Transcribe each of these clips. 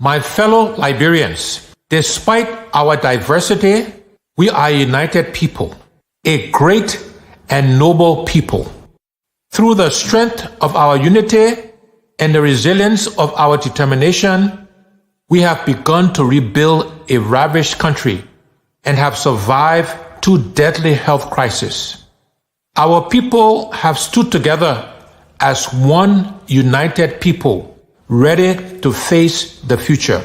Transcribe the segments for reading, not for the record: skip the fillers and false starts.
My fellow Liberians, despite our diversity, we are a united people, a great and noble people. Through the strength of our unity and the resilience of our determination, we have begun to rebuild a ravished country and have survived 2 deadly health crises. Our people have stood together as one united people, ready to face the future.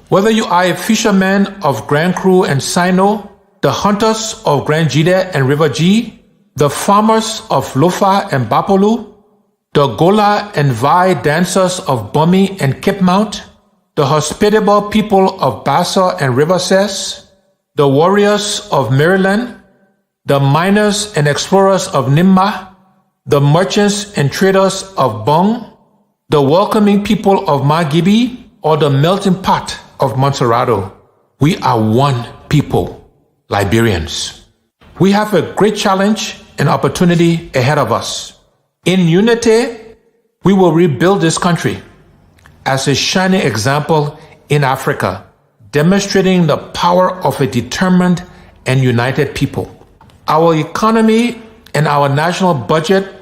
Whether you are a fisherman of Grand Cru and Sino, the hunters of Grand Jide and River G, the farmers of Lofa and Bapolu, the Gola and Vai dancers of Bumi and Cape Mount, the hospitable people of Bassa and River Ses, the warriors of Maryland, the miners and explorers of Nimba, the merchants and traders of Bong, the welcoming people of Magibi, or the melting pot of Montserrado. We are one people, Liberians. We have a great challenge and opportunity ahead of us. In unity, we will rebuild this country as a shining example in Africa, demonstrating the power of a determined and united people. Our economy and our national budget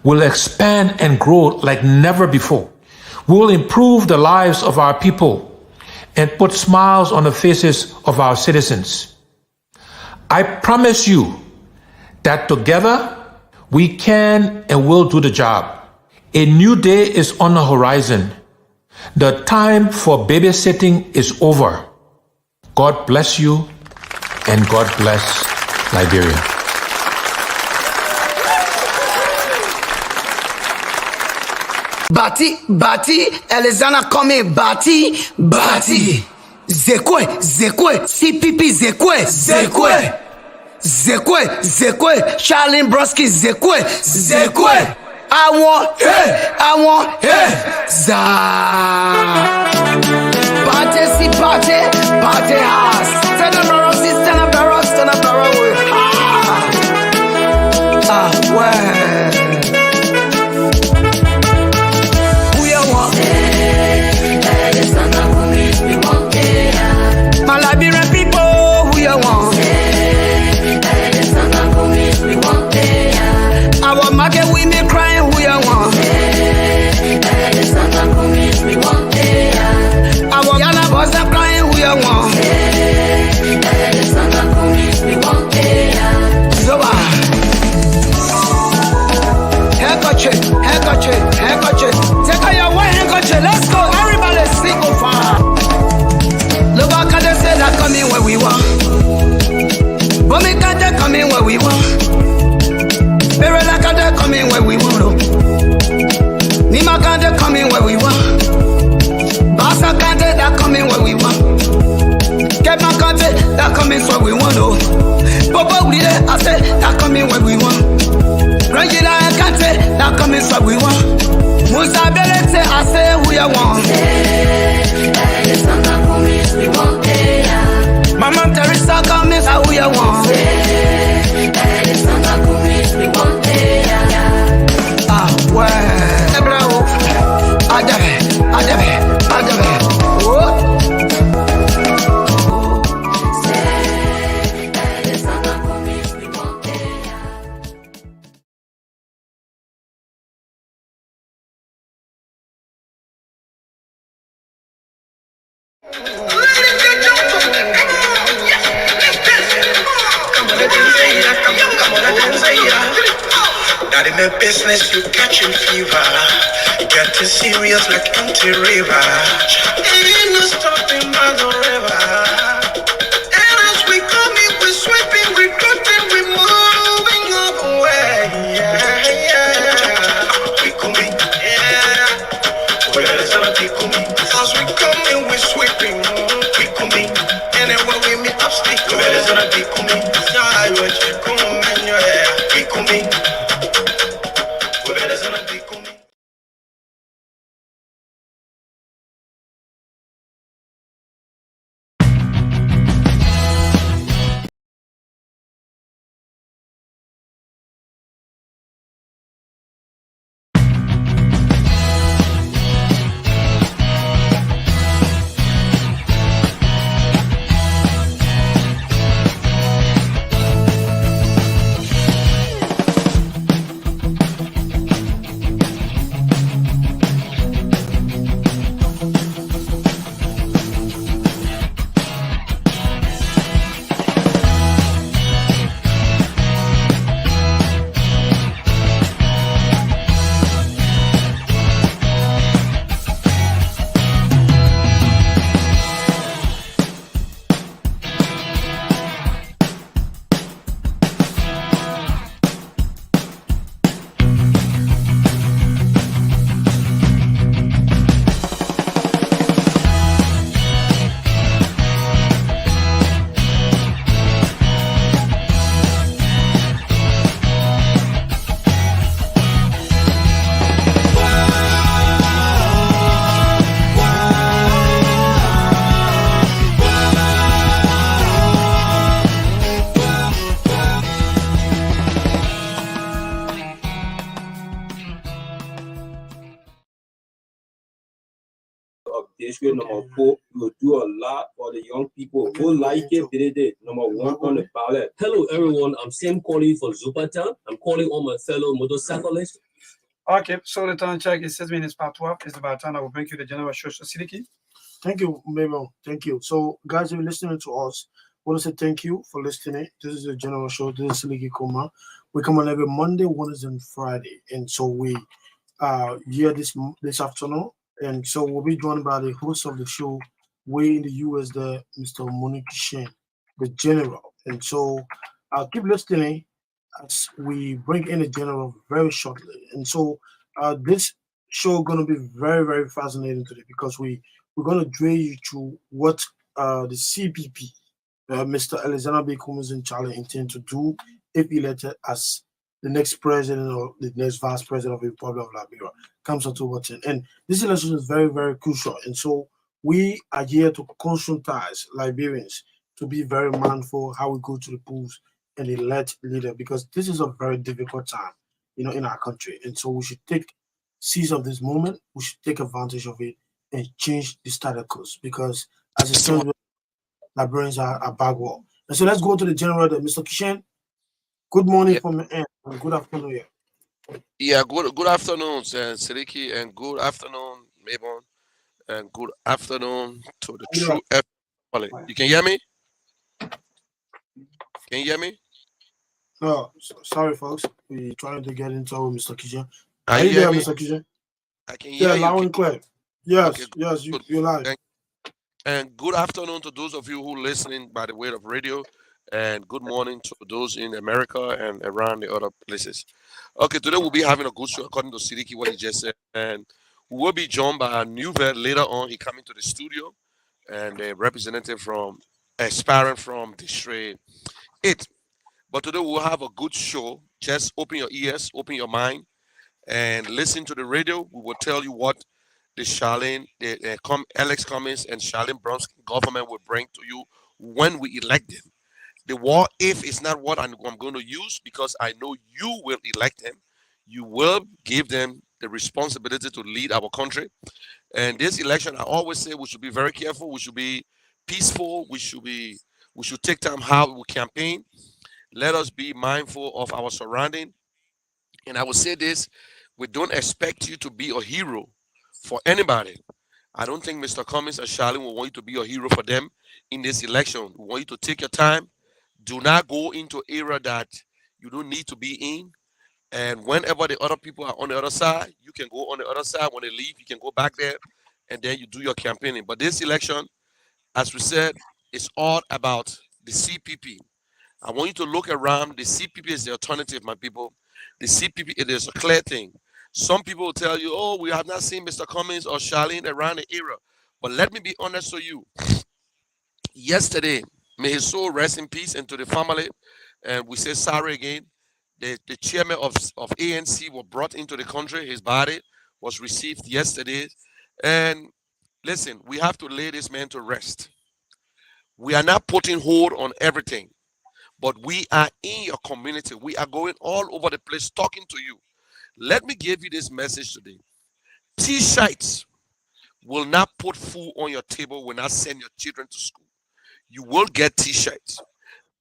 will expand and grow like never before. We will improve the lives of our people and put smiles on the faces of our citizens. I promise you that together we can and will do the job. A new day is on the horizon. The time for babysitting is over. God bless you and God bless Liberia. Bati, Elizana coming, Bati. Zekwe, CPP, Zekwe, Charlene Broski, Zekwe. I want, za. Party house. Stand up, well. Who you want? My Liberian people, who you want? Our market women crying, who you want? Our Yana boys are crying, who you want? Zoba. Handkerchief. Take out your white handkerchief. Let's go. Everybody sing go far. Look how can they say that coming where we want. But me can't they coming where we want. Very like they coming where we want. Nima can't they coming where we want. Bassa can't they that coming where we want. Kema can't they that coming where we want. Papa we there I say that coming where we want. Regina can't say that coming where we want. Musa Bele say I say who you want. Mama Teresa coming who you want. Not in the business, you catching fever. Getting serious like anti-river. Ain't no stopping by the river. And as we coming, we sweeping, we cutting, we moving up away. We coming, where is our we coming? As we coming, we sweeping, we coming. Anywhere we meet up, stick. Where is our we coming? Yeah, we coming, we coming. of district number 4. We will do a lot for the young people who like it. They number 1 on the ballot. Hello, everyone. I'm Sam calling for Zupatan. I'm calling on my fellow motorcyclists. Okay, so the time check is 6 minutes past 12. It's about time I will bring you the general show. Sidiki. Thank you, Mabel. Thank you. So, guys, if you're listening to us, I want to say thank you for listening. This is the general show. This is Siliki Kuma. We come on every Monday, Wednesday, and Friday. And so we here this afternoon. And so we'll be joined by the host of the show, way in the US, there, Mr. Monique Shen, the general. And so keep listening as we bring in the general very shortly. And so this show going to be very, very fascinating today because we're going to drill you through what the CPP, Mr. Alexander B. Cummins and Charlie intend to do if elected as the next president or the next vice president of the Republic of Liberia comes October 10. And this election is very, very crucial. And so we are here to conscientize Liberians to be very mindful how we go to the polls and elect leader because this is a very difficult time, in our country. And so we should seize of this moment. We should take advantage of it and change the status quo because as it stands, Liberians are backward. And so let's go to the general, Mr. Kishen. Good morning from the end. And good afternoon here. Yeah, good afternoon, Siriki, and good afternoon, Mabon, and good afternoon to the true family. You can hear me? Can you hear me? No, sorry, folks. We're trying to get into Mr. Kishen. Are you there, me? Mr. Kishen? I can hear you. Loud and clear. Yes, Okay, yes, you're live. And good afternoon to those of you who are listening by the way of radio, and good morning to those in America and around the other places. Okay, today we'll be having a good show according to Sidiki, what he just said, and we will be joined by a new vet later on. He coming to the studio, and a representative from aspiring from District 8. But today we'll have a good show. Just open your ears, open your mind, and listen to the radio. We will tell you what Alex Cummins and Charlene Bronski government will bring to you when we elect them. The war if is not what I'm going to use because I know you will elect them. You will give them the responsibility to lead our country. And this election, I always say we should be very careful. We should be peaceful. We should take time how we campaign. Let us be mindful of our surrounding. And I will say this, we don't expect you to be a hero for anybody. I don't think Mr. Cummins and Charlene will want you to be a hero for them in this election. We want you to take your time. Do not go into an area that you don't need to be in. And whenever the other people are on the other side, you can go on the other side. When they leave, you can go back there and then you do your campaigning. But this election, as we said, is all about the CPP. I want you to look around. The CPP is the alternative, my people. The CPP, it is a clear thing. Some people will tell you, oh, we have not seen Mr. Cummins or Charlene around the area. But let me be honest with you. Yesterday, may his soul rest in peace, and to the family, and we say sorry again. The chairman of ANC was brought into the country. His body was received yesterday. And listen, we have to lay this man to rest. We are not putting hold on everything, but we are in your community. We are going all over the place talking to you. Let me give you this message today. T-shirts will not put food on your table, will not send your children to school. You will get T-shirts.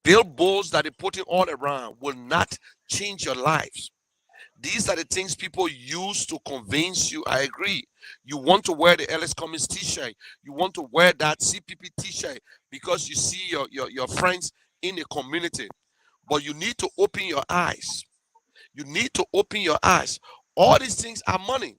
Billboards that they're putting all around will not change your lives. These are the things people use to convince you. I agree. You want to wear the Alex Cummins T-shirt. You want to wear that CPP T-shirt because you see your friends in the community. But you need to open your eyes. You need to open your eyes. All these things are money.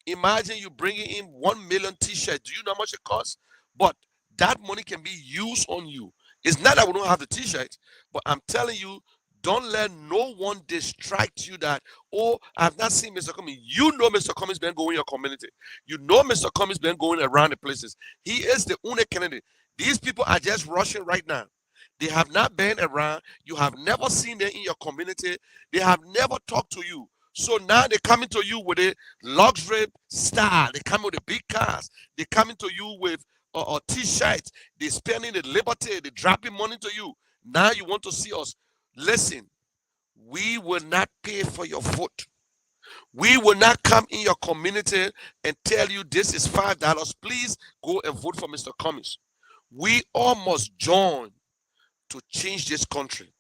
Imagine you bringing in 1 million T-shirts. Do you know how much it costs? But that money can be used on you. It's not that we don't have the T-shirts, but I'm telling you, don't let no one distract you that, oh, I've not seen Mr. Cummins. You know Mr. Cummins been going in your community. You know Mr. Cummins been going around the places. He is the only candidate. These people are just rushing right now. They have not been around. You have never seen them in your community. They have never talked to you. So now they're coming to you with a luxury style. They come with the big cars. They're coming to you with T-shirts. They're spending the liberty. They're dropping money to you. Now you want to see us. Listen, we will not pay for your vote. We will not come in your community and tell you this is $5. Please go and vote for Mr. Cummings. We all must join to change this country.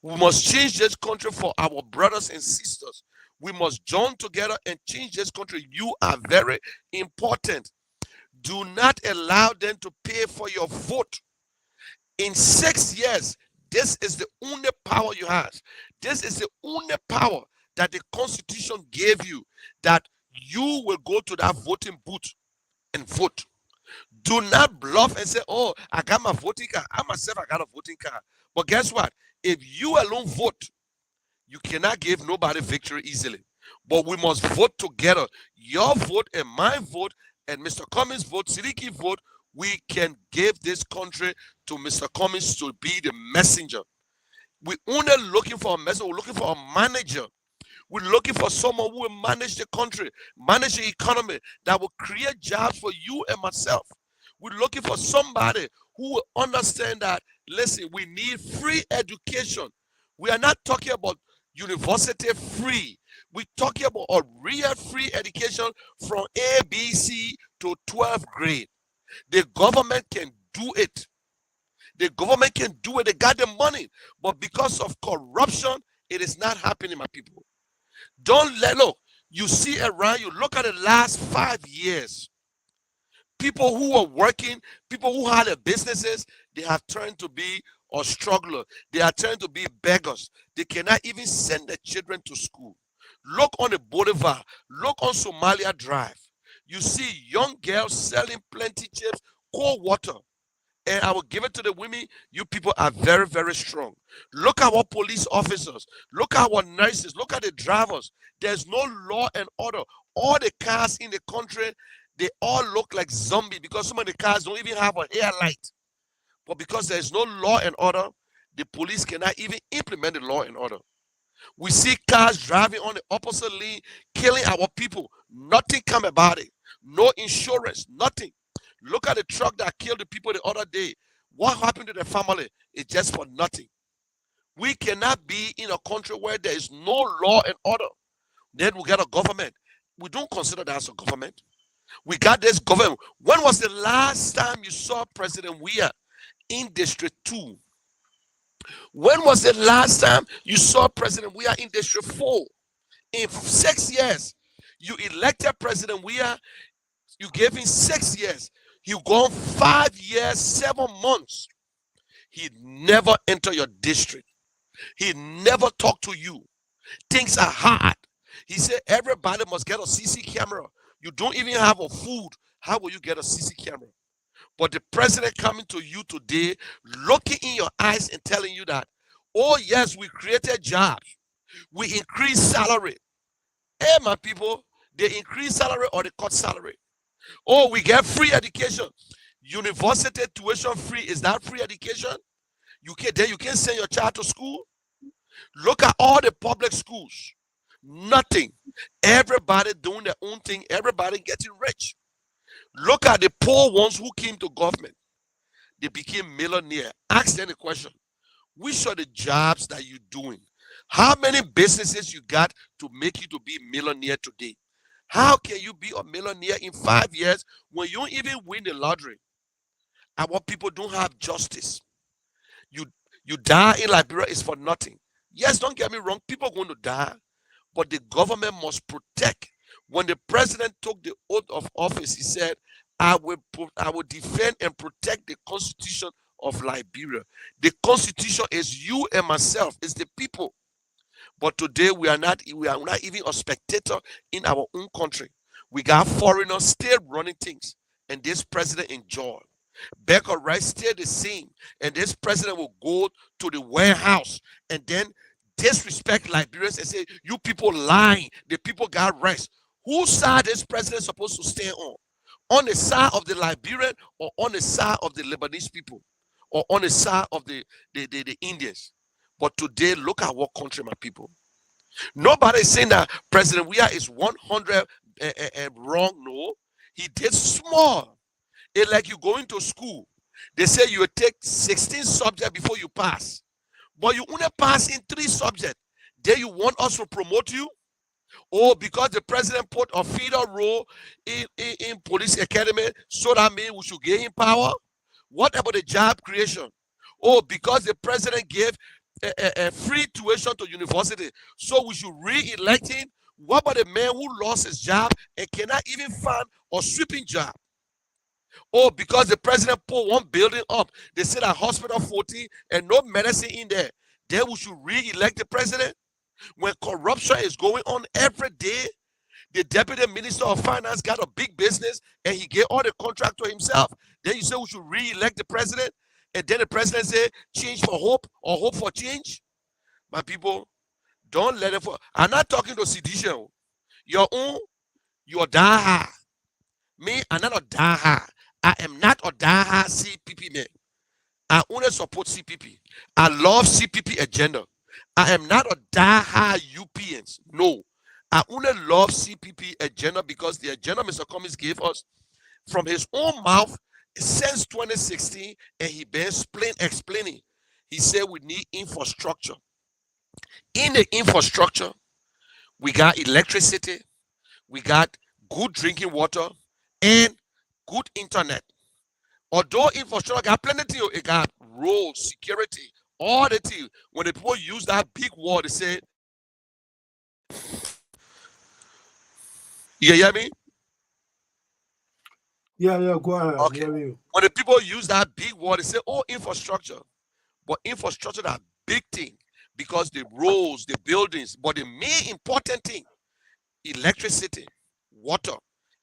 We must change this country for our brothers and sisters. We must join together and change this country. You are very important. Do not allow them to pay for your vote. In 6 years, this is the only power you have. This is the only power that the Constitution gave you, that you will go to that voting booth and vote. Do not bluff and say, oh, I got my voting card. I myself, I got a voting card. But guess what? If you alone vote, you cannot give nobody victory easily. But we must vote together. Your vote and my vote and Mr. Cummings' vote, Siliki vote, we can give this country to Mr. Cummings to be the messenger. We're only looking for a messenger. We're looking for a manager. We're looking for someone who will manage the country, manage the economy, that will create jobs for you and myself. We're looking for somebody who will understand that, listen, we need free education. We are not talking about university free. We're talking about a real free education from ABC to 12th grade. The government can do it. The government can do it. They got the money. But because of corruption, it is not happening, my people. Don't let, look, you see around you, look at the last 5 years. People who are working, people who had their businesses, they have turned to be a struggler. They are turned to be beggars. They cannot even send their children to school. Look on the boulevard. Look on Somalia Drive. You see young girls selling plenty chips, cold water. And I will give it to the women. You people are very, very strong. Look at our police officers. Look at our nurses. Look at the drivers. There's no law and order. All the cars in the country, they all look like zombies because some of the cars don't even have an air light. But because there's no law and order, the police cannot even implement the law and order. We see cars driving on the opposite lane, killing our people. Nothing come about it. No insurance, nothing. Look at the truck that killed the people the other day. What happened to the family? It's just for nothing. We cannot be in a country where there is no law and order. Then we get a government. We don't consider that as a government. We got this government. When was the last time you saw President Weah in District 2? When was the last time you saw President Weah in District 4? In 6 years, you elected President Weah. You gave him 6 years. He gone 5 years, 7 months. He never entered your district. He never talked to you. Things are hard. He said everybody must get a CC camera. You don't even have a food. How will you get a CC camera? But the president coming to you today, looking in your eyes and telling you that, oh yes, we created jobs. We increased salary. Hey, my people, they increase salary or they cut salary. Oh, we get free education. University tuition free. Is that free education? You can't send your child to school. Look at all the public schools. Nothing. Everybody doing their own thing. Everybody getting rich. Look at the poor ones who came to government. They became millionaire. Ask them the question. Which are the jobs that you're doing? How many businesses you got to make you to be millionaire today? How can you be a millionaire in 5 years when you don't even win the lottery? Our people don't have justice. You die in Liberia is for nothing. Yes, don't get me wrong. People are going to die. But the government must protect. When the president took the oath of office, he said, I will defend and protect the Constitution of Liberia. The Constitution is you and myself, is the people. But today we are not even a spectator in our own country. We got foreigners still running things, and this president enjoy. Bag of rice stay the same, and this president will go to the warehouse and then disrespect Liberians and say, you people lying, the people got rice. Whose side is president supposed to stay on? On the side of the Liberian or on the side of the Lebanese people? Or on the side of the Indians? But today, look at what country, my people. Nobody is saying that President Weah is 100 wrong. No, he did small. It's like you go into school. They say you take 16 subjects before you pass. But you only pass in 3 subjects. Then you want us to promote you? Or because the president put a feeder role in police academy, so that means we should gain power. What about the job creation? Oh, because the president gave a free tuition to university, so we should re-elect him. What about the man who lost his job and cannot even find a sweeping job? Oh, because the president put one building up, they said a hospital 40 and no medicine in there. Then we should re-elect the president? When corruption is going on every day, the deputy minister of finance got a big business and he gave all the contract to himself. Then you say we should re-elect the president, and then the president say change for hope or hope for change. My people, don't let it for. I'm not talking to sedition. Your own, your daha. Me, I'm not a daha. I am not a daha CPP man. I only support CPP. I love CPP agenda. I am not a daha UPNs. No. I only love CPP agenda because the agenda Mr. Cummings gave us from his own mouth since 2016, and he been explaining. He said we need infrastructure. In the infrastructure, we got electricity, we got good drinking water, and good internet. Although infrastructure got plenty, it got roads, security, all the things. When the people use that big word, they say, you hear me? Yeah, go ahead. Okay. When the people use that big word, they say, oh, infrastructure. But infrastructure is a big thing because the roads, the buildings, but the main important thing, electricity, water,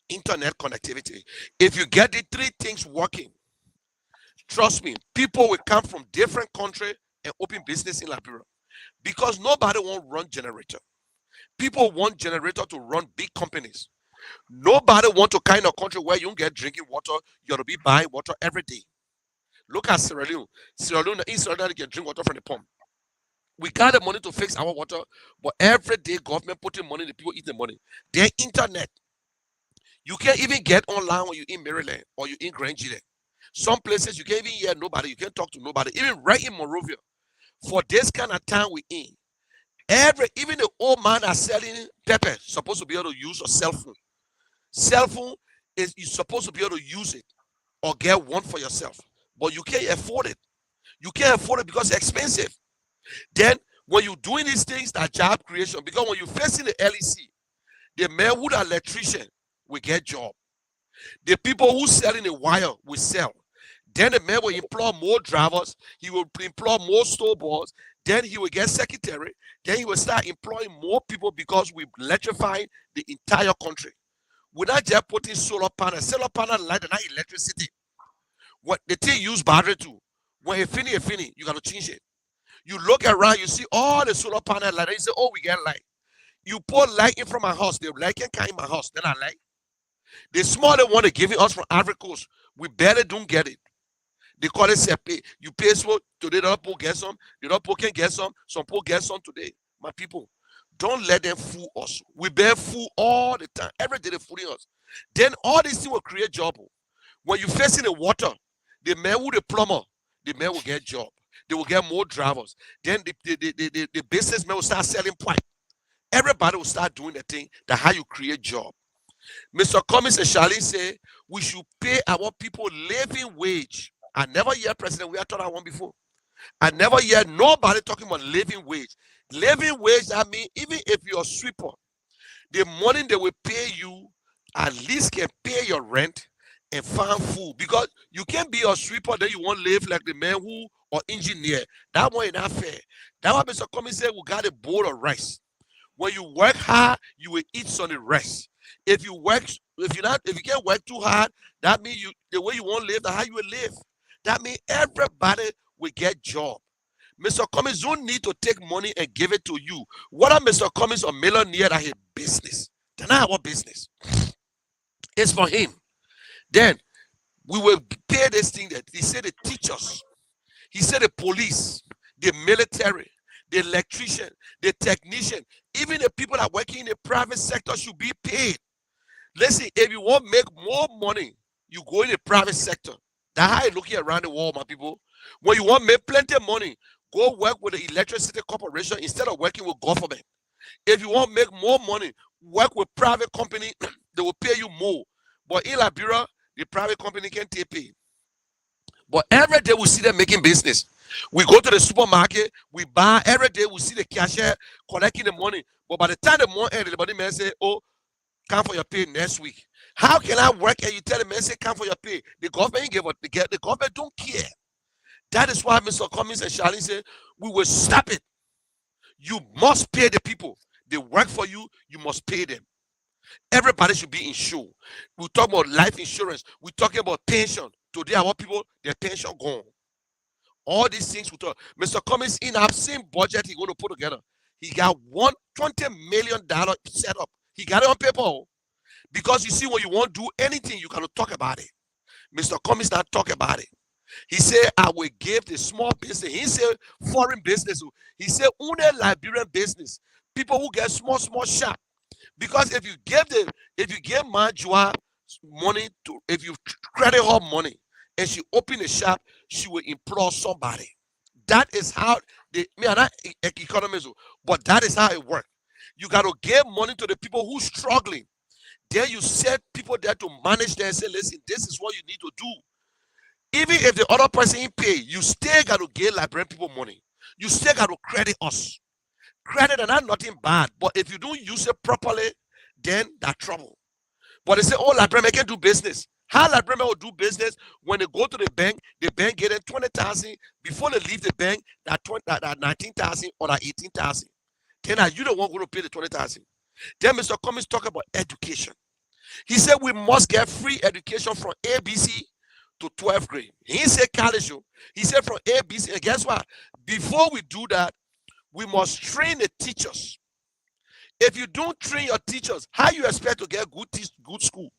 internet connectivity. If you get the three things working, trust me, people will come from different countries and open business in Liberia because nobody won't run generator. People want generator to run big companies. Nobody want to kind of country where you don't get drinking water. You ought to be buying water every day. Look at Sierra Leone. In Sierra Leone, you can drink water from the pump. We got the money to fix our water, but every day government putting money, the people eat the money. Their internet, you can't even get online when you're in Maryland or you're in Grand Gila. Some places you can't even hear nobody, you can't talk to nobody. Even right in Monrovia, for this kind of time we're in, even the old man that's selling pepper supposed to be able to use a cell phone. Cell phone is you're supposed to be able to use it or get one for yourself, but you can't afford it. You can't afford it because it's expensive. Then when you're doing these things, that job creation, because when you're facing the LEC, the man who the electrician will get job. The people who selling the wire will sell. Then the man will employ more drivers. He will employ more store boys. Then he will get secretary. Then he will start employing more people because we're electrifying the entire country. We're not just putting solar panel. Solar panel light and not electricity. What the thing use battery to. When it finish, you got to change it. You look around, you see all the solar panel light. You say, oh, we get light. You put light in from my house. The light can come in my house. Then I light. The smaller one they're giving us from Ivory Coast, we barely don't get it. They call it CPP. You pay so today, the other people get some. The other people can get some. Some people get some today. My people, don't let them fool us. We bear fool all the time. Every day they're fooling us. Then all these things will create job. When you're facing the water, the man who the plumber, the man will get job. They will get more drivers. Then the businessman will start selling pipe. Everybody will start doing the thing. That's how you create job. Mr. Cummings and Charlie say we should pay our people living wage. I never hear President, we have thought I one before. I never hear nobody talking about living wage. Living wage, I mean, even if you're a sweeper, the money they will pay you at least can pay your rent and find food. Because you can't be a sweeper, then you won't live like the man who or engineer. That one is not fair. That's why Mr. Cummings said we got a bowl of rice. When you work hard, you will eat some of the rest. If you can't work too hard, that means the way you won't live, that's how you will live. That means everybody will get job. Mr. Cummings don't need to take money and give it to you. Whether Mr. Cummings or millionaire, that his business. That's not our business. It's for him. Then we will pay this thing that he said the teachers, he said the police, the military, the electrician, the technician, even the people that are working in the private sector should be paid. Listen, if you want to make more money, you go in the private sector. That's how you're looking around the world, my people. When you want to make plenty of money, go work with the electricity corporation instead of working with government. If you want to make more money, work with private company, they will pay you more. But in Liberia, the private company can't take pay. But every day we see them making business. We go to the supermarket, we buy, every day we see the cashier collecting the money. But by the time the money ends, everybody may say, oh, come for your pay next week. How can I work and you tell the man, say, come for your pay? The government give what they get. The government don't care. That is why Mr. Cummings and Charlene said, we will stop it. You must pay the people. They work for you, you must pay them. Everybody should be insured. We talk about life insurance. We talking about pension. Today, our people, their pension gone. All these things we talk. Mr. Cummings, in our same budget he's going to put together, he got $120 million set up. He got it on paper. Because you see, when you want to do anything, you got to talk about it. Mr. Cummings not talk about it. He said, I will give the small business. He said, foreign business. He said, only Liberian business. People who get small shop. Because if you give Manjua money to, if you credit her money and she open a shop, she will employ somebody. That is how me are not economists, but that is how it works. You got to give money to the people who struggling. Then you set people there to manage them and say, listen, this is what you need to do. Even if the other person ain't pay, you still got to give Liberian people money. You still got to credit us. Credit and not nothing bad, but if you don't use it properly, then that's trouble. But they say, oh, Liberian can do business. How Liberian will do business when they go to the bank get them 20,000 before they leave the bank, that 19,000 or that 18,000. Then are you the one going to pay the 20,000? Then Mr. Cummings talk about education. He said we must get free education from ABC to 12th grade. He didn't say college. He said from ABC. And guess what? Before we do that, we must train the teachers. If you don't train your teachers, how you expect to get good school?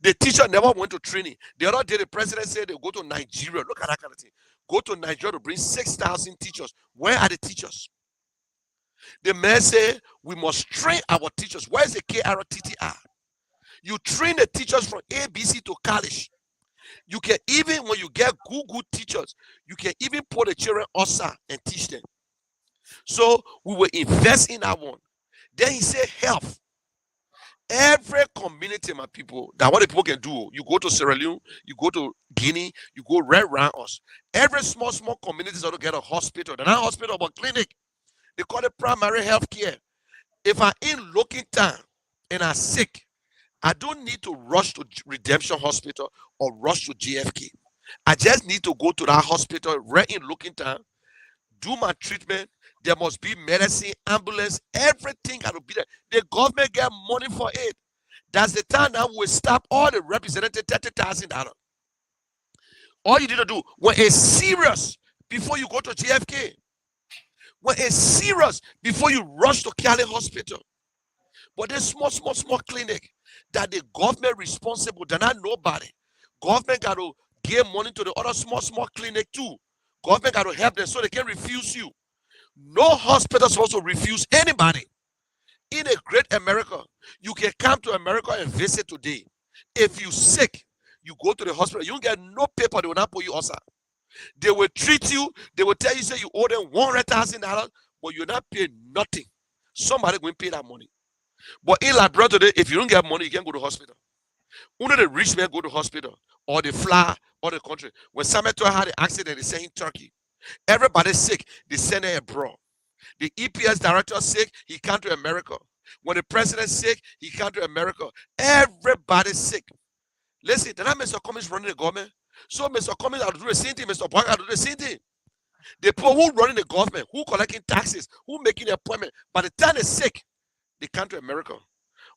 The teacher never went to training. The other day, the president said they go to Nigeria. Look at that kind of thing. Go to Nigeria to bring 6,000 teachers. Where are the teachers? The man said we must train our teachers. Where is the KRTTR? You train the teachers from ABC to college. You can even, when you get good teachers, you can even put the children outside and teach them. So we will invest in that one. Then he said health. Every community, my people, that what the people can do. You go to Sierra Leone, you go to Guinea, you go right around us. Every small communities ought to get a hospital. They're not hospital, but clinic. They call it primary health care. If I'm in Looking Town and I'm sick, I don't need to rush to Redemption Hospital or rush to JFK. I just need to go to that hospital right in Looking Town, do my treatment. There must be medicine, ambulance, everything got to be there. The government get money for it. That's the time that we stop all the representative $30,000. All you need to do, when it's serious, before you go to JFK, when it's serious, before you rush to Cali Hospital. But there's small clinic that the government responsible, they're not nobody. Government got to give money to the other small clinic too. Government got to help them so they can refuse you. No hospital is supposed to refuse anybody. In a great America, you can come to America and visit today. If you're sick, you go to the hospital. You don't get no paper. They will not put you outside. They will treat you. They will tell you, say you owe them $100,000, but you're not paying nothing. Somebody going to pay that money. But in Liberia today, if you don't get money, you can't go to hospital. Only the rich men go to hospital, or they fly, or the country. When Sameto had an accident, they sent him Turkey. Everybody's sick, they send him abroad. The EPS director sick, he come to America. When the president's sick, he come to America. Everybody's sick. Listen, then Mr. Cummings running the government. So Mr. Cummings will do the same thing, Mr. Boy will do the same thing. The people who running the government, who collecting taxes, who making the appointment, by the time they're sick, they come to America.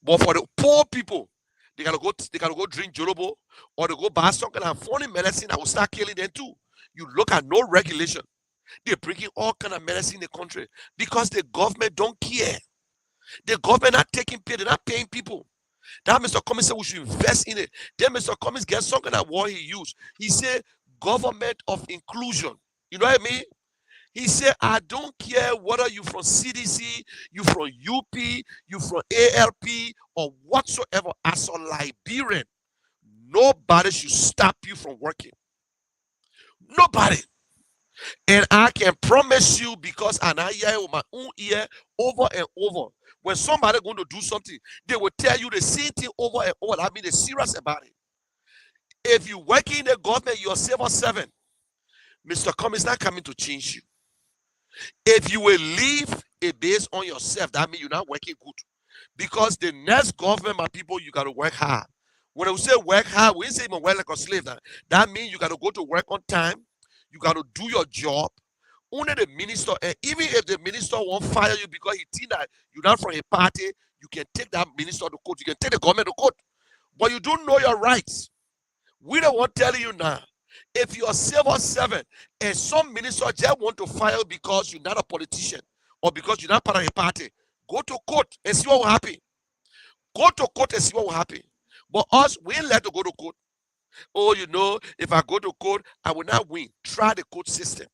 But for the poor people, they gotta go drink Jorobo, or they go buy some kind of funny medicine that will start killing them too. You look at no regulation. They're bringing all kind of medicine in the country because the government don't care. The government not taking pay, they're not paying people. That Mr. Cummings said we should invest in it. Then Mr. Cummings gets some kind of word he used. He said government of inclusion. You know what I mean? He said, I don't care whether you from CDC, you from UP, you from ALP, or whatsoever. As a Liberian, nobody should stop you from working. Nobody. And I can promise you, because and I hear it with my own ear over and over. When somebody going to do something, they will tell you the same thing over and over. I mean, they're serious about it. If you work in the government, you're a civil servant. Mr. Com is not coming to change you. If you will leave it based on yourself, that means you're not working good. Because the next government, my people, you got to work hard. When we say work hard, we say even work like a slave. That means you got to go to work on time. You got to do your job. Only the minister, and even if the minister won't fire you because he think that you're not from a party, you can take that minister to court. You can take the government to court. But you don't know your rights. We don't want telling you now. If you're a civil servant and some minister just want to fire you because you're not a politician or because you're not part of a party, go to court and see what will happen. Go to court and see what will happen. But us, we ain't let to go to court. Oh, you know, if I go to court, I will not win. Try the court system.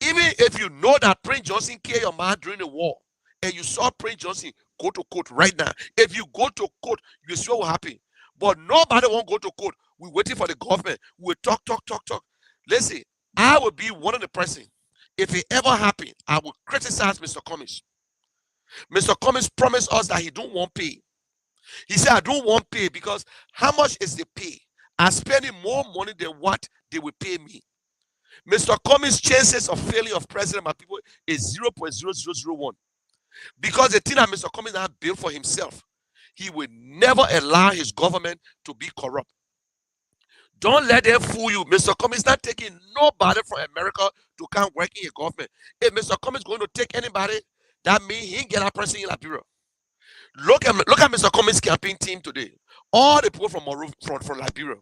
Even if you know that Prince Johnson killed your man during the war and you saw Prince Johnson, go to court right now. If you go to court, you see what will happen. But nobody won't go to court. We're waiting for the government. We'll talk. Listen, I will be one of the person. If it ever happen, I will criticize Mr. Cummings. Mr. Cummings promised us that he don't want pay. He said, I don't want pay because how much is the pay? I'm spending more money than what they will pay me. Mr. Cummings' chances of failure of president, my people, is 0.0001. Because the thing that Mr. Cummings has built for himself, he will never allow his government to be corrupt. Don't let them fool you. Mr. Cummings is not taking nobody from America to come work in your government. If Mr. Cummings is going to take anybody, that means he ain't get a person in Liberia. Look at Mr. Cummings' campaign team today. All the people from Liberia.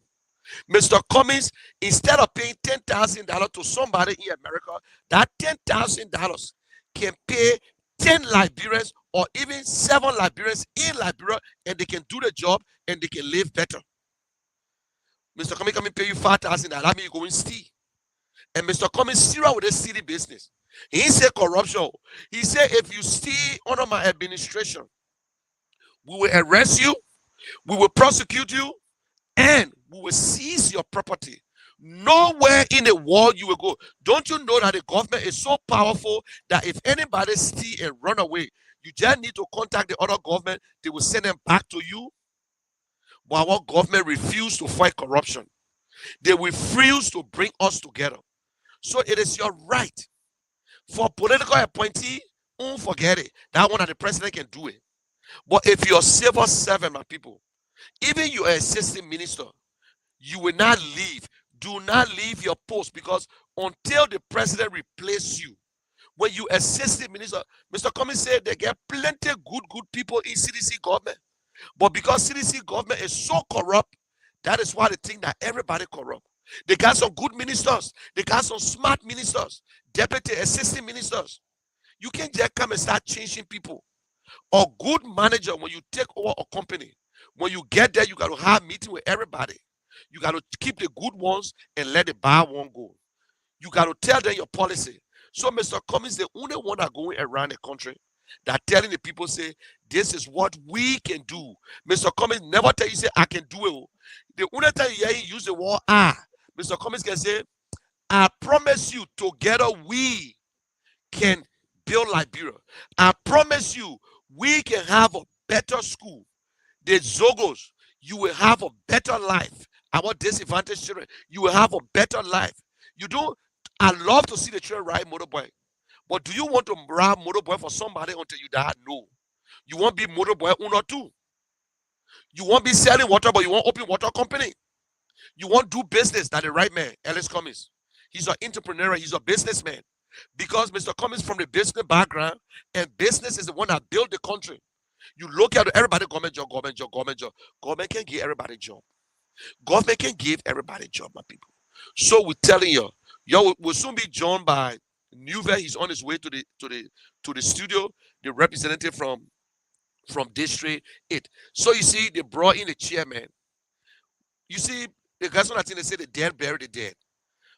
Mr. Cummings, instead of paying $10,000 to somebody in America, that $10,000 can pay 10 Liberians or even 7 Liberians in Liberia, and they can do the job and they can live better. Mr. Cummings can pay you $5,000. That means you go and steal. And Mr. Cummings serious with the city business. He said corruption. He said if you steal under my administration, we will arrest you, we will prosecute you, and we will seize your property. Nowhere in the world you will go. Don't you know that the government is so powerful that if anybody steal and run away, you just need to contact the other government, they will send them back to you. But our government refused to fight corruption. They refuse to bring us together. So it is your right. For political appointee, don't forget it. That one that the president can do it. But if you're a civil servant, my people, even you're an assistant minister, you will not leave. Do not leave your post, because until the president replaces you, when you assistant minister, Mr. Cummings said they get plenty good people in CDC government. But because CDC government is so corrupt, that is why they think that everybody corrupt. They got some good ministers. They got some smart ministers, deputy assistant ministers. You can't just come and start changing people. A good manager, when you take over a company, when you get there, you got to have meeting with everybody. You got to keep the good ones and let the bad one go. You got to tell them your policy. So Mr. Cummings, the only one that going around the country that telling the people, say, this is what we can do. Mr. Cummings never tell you, say, I can do it. The only time you hear him use the word I, Mr. Cummings can say, I promise you, together we can build Liberia. I promise you, we can have a better school. The Zogos, you will have a better life. Our disadvantaged children, you will have a better life. You do. I love to see the children ride motorbike. But do you want to ride motorbike for somebody until you die? No. You won't be motorbike 1 or 2. You won't be selling water, but you won't open water company. You won't do business. That the right man, Ellis Cummings. He's an entrepreneur. He's a businessman. Because Mr. Cummings from the business background, and business is the one that built the country. You look at everybody, government job. Government can give everybody a job. Government can give everybody a job, my people. So we're telling you, will soon be joined by Newville. He's on his way to the studio, the representative from District 8. So you see, they brought in the chairman. You see, the guys on that thing, they say the dead bury the dead.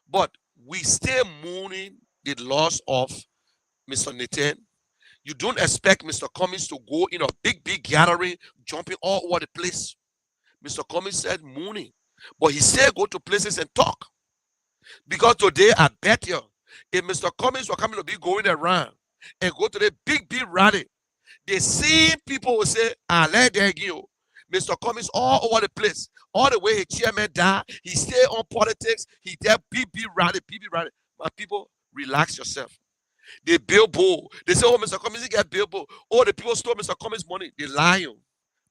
But we still mourning the loss of Mr. Nathan. You don't expect Mr. Cummings to go in a big gathering, jumping all over the place. Mr. Cummings said mourning. But he still go to places and talk. Because today, I bet you, if Mr. Cummings were coming to be going around and go to the big rally, the same people will say, let there you. Mr. Cummings all over the place. All the way his chairman died. He stay on politics. He there big rally. My people, relax yourself. They billboard. They say, oh, Mr. Cummings, he get billboard. Oh, the people stole Mr. Cummings' money. They lie.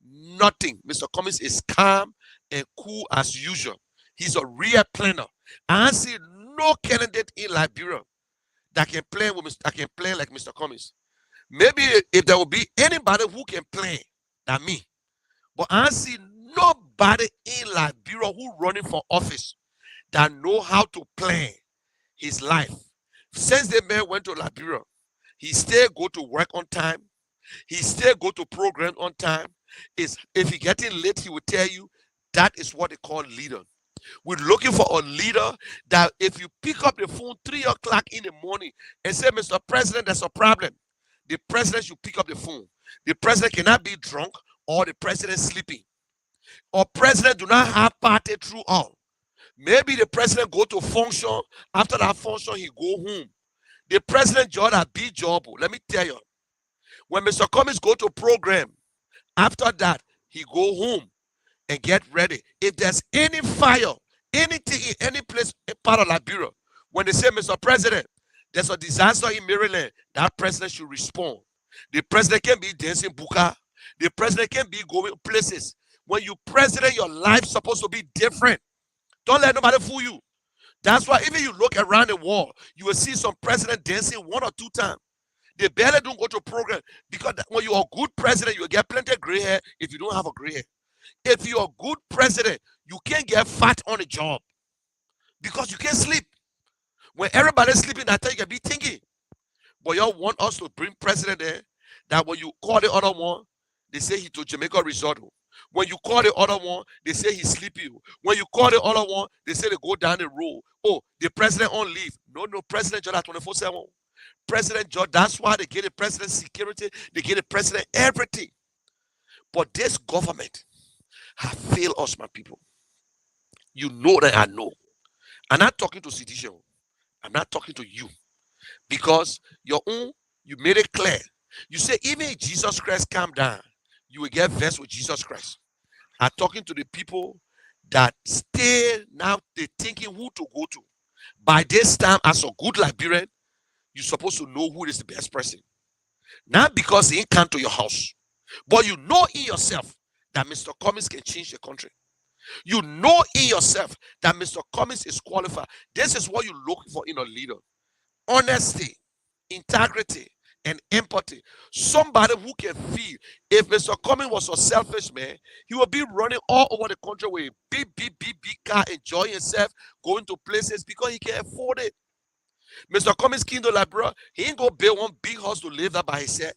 Nothing. Mr. Cummings is calm and cool as usual. He's a real planner. I see no candidate in Liberia that can play like Mr. Cummings. Maybe if there will be anybody who can play than me. But I see nobody in Liberia who running for office that know how to plan his life. Since the man went to Liberia, he still go to work on time. He still go to program on time. If he getting late, he will tell you that is what they call leader. We're looking for a leader that if you pick up the phone 3 o'clock in the morning and say, Mr. President, there's a problem, the president should pick up the phone. The president cannot be drunk or the president sleeping. Or president do not have party throughout. Maybe the president go to function. After that function, he go home. The president job a big job. Let me tell you. When Mr. Cummings go to program, after that, he go home and get ready. If there's any fire, anything in any place, in part of Liberia, when they say, Mr. President, there's a disaster in Maryland, that president should respond. The president can be dancing buka. The president can be going places. When you president, your life's supposed to be different. Don't let nobody fool you. That's why even you look around the world, you will see some president dancing 1 or 2 times. They barely don't go to program because when you're a good president, you will get plenty of gray hair if you don't have a gray hair. If you're a good president, you can't get fat on the job because you can't sleep. When everybody's sleeping, that time you can be thinking. But y'all want us to bring president there that when you call the other one, they say he to Jamaica Resort. When you call the other one, they say he's sleepy. When you call the other one, they say they go down the road. Oh, the president on leave. No, president John 24/7. President John, that's why they get the president security, they get the president everything. But this government have failed us, my people. You know that I know. I'm not talking to citizen. I'm not talking to you. Because your own, you made it clear. You say, even if Jesus Christ come down, you will get vexed with Jesus Christ. I'm talking to the people that stay now, they're thinking who to go to. By this time, as a good Liberian, you're supposed to know who is the best person. Not because he ain't come to your house, but you know in yourself that Mr. Cummings can change the country. You know in yourself that Mr. Cummings is qualified. This is what you're looking for in a leader. Honesty, integrity, and empathy. Somebody who can feel. If Mr. Cummings was a selfish man, he would be running all over the country with a big car, enjoying himself, going to places because he can afford it. Mr. Cummings came to Liberia. He ain't go build one big house to live there by himself.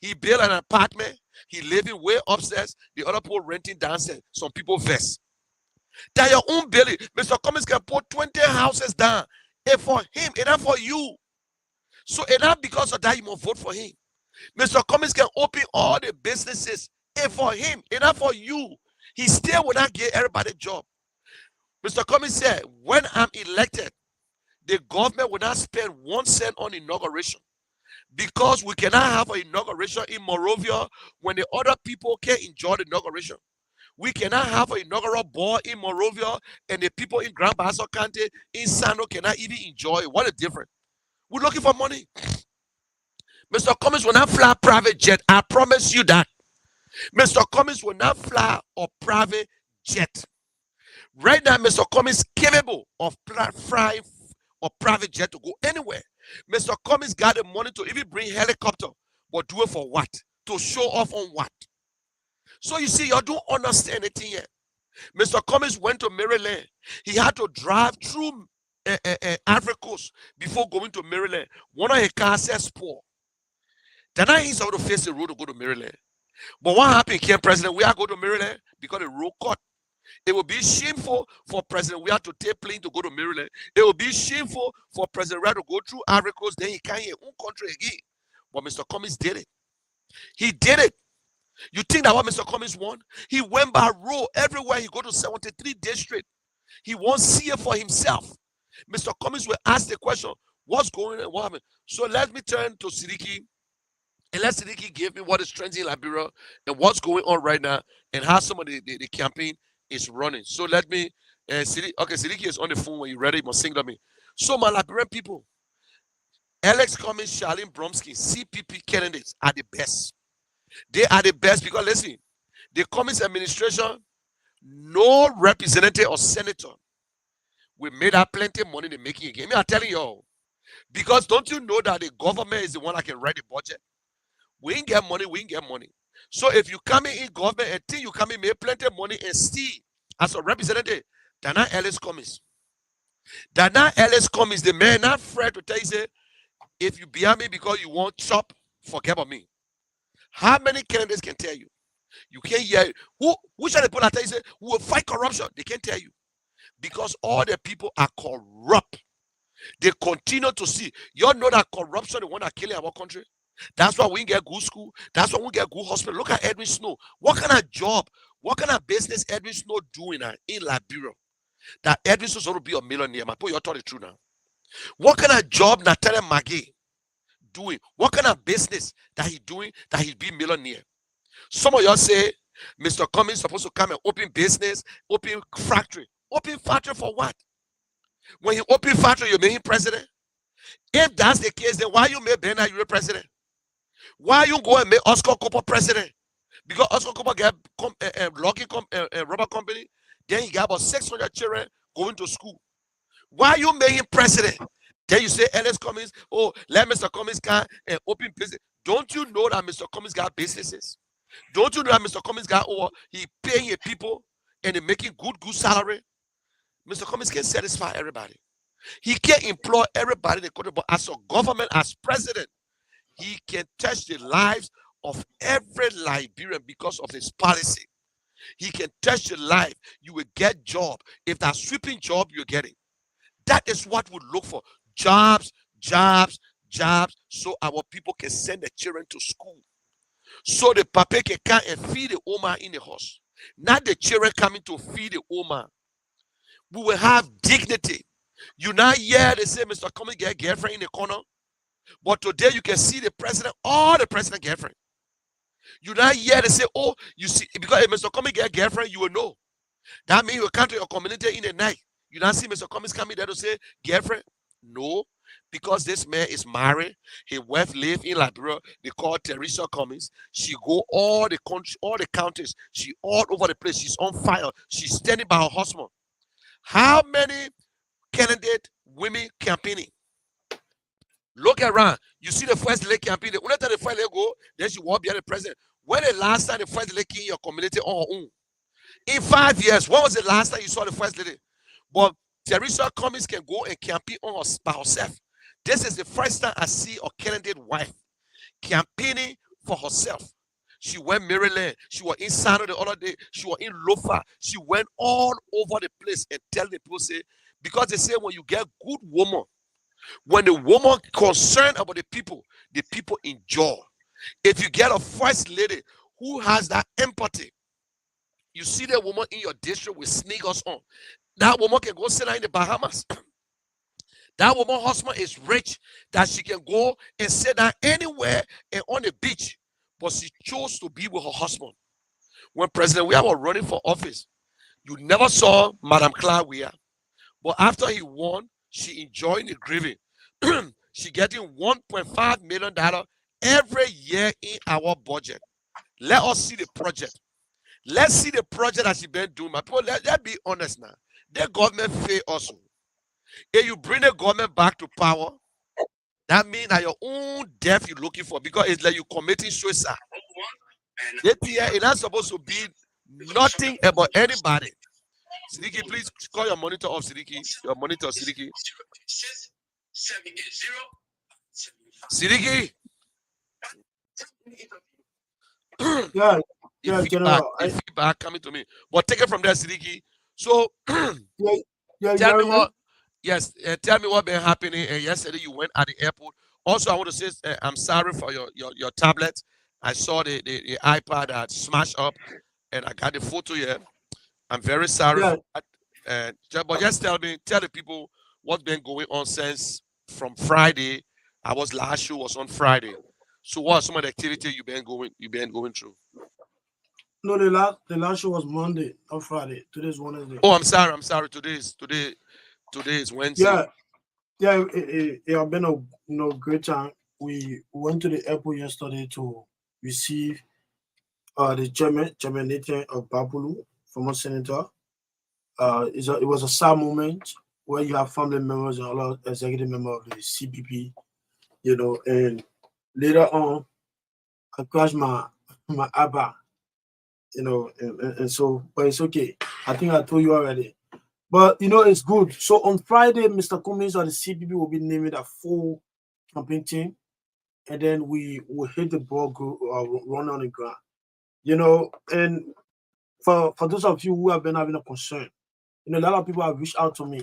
He built an apartment. He living way upstairs. The other people renting downstairs. Some people vest. That your own building. Mr. Cummings can put 20 houses down. And for him, and not for you. So and not because of that, you must vote for him. Mr. Cummings can open all the businesses. And for him, and not for you. He still will not give everybody a job. Mr. Cummings said, when I'm elected, the government will not spend 1 cent on inauguration because we cannot have an inauguration in Monrovia when the other people can enjoy the inauguration. We cannot have an inaugural ball in Monrovia and the people in Grand Bassa County in Sano cannot even enjoy it. What a difference. We're looking for money. Mr. Cummings will not fly a private jet. I promise you that. Mr. Cummings will not fly a private jet. Right now, Mr. Cummings is capable of flying a private jet to go anywhere. Mr. Cummings got the money to even bring helicopter, but do it for what? To show off on what? So you see, you don't understand anything yet. Mr. Cummings went to Maryland. He had to drive through Ivory Coast before going to Maryland. One of his cars says poor. Then he's out to face the road to go to Maryland. But what happened, Ken President? We are going to Maryland because the road cut. It will be shameful for President we have to take plane to go to Maryland. It will be shameful for President we have to go through Ivory Coast. Then he can't in his own country again. But Mr. Cummings did it. He did it. You think that what Mr. Cummings won? He went by road everywhere. He go to 73 district. He won't see it for himself. Mr. Cummings will ask the question, what's going on? What happened? So let me turn to Sidiki and let Sidiki give me what is trending in Liberia and what's going on right now and how some of the campaign is running. So let me, Sidiki is on the phone. When you're ready, you must sing to me. So my Liberian people, Alex Cummings, Charlene Bromsky, CPP candidates are the best. They are the best because listen, the Cummings administration, no representative or senator will make that plenty of money they're making again. I'm telling you all. Because don't you know that the government is the one that can write the budget? We ain't get money, we ain't get money. So if you come in government and think you come in make plenty of money and still as a representative, Dana Ellis Cummings. Dana Ellis Cummings, the man not afraid to tell you, say, if you behind me because you want chop, forget about me. How many candidates can tell you? You can't hear which are the people that tell you say who will fight corruption? They can't tell you. Because all the people are corrupt. They continue to see. You all know that corruption, the one that killing our country. That's why we get good school. That's why we get good hospital. Look at Edwin Snow. What kind of job, what kind of business Edwin Snow doing in Liberia? That Edwin Snow's going to be a millionaire. My boy, you're telling the truth now. What kind of job Natalia Maggie doing? What kind of business that he doing that he be millionaire? Some of y'all say, Mr. Cummings is supposed to come and open business, open factory. Open factory for what? When you open factory, you make him president? If that's the case, then why you make Bernard Yure president? Why you go and make Oscar Cooper president? Because Oscar Cooper get logging rubber company, then he got about 600 children going to school. Why you make him president? Then you say Ellis Cummings, oh, let Mr. Cummings come and open business. Don't you know that Mr. Cummings got businesses? Don't you know that Mr. Cummings got he paying his people and they making good salary? Mr. Cummings can satisfy everybody. He can employ everybody in the country, but as a government, as president, he can touch the lives of every Liberian because of his policy. He can touch the life. You will get job. If that sweeping job you're getting, that is what we look for. Jobs, so our people can send their children to school. So the papa can come and feed the Oma in the house. Not the children coming to feed the Oma. We will have dignity. You now hear they say Mr. Cummings get girlfriend in the corner. But today you can see the president, all the president girlfriend. You now hear they say, oh, you see, because if Mr. Cummings get girlfriend, you will know. That means you will come to your community in the night. You now see Mr. Cummings coming there to say girlfriend. No, because this man is married. His wife live in Liberia. They call Teresa Cummings. She go all the country, all the counties. She all over the place. She's on fire. She's standing by her husband. How many candidate women campaigning? Look around. You see the first lady campaign. The only time the first lady go, then she walk behind the president. When the last time the first lady came in your community on her own? In 5 years, when was the last time you saw the first lady? But Teresa Cummings can go and campaign on her by herself. This is the first time I see a candidate wife campaigning for herself. She went Maryland. She was in Sano the other day. She was in Lofa. She went all over the place and tell the people, say, because they say when you get good woman, when the woman concerned about the people enjoy. If you get a first lady who has that empathy, you see the woman in your district will sneak us on. That woman can go sit down in the Bahamas. That woman's husband is rich, that she can go and sit down anywhere and on the beach. But she chose to be with her husband. When President Weah was running for office, you never saw Madam Clark Weah. But after he won, she enjoyed the grieving. She getting $1.5 million every year in our budget. Let us see the project. Let's see the project that she been doing. My people, let's be honest now. The government fail also. If you bring the government back to power, that means that your own death you're looking for, because it's like you committing suicide. It's not supposed to be nothing about anybody. Sidiki, please call your monitor off, Sidiki. Your monitor, Sidiki. Sidiki. Feedback coming to me. But take it from there, Sidiki. So tell me what. Yes, tell me what been happening. And yesterday you went at the airport. Also, I want to say I'm sorry for your tablet. I saw the iPad that smashed up, and I got the photo here. I'm very sorry for that. But just tell the people what's been going on since from Friday. Our last show was on Friday. So what are some of the activity you've been going through? No, the last show was Monday, not Friday. Today's Wednesday. Oh, I'm sorry. Today is Wednesday. Yeah, yeah, it have been a great time. We went to the airport yesterday to receive the chairman of Babulu, former senator. It was a sad moment where you have family members and other executive members of the CPP, and later on, I crashed my Abba, and so, but it's okay. I think I told you already. But it's good. So on Friday, Mr. Cummings or the CPP will be naming a full campaign team, and then we will hit the ball, run on the ground. And for those of you who have been having a concern, a lot of people have reached out to me.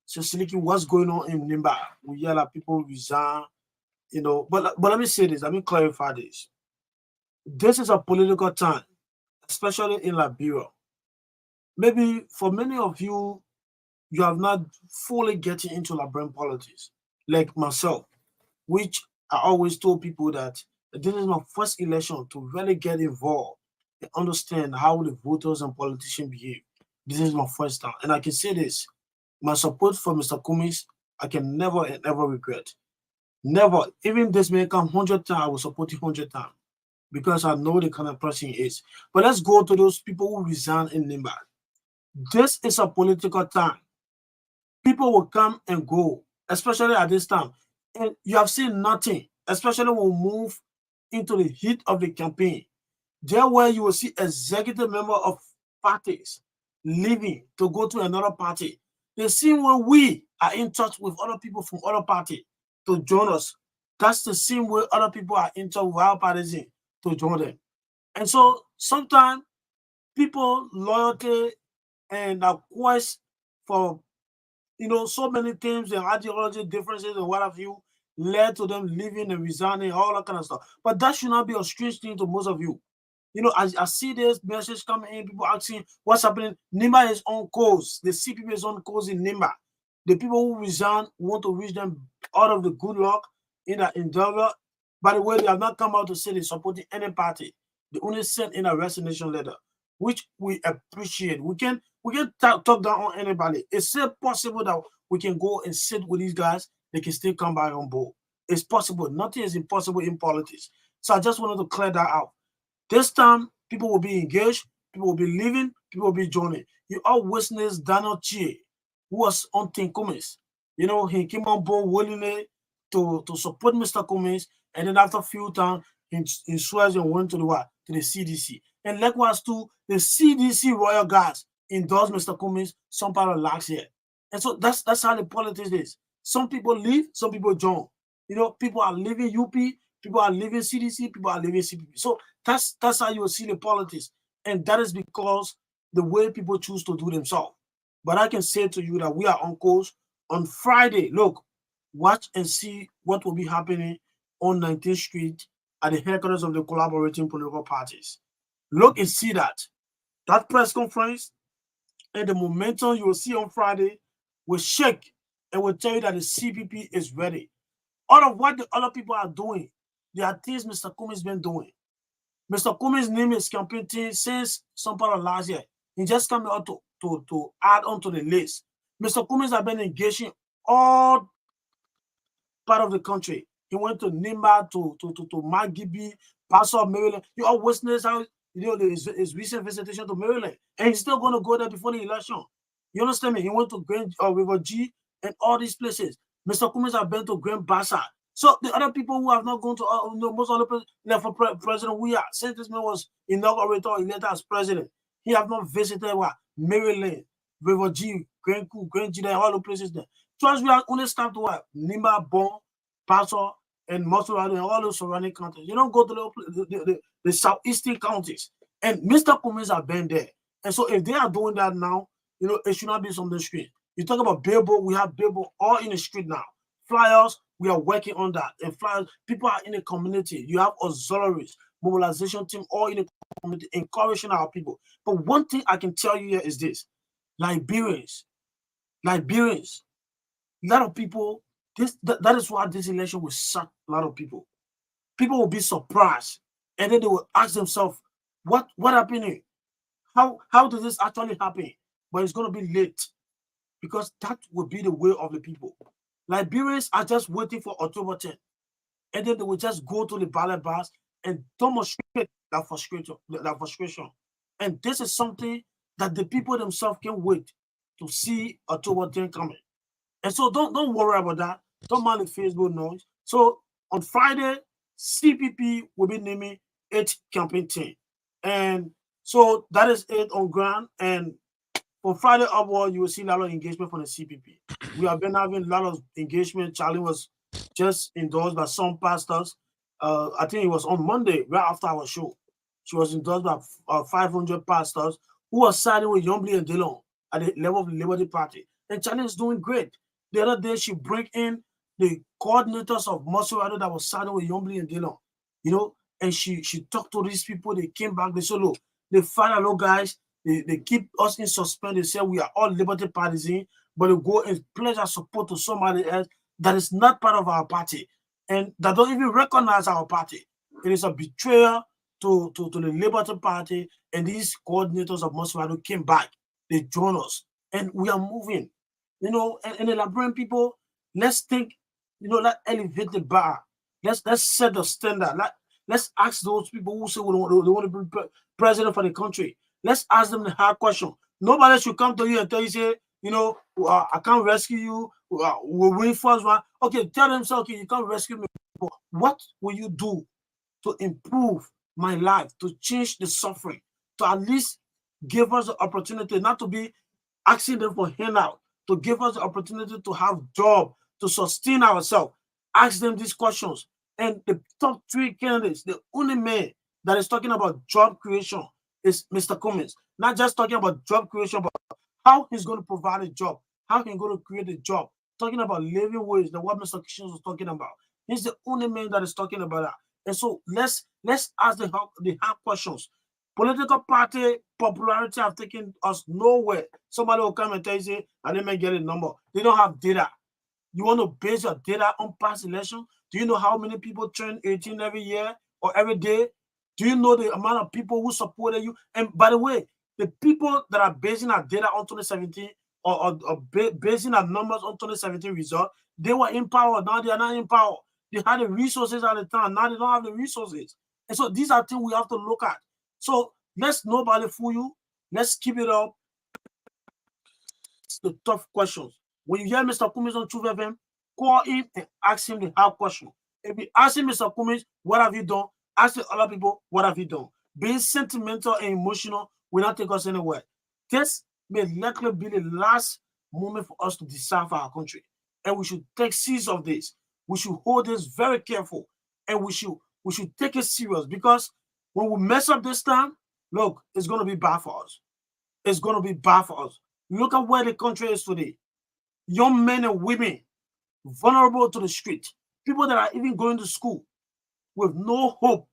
So Siliki, what's going on in Nimba? We hear that people resign, But let me say this. Let me clarify this. This is a political time, especially in Liberia. Maybe for many of you, you have not fully getting into Liberian politics, like myself, which I always told people that this is my first election to really get involved and understand how the voters and politicians behave. This is my first time. And I can say this, my support for Mr. Cummings, I can never and ever regret. Never. Even this may come 100 times, I will support him 100 times because I know the kind of person he is. But let's go to those people who resign in Nimba. This is a political time. People will come and go, especially at this time. And you have seen nothing, especially when we move into the heat of the campaign. There where you will see executive member of parties leaving to go to another party. The same way we are in touch with other people from other party to join us. That's the same way other people are in touch with our parties to join them. And so sometimes people loyalty and a quest for so many things and ideology differences and what have you led to them leaving and resigning, all that kind of stuff. But that should not be a strange thing to most of you. I see this message coming in, people asking what's happening. Nimba is on course. The CPP is on course in Nimba. The people who resign want to wish them out of the good luck in that endeavor. By the way, they have not come out to say they're supporting any party. They only sent in a resignation letter, which we appreciate. We can talk down on anybody. It's still possible that we can go and sit with these guys. They can still come back on board. It's possible. Nothing is impossible in politics. So I just wanted to clear that out. This time, people will be engaged, people will be leaving, people will be joining. You all witnessed Daniel Chie, who was on Team Cummings. He came on board willingly to support Mr. Cummings, and then after a few times, he swears and went to the CDC. And likewise, too, the CDC Royal Guards endorsed Mr. Cummings some part of last year. And so that's how the politics is. Some people leave, some people join. People are leaving UP, people are leaving CDC, people are leaving CPP. So that's how you will see the politics. And that is because the way people choose to do themselves. But I can say to you that we are on course. On Friday, look, watch and see what will be happening on 19th Street at the headquarters of the collaborating political parties. Look and see that press conference and the momentum you will see on Friday will shake and will tell you that the CPP is ready. All of what the other people are doing, there are things Mr. Cummings has been doing. Mr. Cummings named his campaign team since some part of last year. He just coming out to add on to the list. Mr. Cummings has been engaging all part of the country. He went to Nimba, to Magibi, Pastor Maryland. You all witness how his recent visitation to Maryland, and he's still going to go there before the election. You understand me? He went to Grand River G and all these places. Mr. Cummings have been to Grand Bassa. So the other people who have not gone to most of the places, for President we are, since this man was inaugurated or elected as president, he have not visited Maryland, River G, Grand Coup, Grand G, all the places there. Trust me, I only stop to Nimba, Bon, Pastor, and Montserrat and all those surrounding counties. You don't go to the southeastern counties. And Mr. Cummings have been there. And so if they are doing that now, it should not be something strange. You talk about billboard, we have billboard all in the street now. Flyers, we are working on that. And flyers, people are in the community. You have auxiliaries, mobilization team, all in the community, encouraging our people. But one thing I can tell you here is this. Liberians, A lot of people, that is why this election will shock a lot of people. People will be surprised, and then they will ask themselves, what happened here? How did this actually happen? But it's gonna be late, because that will be the will of the people. Liberians are just waiting for October 10th, and then they will just go to the ballot box and demonstrate that frustration. And this is something that the people themselves can't wait to see October 10th coming. And so don't worry about that. Don't mind the Facebook noise. So on Friday, CPP will be naming 8 campaign team. And so that is it on ground. And from Friday upward, you will see a lot of engagement from the CPP. We have been having a lot of engagement. Charlie was just endorsed by some pastors. I think it was on Monday, right after our show. She was endorsed by 500 pastors who were siding with Yombly and Dillon at the level of the Liberty Party. And Charlie is doing great. The other day, she brought in the coordinators of Maserati that was siding with Yombly and Dillon, and she talked to these people. They came back. They said, look, they find out, guys, they keep us in suspense. They say we are all Liberty partisans, but they go and pledge our support to somebody else that is not part of our party and that don't even recognize our party. It is a betrayal to the Liberty Party, and these coordinators of Maserati came back. They joined us, and we are moving. And the Liberian people, let's think, let's elevate the bar. Let's set the standard. Let's ask those people who say they want to be president for the country. Let's ask them the hard question. Nobody should come to you and tell you, say, I can't rescue you. We'll win first one. Okay, tell them, so, okay, you can't rescue me. But what will you do to improve my life, to change the suffering, to at least give us the opportunity not to be asking them for handout, to give us the opportunity to have job, to sustain ourselves. Ask them these questions. And the top 3 candidates, the only man that is talking about job creation is Mr. Cummings. Not just talking about job creation, but how he's going to provide a job, how he's going to create a job. Talking about living wage, that what Mr. Kitchens was talking about. He's the only man that is talking about that. And so let's ask the hard questions. Political party popularity have taken us nowhere. Somebody will come and tell you, I didn't get a number. They don't have data. You want to base your data on past election? Do you know how many people turn 18 every year or every day? Do you know the amount of people who supported you? And by the way, the people that are basing our data on 2017 or basing our numbers on 2017 result, they were in power. Now they are not in power. They had the resources at the time. Now they don't have the resources. And so these are things we have to look at. So let's nobody fool you. Let's keep it up. It's the tough questions. When you hear Mr. Cummings on Truth FM, call him and ask him the hard question. If you ask him, Mr. Cummings, what have you done? Ask the other people, what have you done? Being sentimental and emotional will not take us anywhere. This may likely be the last moment for us to decide for our country. And we should take seize of this. We should hold this very careful. And we should take it serious, because when we mess up this time, look, it's going to be bad for us. It's going to be bad for us. Look at where the country is today. Young men and women vulnerable to the street. People that are even going to school with no hope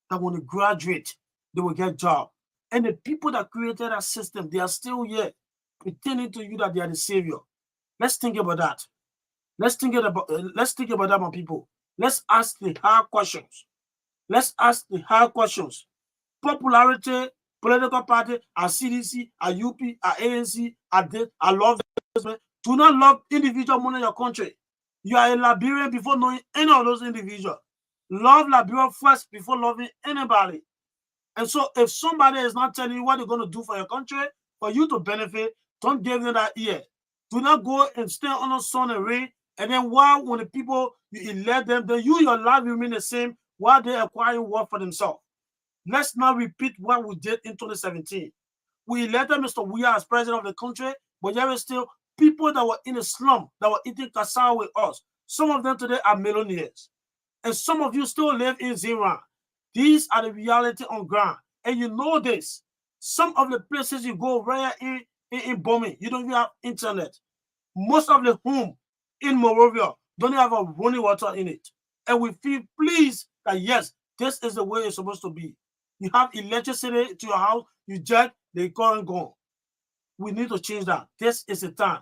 that when they graduate, they will get a job. And the people that created that system, they are still here pretending to you that they are the savior. Let's think about that. Let's think about that, my people. Let's ask the hard questions. Let's ask the hard questions. Popularity, political party, our CDC, our UP, our ANC, our love this man. Do not love individual money in your country. You are a Liberian before knowing any of those individuals. Love Liberia first before loving anybody. And so if somebody is not telling you what they're going to do for your country, for you to benefit, don't give them that ear. Do not go and stand on the sun and rain, and then when the people, you elect them, then your life will remain the same while they acquire work for themselves. Let's not repeat what we did in 2017. We elected Mr. Weah as president of the country, but there were still people that were in the slum that were eating cassava with us. Some of them today are millionaires. And some of you still live in Zimran. These are the reality on ground. And you know this. Some of the places you go right in bombing, you don't even have internet. Most of the home in Morovia don't even have a running water in it. And we feel pleased that yes, this is the way it's supposed to be. You have electricity to your house, you jack, they call and go. We need to change that. This is the time.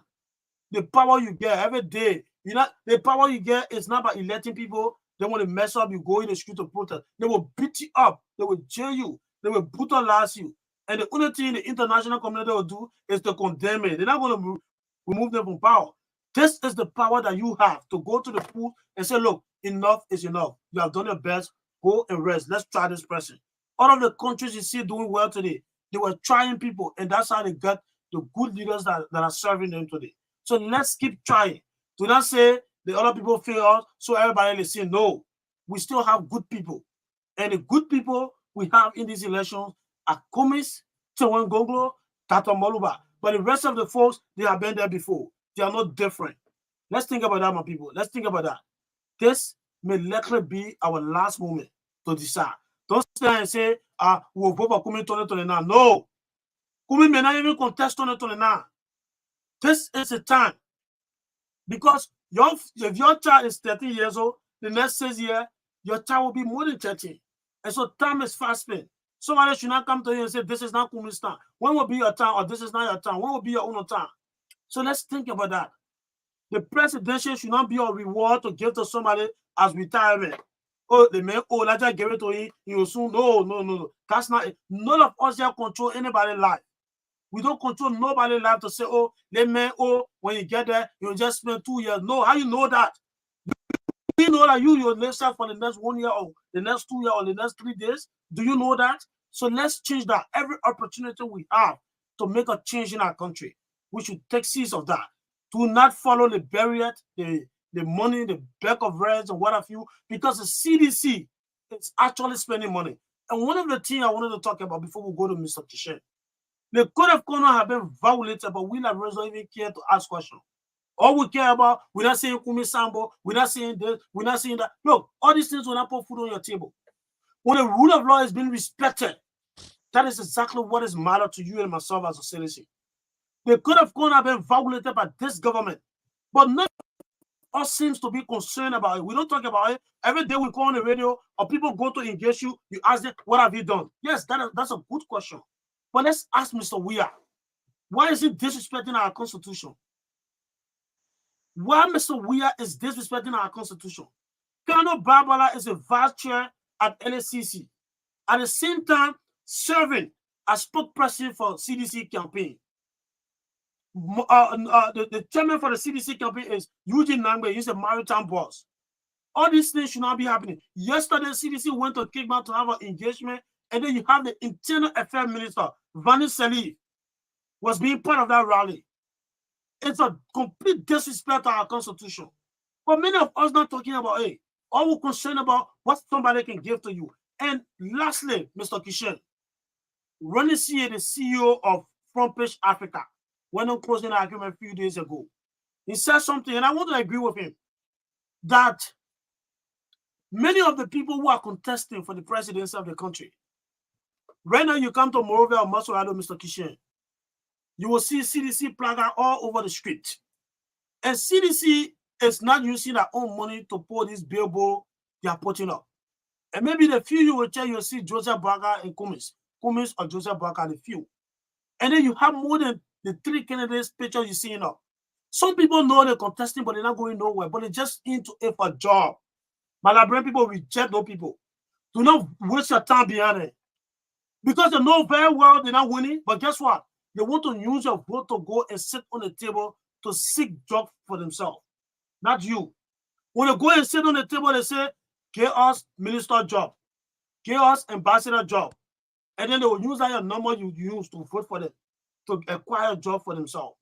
the power you get every day. You know, the power you get is not by electing people. They want to mess up, you go in the street to protest. They will beat you up, they will jail you, they will brutalize you. And the only thing the international community will do is to condemn it. They're not going to remove them from power. This is the power that you have to go to the pool and say, look, enough is enough. You have done your best. Go and rest. Let's try this person. All of the countries you see doing well today, they were trying people, and that's how they got the good leaders that are serving them today. So let's keep trying. Do not say the other people fail us, so everybody is saying no. We still have good people. And the good people we have in these elections are Kumis, Tewen Gonglo, Tato Moluba. But the rest of the folks, they have been there before. They are not different. Let's think about that, my people. Let's think about that. This may likely be our last moment to decide. Don't stand and say, we'll vote for Kumi 2029. No. Kumi may not even contest 2029. This is the time. Because if your child is 13 years old, the next 6 years, your child will be more than 13. And so time is fast spent. Somebody should not come to you and say, this is not Kumi's time. When will be your time, or this is not your time? When will be your own time? So let's think about that. The presidential should not be a reward to give to somebody as retirement. Oh, the man, oh, let's just give it to him. He will soon. No. That's not it. None of us here control anybody's life. We don't control nobody's life to say, oh, the man, oh, when you get there, you'll just spend 2 years. No, how you know that? Do you know that you'll live for the next 1 year or the next 2 years or the next 3 days? Do you know that? So let's change that. Every opportunity we have to make a change in our country, we should take seize of that. Do not follow the barrier, the money, the bag of reds and what have you, because the CDC is actually spending money. And one of the things I wanted to talk about before we go to Mr. Kishen, the code of conduct have been violated, but we like don't even care to ask questions. All we care about, we're not saying Kumi Sambo, we're not saying this, we're not saying that. Look, all these things will not put food on your table. When the rule of law is being respected, that is exactly what is matter to you and myself as a citizen. The code of conduct have been violated by this government, but none of us seems to be concerned about it. We don't talk about it. Every day we call on the radio or people go to engage you, you ask them, what have you done? Yes, that's a good question. But let's ask Mr. Weir, why is he disrespecting our constitution? Why Mr. Weir is disrespecting our constitution? Colonel Barbara is a vice chair at LACC. At the same time, serving as spokesperson for CDC campaign. The chairman for the CDC campaign is Eugene Nangbe. He's a maritime boss. All these things should not be happening. Yesterday, CDC went to Kickback to have an engagement, and then you have the Internal Affairs Minister, Vani Salih, was being part of that rally. It's a complete disrespect to our constitution. But many of us not talking about it. All we're concerned about what somebody can give to you. And lastly, Mr. Kishen, Ronnie C., the CEO of Front Page Africa, went on closing argument a few days ago. He said something, and I want to agree with him, that many of the people who are contesting for the presidency of the country, right now you come to Monrovia or Masorado, Mr. Kishen, you will see CDC placard all over the street. And CDC is not using their own money to put this billboard they are putting up. And maybe the few you will check, you'll see Joseph Barker and Kumis or Joseph Barker, the few. And then you have more than the 3 candidates picture you're seeing up. Some people know they're contesting, but they're not going nowhere, but they're just into it for a job. Malabrian people reject those people. Do not waste your time behind it. Because they know very well they're not winning, but guess what? They want to use your vote to go and sit on the table to seek jobs for themselves. Not you. When they go and sit on the table, they say, give us minister job. Give us ambassador job. And then they will use that your number you use to vote for them, to acquire a job for themselves.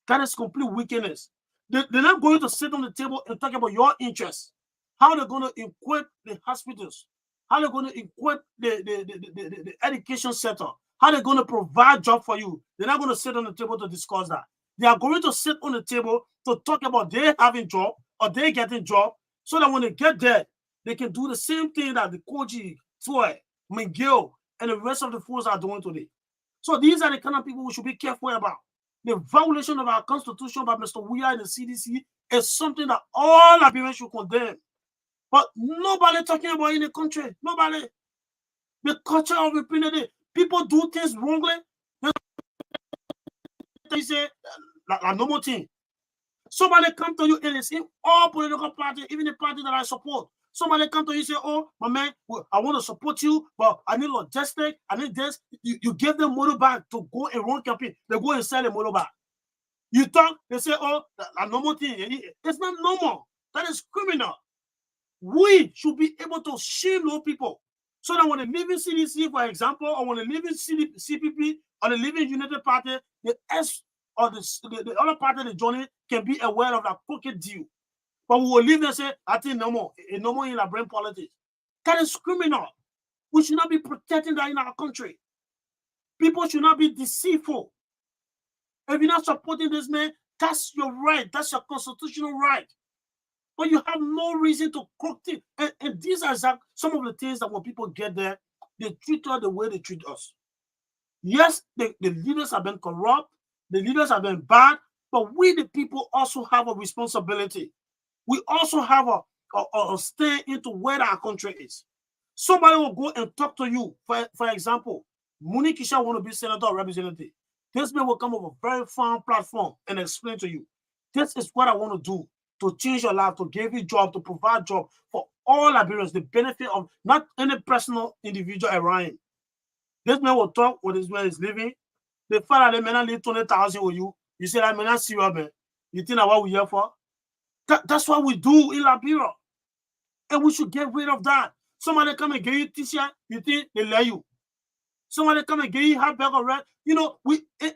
That is complete wickedness. They're not going to sit on the table and talk about your interests. How they're going to equip the hospitals. How they're going to equip the education sector. How they're going to provide job for you. They're not going to sit on the table to discuss that. They are going to sit on the table to talk about they having job or they getting job, so that when they get there, they can do the same thing that the Koji, Toy, McGill, and the rest of the fools are doing today. So these are the kind of people we should be careful about. The violation of our constitution by Mr. Weir and the CDC is something that all Liberians should condemn. But nobody talking about in the country. Nobody. The culture of impunity. People do things wrongly. They say, like no more thing. Somebody come to you and it's in all political parties, even the party that I support. Somebody come to you and say, oh, my man, well, I want to support you, but I need logistics, I need this. You give them motorbike to go and run campaign. They go and sell a motorbike. You talk, they say, oh, a normal thing. It's not normal. That is criminal. We should be able to shield those people. So that when they live in CDC, for example, or when they live in CPP, or they live in United Party, the S or the other party they join can be aware of that crooked deal. But we will leave and say, I think no more in our brain politics. That is criminal. We should not be protecting that in our country. People should not be deceitful. If you're not supporting this man, that's your right. That's your constitutional right. But you have no reason to crook things. And these are some of the things that when people get there, they treat us the way they treat us. Yes, the leaders have been corrupt, the leaders have been bad, but we, the people, also have a responsibility. We also have a stay into where our country is. Somebody will go and talk to you. For example, Muni Kisha want to be senator or representative. This man will come up with a very firm platform and explain to you, this is what I want to do to change your life, to give you job, to provide job for all Liberians, the benefit of not any personal individual around him. This man will talk what this man is living. The fact that they may not leave 20,000 with you, you say that may not see you, man. You think that what we're here for? That's what we do in Liberia. And we should get rid of that. Somebody come and give you t-shirt, you think they let you. Somebody come and give you hot bag of red. You know,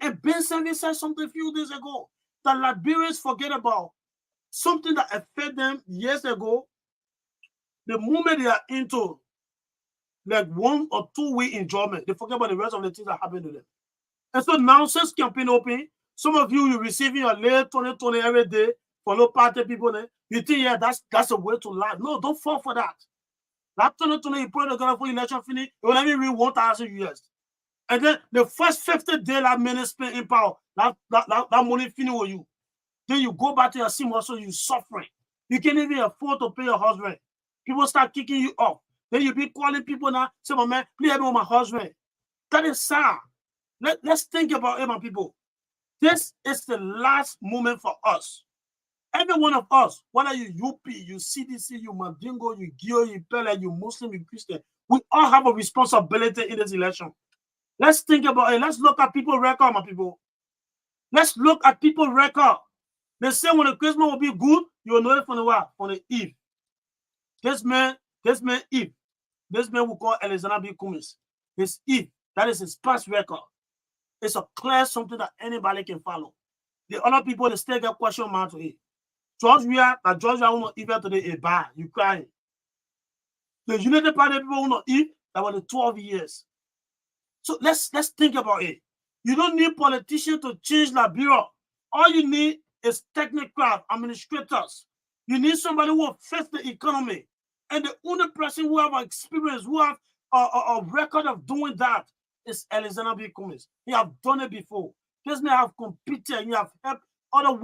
and Ben Samuel said something a few days ago that Liberians forget about something that affected them years ago. The moment they are into like 1 or 2 week enjoyment, they forget about the rest of the things that happen to them. And so now, since campaign open, some of you receiving your late 2020 every day for no party people. You think, yeah, that's a way to live. No, don't fall for that. That 2020, you put together for election finish, it will only read 1,000 years. And then the first 50 days that money spent in power, that money finish with you. Then you go back to your sim also, you suffering. You can't even afford to pay your husband. People start kicking you off. Then you be calling people now, say, my man, please help me with my husband. That is sad. Let's think about it, my people. This is the last moment for us. Every one of us, whether you UP, you CDC, you Mandingo, you Gio, you Pele, you Muslim, you Christian, we all have a responsibility in this election. Let's think about it. Let's look at people's record, my people. Let's look at people's record. They say when the Christmas will be good, you will know it from the what? From the Eve. This man Eve. This man we call Alexander B. Cummings. His Eve. That is his past record. It's a clear something that anybody can follow. The other people, they still get question mark to it. Georgia will not eat today a bad. You crying. The United Party people will not eat. That was the 12 years. So let's think about it. You don't need politicians to change Liberia. All you need is technocrats, administrators. You need somebody who will fix the economy. And the only person who have experience, who have a record of doing that is Alexander B. Cummings. He have done it before. This may have competed. He have helped other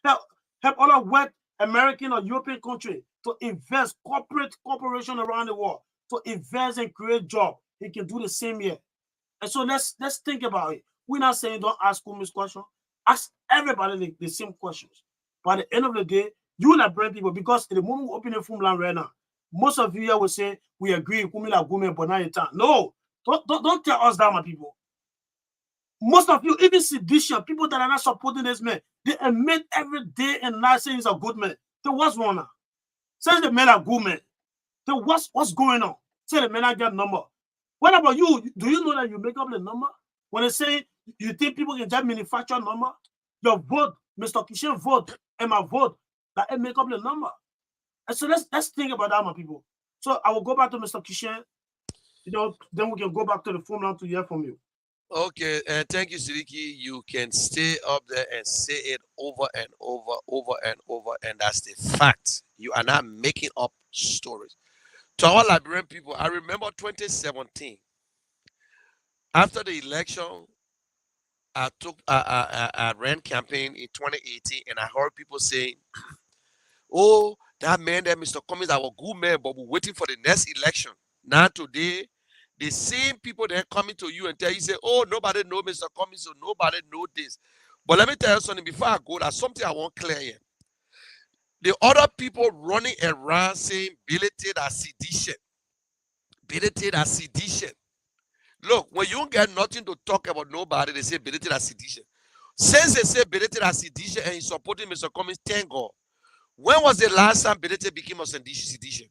help other West American or European countries to invest, corporation around the world, to invest and create jobs. He can do the same here. And so let's think about it. We're not saying don't ask Cummings questions. Ask everybody the same questions. But at the end of the day, you will bring people, because in the moment we open the phone line right now, most of you here will say we agree, Cummings are good, but now it's time. No, don't tell us that, my people. Most of you, even sedition, people that are not supporting this man, they admit every day and night saying he's a good man. So what's wrong now? Say the men are good men. So what's going on? Say the men are get number. What about you? Do you know that you make up the number? When they say you think people can just manufacture a number, your vote, Mr. Kishan vote, and my vote, that it make up the number. And so let's think about that, my people. So I will go back to Mr. Kishan. Then we can go back to the phone line to hear from you. Okay, thank you, Sidiki. You can stay up there and say it over and over and over, and that's the fact. You are not making up stories. To our Liberian people, I remember 2017. After the election, I ran campaign in 2018, and I heard people saying, "Oh, that man, that Mr. Cummings, our good man, but we're waiting for the next election." Now today, the same people that are coming to you and tell you, say, "Oh, nobody know Mr. Cummings, so nobody know this." But let me tell you something before I go. That's something I want clear here. The other people running around saying belated as sedition. Belated as sedition. Look, when you get nothing to talk about nobody, they say belated as sedition. Since they say belated as sedition and he's supporting Mr. Cummings, thank God. When was the last time belated became a sedition?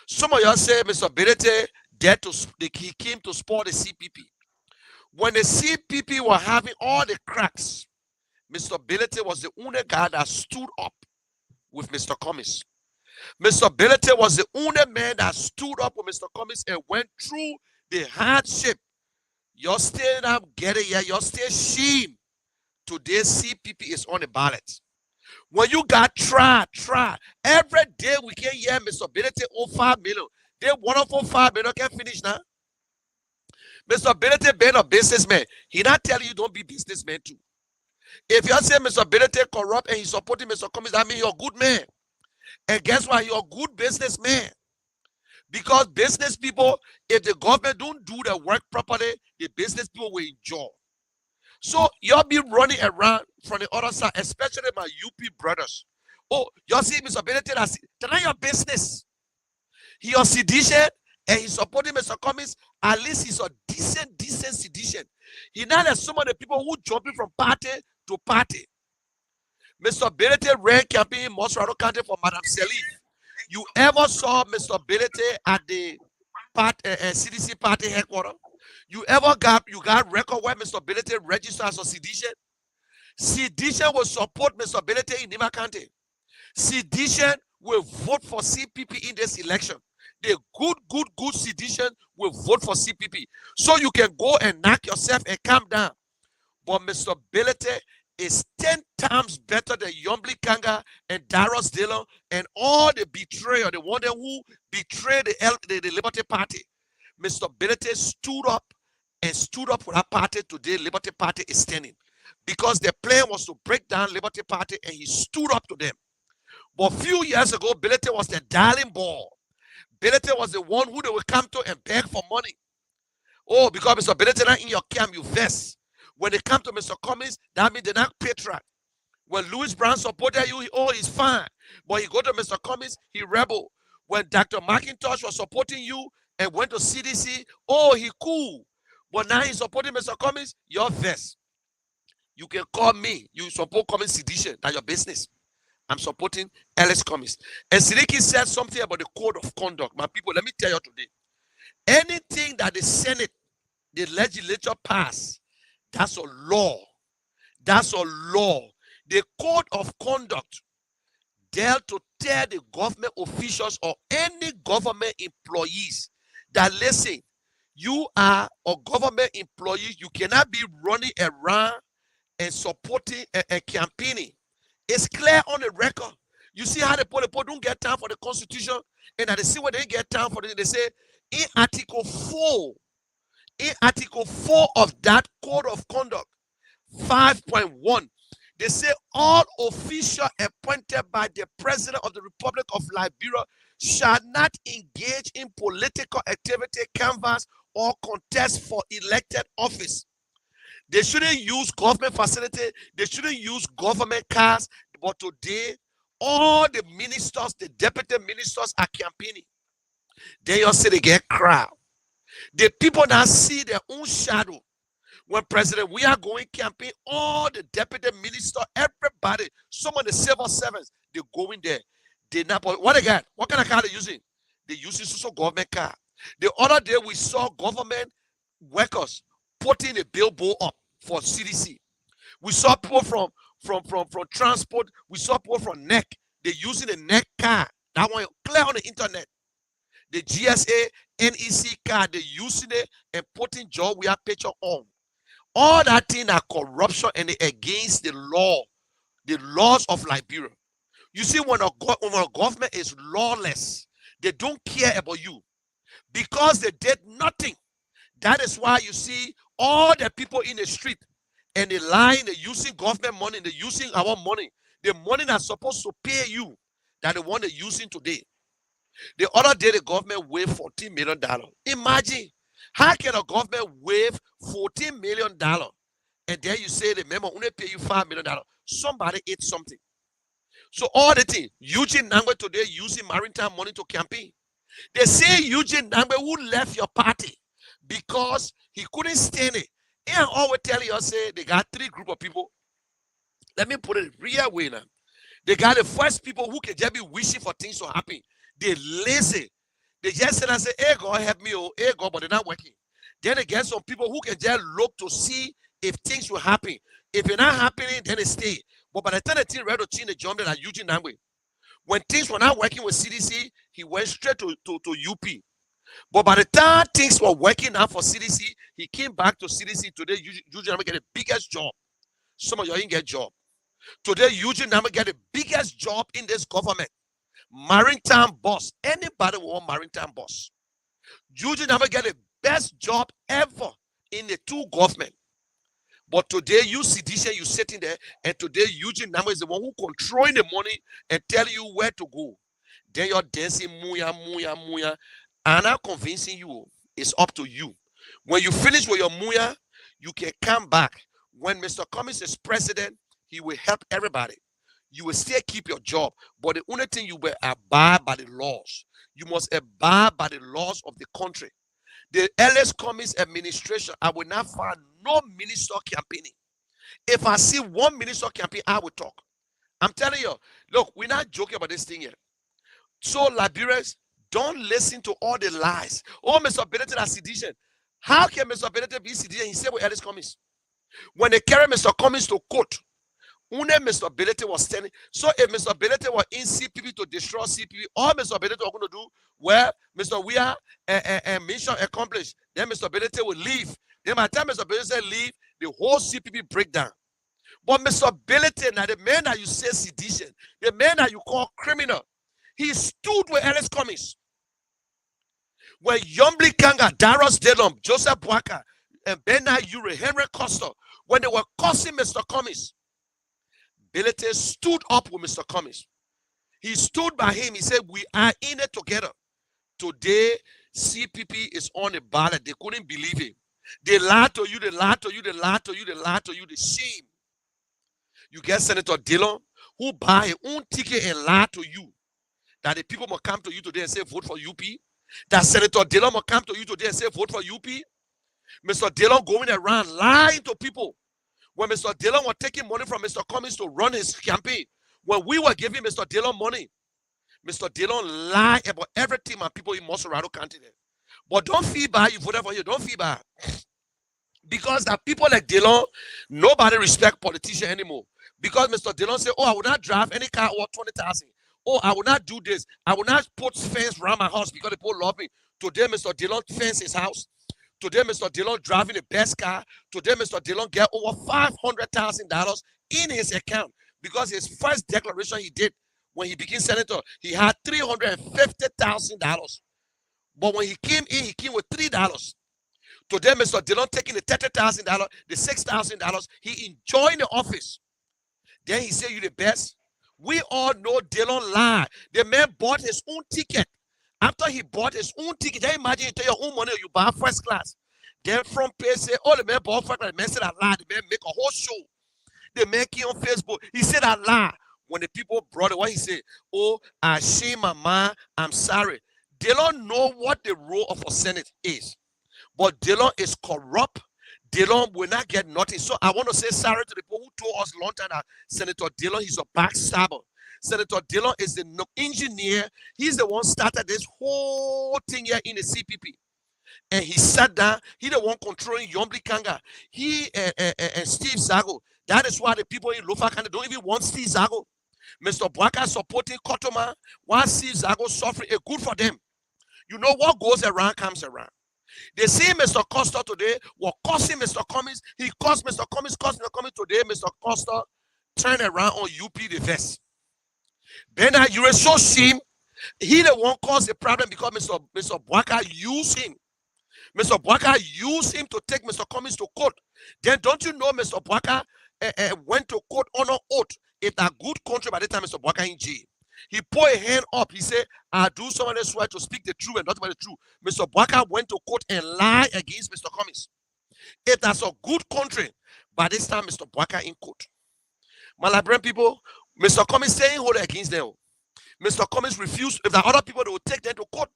Some of y'all say Mr. Belated he came to support the CPP. When the CPP were having all the cracks, Mr. Belated was the only guy that stood up with Mr. Cummings. Mr. Belated was the only man that stood up with Mr. Cummings and went through the hardship. You're still not getting here. You're still shame. Today, CPP is on the ballot. When you got try. Every day we can hear Mr. Belated 5 million. They 105 million can finish now. Mr. Belated being a businessman, he not telling you don't be businessman too. If you say Mr. Belated corrupt and he's supporting Mr. Cummings, that means you're a good man. And guess what? You're a good businessman. Because business people, if the government don't do their work properly, the business people will enjoy. So y'all be running around from the other side, especially my UP brothers. Oh, y'all see Mr. Belated as tonight your business. He a sedition and he's supporting Mr. Cummings. At least he's a decent sedition. He not as some of the people who jumping from party to party. Mr. Belated ran campaign in Mosrado County for Madam Selif. You ever saw Mr. Belated at the CDC party headquarters? You got record where Mr. Belated registered as a sedition? Sedition will support Mr. Belated in Nima County. Sedition will vote for CPP in this election. The good sedition will vote for CPP. So you can go and knock yourself and calm down. But Mr. Belated is 10 times better than Yombly Kanga and Darius Dillon and all the betrayers, the one who betrayed the Liberty Party. Mr. Belated stood up for that party. Today, Liberty Party is standing. Because their plan was to break down Liberty Party and he stood up to them. But a few years ago, Belated was the darling ball. Belated was the one who they would come to and beg for money. Oh, because Mr. Belated not in your camp, you vest. When they come to Mr. Cummings, that means they're not patriot. When Louis Brown supported you, he's fine. But he go to Mr. Cummings, he rebel. When Dr. McIntosh was supporting you and went to CDC, he cool. But now he's supporting Mr. Cummings, your vest. You can call me. You support Cummings sedition. That's your business. I'm supporting Ellis Cummings. And Siddiqui said something about the code of conduct. My people, let me tell you today. Anything that the Senate, the legislature pass, that's a law. That's a law. The code of conduct dealt to tell the government officials or any government employees that, listen, you are a government employee. You cannot be running around and supporting and campaigning. It's clear on the record. You see how the people don't get time for the Constitution, and they see what they get time for it. They say in Article 4 of that Code of Conduct, 5.1, they say all officials appointed by the President of the Republic of Liberia shall not engage in political activity, canvass, or contest for elected office. They shouldn't use government facility. They shouldn't use government cars. But today, all the ministers, the deputy ministers are campaigning. Then you see they get crowd. The people now see their own shadow. When President, we are going campaign, all the deputy minister, everybody, some of the civil servants, they go in there. They not, what again? What kind of car they using? They using social government car. The other day we saw government workers putting a billboard up for CDC. We saw people from transport. We saw people from NEC. They're using the NEC car. That one clear on the internet. The GSA, NEC car, they're using it and putting job we have picture on. All that thing are corruption and against the law, the laws of Liberia. You see, when a government is lawless, they don't care about you because they did nothing. That is why you see all the people in the street and they lying, they're using government money, they're using our money. The money that's supposed to pay you, that the one they're using today. The other day, the government waived $14 million. Imagine, how can a government waive $14 million and then you say the member only pay you $5 million. Somebody ate something. So all the thing, Eugene Nangwe today using maritime money to campaign. They say Eugene Nangwe who left your party because he couldn't stand it. And always tell you, say they got 3 group of people. Let me put it real way now. They got the first people who can just be wishing for things to happen. They lazy. They just say and say, hey God help me, oh hey God, but they're not working. Then they get some people who can just look to see if things will happen. If it's not happening, then they stay. But by the time the thing ready to change the jump, then Eugene Nangwe. When things were not working with CDC, he went straight to UP. But by the time things were working out for CDC, he came back to CDC. Today, Eugene Nangwe get the biggest job. Some of you didn't get job. Today, Eugene Nangwe get the biggest job in this government. Maritime boss. Anybody want maritime boss? Eugene Nangwe get the best job ever in the 2 government. But today, you sedition, you sitting there, and today Eugene Nangwe is the one who controlling the money and tell you where to go. Then you're dancing, muya. I'm not convincing you. It's up to you. When you finish with your muya, you can come back. When Mr. Cummings is president, he will help everybody. You will still keep your job. But the only thing you will abide by the laws. You must abide by the laws of the country. The Ellis Cummings administration, I will not find no minister campaigning. If I see one minister campaign, I will talk. I'm telling you, look, we're not joking about this thing here. So, Liberians, don't listen to all the lies. Oh, Mr. Benedict has sedition. How can Mr. Benedict be sedition? He said with Ellis Cummings. When they carry Mr. Cummings to court, only Mr. Benedict was standing. So if Mr. Benedict was in CPP to destroy CPP, all Mr. Benedict was going to do, well, Mr. Weah and mission accomplished. Then Mr. Benedict will leave. Then by the time Mr. Benedict leave, the whole CPP break down. But Mr. Benedict, now the man that you say sedition, the man that you call criminal, he stood with Ellis Cummings. When Yombly Kanga, Darius Delum, Joseph Boaka, and Bernard Ure, Henry Costa, when they were cursing Mr. Cummings, Belete stood up with Mr. Cummings. He stood by him. He said, we are in it together. Today, CPP is on the ballot. They couldn't believe it. They lied to you, they lied to you, they lied to you, they lied to you. The shame. You get Senator Dillon, who buy his own ticket and lie to you. That the people must come to you today and say, vote for UP. That Senator Dillon must come to you today and say, vote for UP. Mr. Dillon going around lying to people. When Mr. Dillon was taking money from Mr. Cummings to run his campaign, when we were giving Mr. Dillon money, Mr. Dillon lied about everything my people in Moserado County there. But don't feel bad, you voted for you. Don't feel bad. Because that people like Dillon, nobody respect politicians anymore. Because Mr. Dillon said, oh, I will not drive any car over 20,000. Oh, I will not do this. I will not put fence around my house because the people love me. Today, Mr. Dillon fence his house. Today, Mr. Dillon driving the best car. Today, Mr. Dillon get over $500,000 in his account because his first declaration he did when he became senator, he had $350,000. But when he came in, he came with $3. Today, Mr. Dillon taking the $30,000, the $6,000, he enjoying the office. Then he said, you the best. We all know Dillon lied. The man bought his own ticket. After he bought his own ticket, then imagine you take your own money, you buy first class. Then front page say, oh, the man bought first class. The man said I lied. The man make a whole show. The man came on Facebook. He said I lied. When the people brought it, what he said, oh, I shame my mind. I'm sorry. Dillon know what the role of a Senate is. But Dillon is corrupt. Dillon will not get nothing. So I want to say sorry to the people who told us long time that Senator Dillon, he's a backstabber. Senator Dillon is the engineer. He's the one started this whole thing here in the CPP. And he sat down. He the one controlling Yombly Kanga. He and Steve Zago. That is why the people in Lofa County don't even want Steve Zago. Mr. Boaka supporting Kotoma. While Steve Zago suffering, it's good for them. You know what goes around comes around. They see Mr. Costa today was causing Mr. Cummings. He caused Mr. Cummings, today. Mr. Costa turned around on UP the vest. Bernard, you were so shame. He the one caused the problem because Mr. Boaka used him. Mr. Boaka used him to take Mr. Cummings to court. Then don't you know Mr. Boaka went to court on an oath. If that good country by the time Mr. Boaka in jail. He put a hand up. He said, I do someone else swear to speak the truth and not about the truth. Mr. Boaka went to court and lied against Mr. Cummings. If that's a good country, By this time, Mr. Bwaka in court. My Liberian people, Mr. Cummings saying hold it against them. Mr. Cummings refused. If the other people, they will take them to court.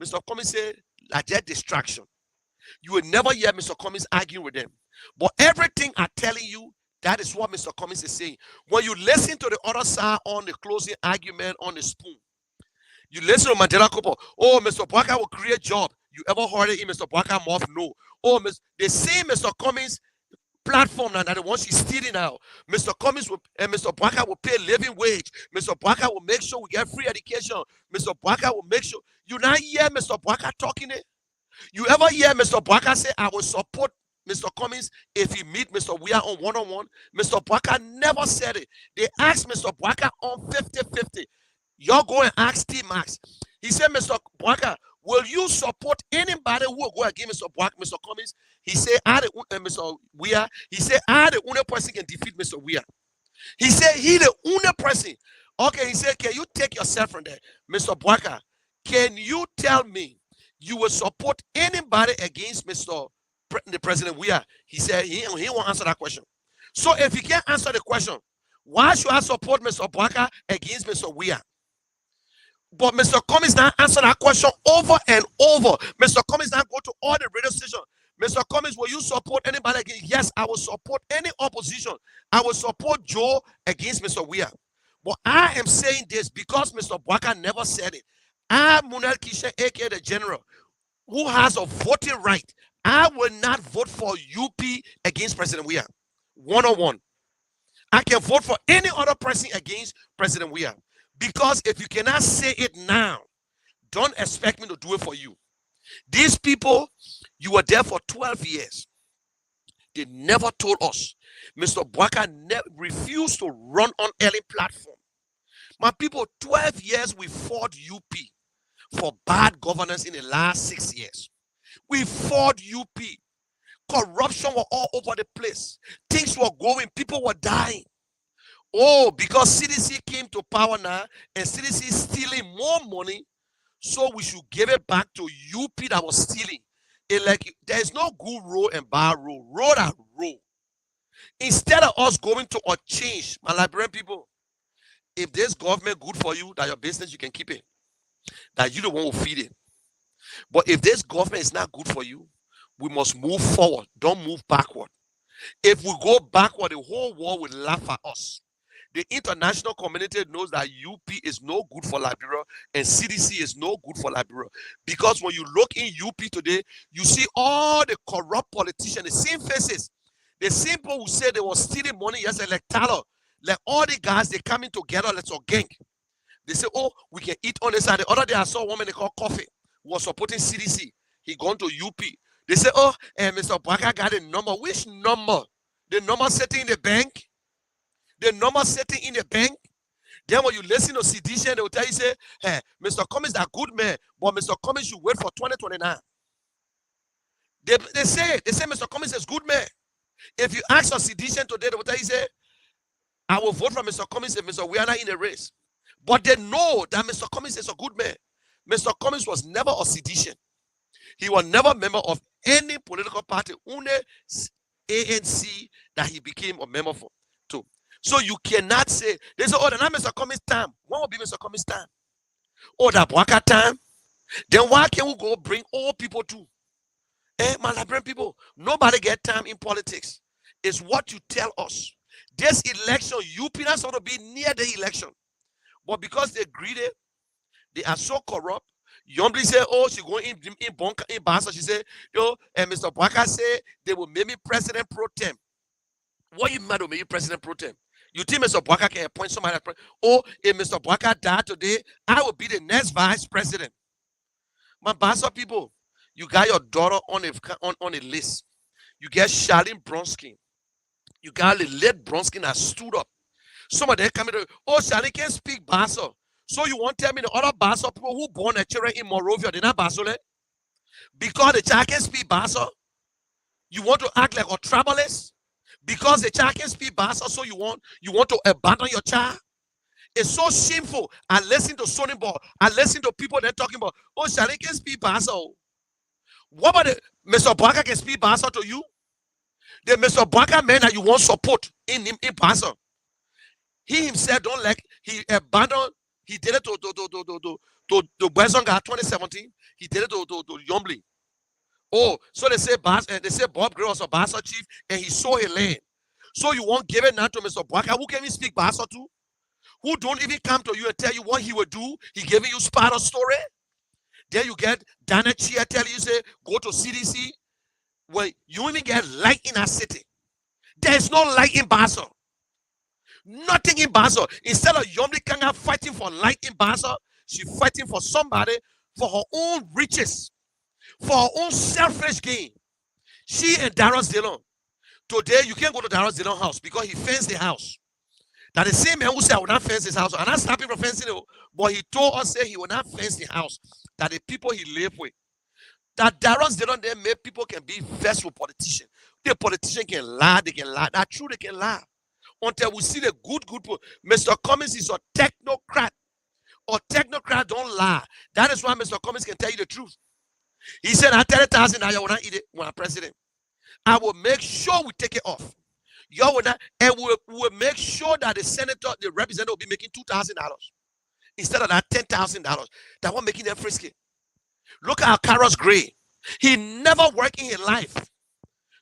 Mr. Cummings said, like that distraction. You will never hear Mr. Cummings arguing with them. But everything I'm telling you, that is what Mr. Cummings is saying. When you listen to the other side on the closing argument on the spoon, you listen to Mandela Couple. Oh, Mr. Bwaka will create job. You ever heard it in Mr. Bwaka mouth? No. Oh, they say Mr. Cummings platform now, that the one she's stealing now. Mr. Cummings and Mr. Bwaka will pay living wage. Mr. Bwaka will make sure we get free education. Mr. Bwaka will make sure. You not hear Mr. Bwaka talking it? You ever hear Mr. Bwaka say, I will support Mr. Cummings if he meet Mr. Weir on one-on-one? Mr. Bwaka never said it. They asked Mr. Bwaka on 50-50. Y'all go and ask T-Max. He said, Mr. Bwaka, will you support anybody who will go against Mr. Cummings? He said, Mr. Weir. He said, the only person can defeat Mr. Weir. He said, he the only person. Okay, he said, can you take yourself from there? Mr. Bwaka, can you tell me you will support anybody against the President Weir? He said, he won't answer that question. So if he can't answer the question, why should I support Mr. Bwaka against Mr. Weir? But Mr. Cummings now answer that question over and over. Mr. Cummings now go to all the radio stations. Mr. Cummings, will you support anybody against? Yes, I will support any opposition. I will support Joe against Mr. Weir. But I am saying this because Mr. Bwaka never said it. I, Munel Kishen, aka the general, who has a voting right, I will not vote for UP against President Weir. One-on-one. I can vote for any other person against President Weir. Because if you cannot say it now, don't expect me to do it for you. These people, you were there for 12 years. They never told us. Mr. Bwaka refused to run on any platform. My people, 12 years we fought UP for bad governance in the last 6 years. We fought UP. Corruption was all over the place. Things were going, people were dying. Oh, because CDC came to power now and CDC is stealing more money, so we should give it back to UP that was stealing. There is no good road and bad road. Road and road. Instead of us going to a change, my Liberian people, if this government good for you, that your business, you can keep it. That you the one who feed it. But if this government is not good for you, we must move forward. Don't move backward. If we go backward, the whole world will laugh at us. The international community knows that UP is no good for Liberia and CDC is no good for Liberia. Because when you look in UP today, you see all the corrupt politicians, the same faces. The same people who said they were stealing money yesterday, like Tyler, like all the guys, they coming together, let's all gang. They say, oh, we can eat on this side. The other day I saw a woman they call Coffee who was supporting CDC. He gone to UP. They say, oh, and Mr. Bwaka got a number. Which number? The number sitting in the bank? The number sitting in the bank? Then when you listen to sedition, they will tell you, say, hey, Mr. Cummings is a good man, but Mr. Cummings should wait for 2029. They say Mr. Cummings is a good man. If you ask for sedition today, they will tell you, say, I will vote for Mr. Cummings if Mr. Weir in the race. But they know that Mr. Cummings is a good man. Mr. Cummings was never a sedition. He was never a member of any political party, only ANC that he became a member for. Too. So you cannot say, they say, oh, the name Mr. Cummings' time. When will be Mr. Cummings' time? Oh, the Bwaka time? Then why can't we go bring all people too? My Liberian people, nobody get time in politics. It's what you tell us. This election, UP not going to be near the election. But because they're greedy, they are so corrupt. Yombly say, oh, she going in Basa. She said, yo, and Mr. Bwaka said they will make me president pro tem. What you mad to make you president pro tem? You think Mr. Bwaka can appoint somebody? Oh, if Mr. Bwaka died today, I will be the next vice president. My Basa people, you got your daughter on a list. You get Charlene Bronsky. You got the late Bronsky that stood up. Some of them coming to, oh, Charlene can't speak Basa. So you want to tell me the other Basa people who born a children in Morovia, they're not Basole? Because the child can speak Basa, you want to act like a tribalist? Because the child can speak Basa, so you want to abandon your child? It's so shameful. I listen to Sonny Ball. I listen to people that talking about, oh, Charlene can speak Basa. What about Mr. Bwaka can speak Basa to you? The Mr. Baka man that you want support in him in person. He himself don't like, he abandoned, he did it to Bwezonga 2017. He did it to Yombly. Oh, so they say Bob Gray was a Bassa chief and he sold his land. So you won't give it now to Mr. Baka, who can even speak Bassa to? Who don't even come to you and tell you what he will do? He giving you spider story. Then you get Dana Chia telling you, say, go to CDC. Well, you even get light in a city. There's no light in Bassa. Nothing in Bassa. Instead of Yomli Kanga fighting for light in Bassa, she's fighting for somebody for her own riches, for her own selfish gain. She and Darren Dillon. Today, you can't go to Darren Dillon's house because he fenced the house. That the same man who said I will not fence his house. I'm not stopping from fencing it, but he told us say he will not fence the house. That the people he live with. That Darren Dillon then make people can be vexed with politicians. The politician can lie, they can lie. That's true, they can lie. Until we see the good people. Mr. Cummings is a technocrat. Or technocrat don't lie. That is why Mr. Cummings can tell you the truth. He said, I tell $1,000, you will not eat it when I'm president. I will make sure we take it off. You will not, and we will make sure that the senator, the representative will be making $2,000 instead of that $10,000. That one making them frisky. Look at Carlos Gray. He never worked in his life.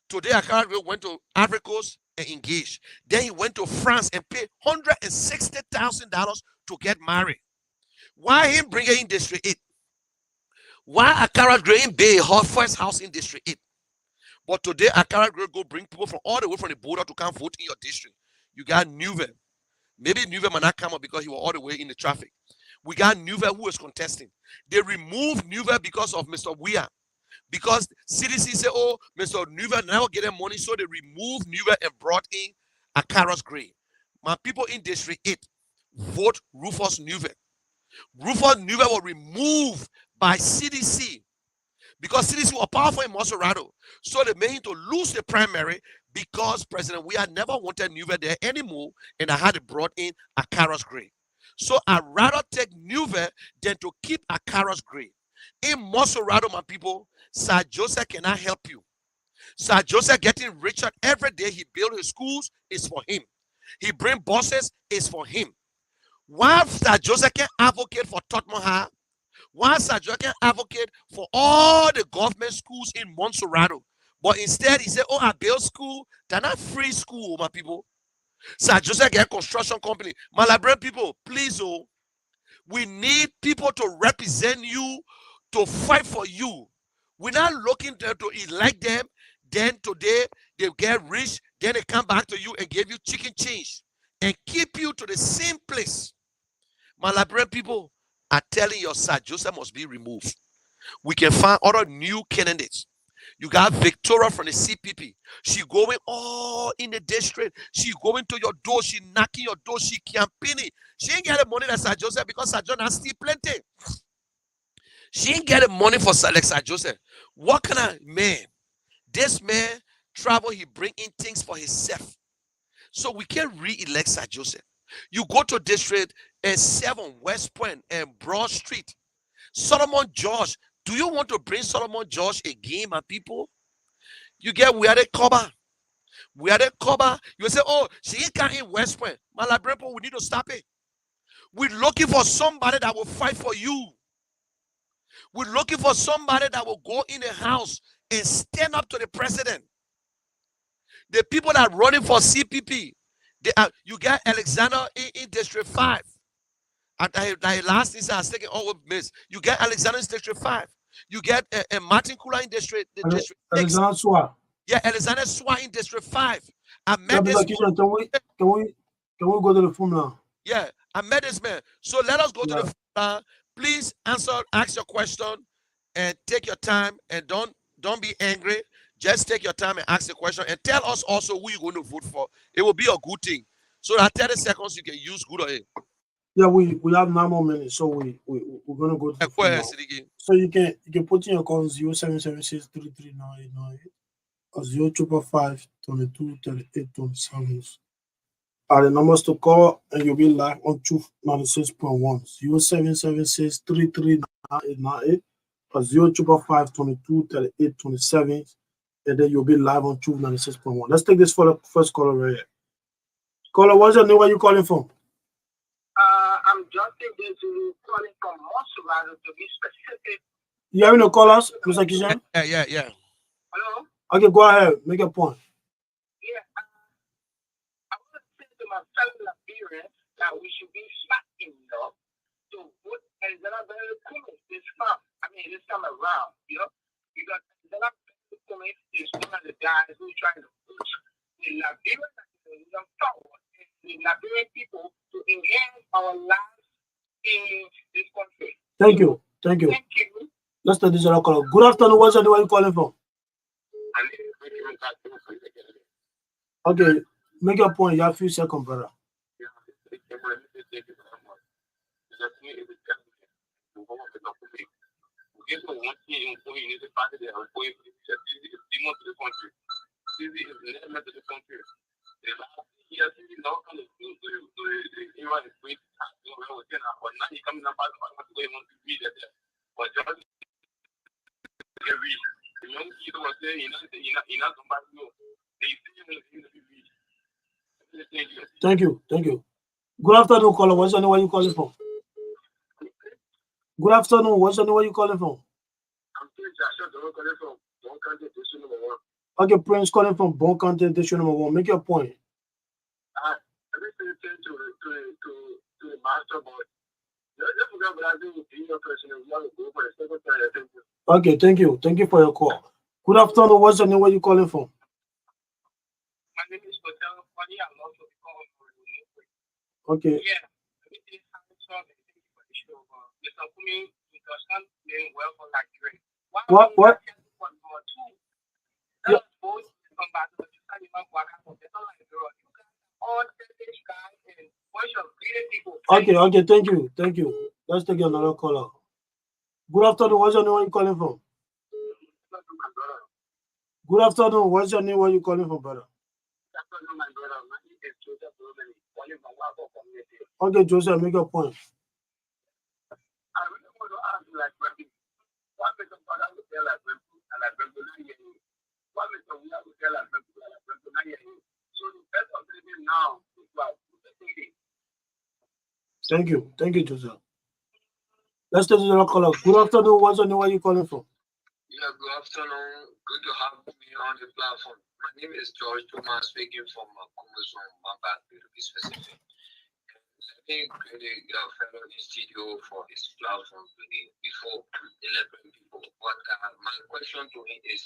Today, Carlos Gray went to Ivory Coast and engaged. Then he went to France and paid $160,000 to get married. Why him bring it in District 8? Why Carlos Gray buy her first house in District 8? But today, Akara Gray go bring people from all the way from the border to come vote in your district. You got Newville. Maybe Newville might not come up because he was all the way in the traffic. We got Newville who is contesting. They removed Newville because of Mr. Weir. Because CDC said, oh, Mr. Newville now getting money, so they removed Newville and brought in Akara Gray. My people in District 8 vote Rufus Newville. Rufus Newville was removed by CDC. Because CDC were powerful in Monserrato. So they made him to lose the primary because President Weir never wanted Newville there anymore, and I had it brought in Akara Gray. So I'd rather take Newville than to keep Akara Gray. In Monserrato, my people, Sir Joseph cannot help you. Sir Joseph getting richer every day. He build his schools is for him. He bring buses is for him. While Sir Joseph can advocate for Tottenham High, why Sir Joseph can advocate for all the government schools in Monserrato, but instead he said, oh, I build school. They're not free school, my people. Sir Joseph get construction company. My Liberian people, please, oh, we need people to represent you, to fight for you. We're not looking to elect them, then today they get rich, then they come back to you and give you chicken change and keep you to the same place. My Liberian people, are telling you, Sir Joseph must be removed. We can find other new candidates. You got Victoria from the CPP. She going all in the district. She going to your door. She knocking your door. She campaigning. She ain't getting money like Sir Joseph because Sir John has still plenty. She ain't getting money for like Sir Joseph. What kind of man? This man travel, he bring in things for himself. So we can't re-elect Sir Joseph. You go to District 7, West Point, and Broad Street. Solomon George. Do you want to bring Solomon George again, my people? You get we are the cover. We are the cover. You say, oh, she ain't got in West Point. My Liberian people, we need to stop it. We're looking for somebody that will fight for you. We're looking for somebody that will go in the house and stand up to the president. The people that are running for CPP, you got Alexander in District 5. Last thing I was taking all miss. You get Alexander in District 5. You get Martin Kula in District 6. Alexander Swa. Yeah, Alexander Swa in District 5. I met this man. Can we go to the phone now? Yeah, I met this man. So let us go to the phone now. Please ask your question and take your time and don't be angry. Just take your time and ask the question and tell us also who you're going to vote for. It will be a good thing. So that 30 seconds you can use good or ill. Yeah, we have 9 more minutes, so we're gonna go to the phone now. So you can put in your call 0776 339898 or 0555 22 38 27. Are the numbers to call and you'll be live on Truth 96.1 0776 339898 or 0555 22 38 27. and then you'll be live on Truth 96.1. Let's take this for the first caller right here. Caller, what's your name? Where you calling from? I'm Justin Desi, calling from Montserrat to be specific. You having no callers, Mr. Kishan? Yeah. Hello? Okay, go ahead. Make a point. Yeah. I want to say to my fellow Liberians that we should be smart enough to put Angela Kumis this time around, because Angela Kumis is one of the guys who's trying to push the Liberian nationalism forward, the Liberian people to enhance our lives in this country. Thank you. Let's take this other caller. Good afternoon. What's your name? Where you calling from? Okay, make your point. You have a few seconds, brother. Thank you. Good afternoon, caller. What's your name? Where you calling from? Good afternoon. What's your name? Where you calling from? Okay, Prince calling from Bon County, District number 1. Make your point. Okay, thank you. Thank you for your call. Good afternoon. What's your name? Where you calling from? My name is Hotel Funny. I'm also calling for Okay. Yeah. Mr. Kumi, it does not play well for Nigeria. What? Yeah. Okay, thank you. Let's take another caller. Good afternoon, what's your name? Where you calling from? Good afternoon, what's your name? Where you calling from, brother? Okay, Joseph, make your point. I really want to ask you, what makes a father to tell like what makes a woman to tell like so the best of living now is what? Thank you, Joseph. Let's take the caller. Good afternoon, what's your name? Where you calling from? Yeah, good afternoon. Good to have me on the platform. My name is George Thomas, speaking from Kumazon, Mamba, to be specific. I think the fellow in studio for his platform today before 11 people. But my question to him is,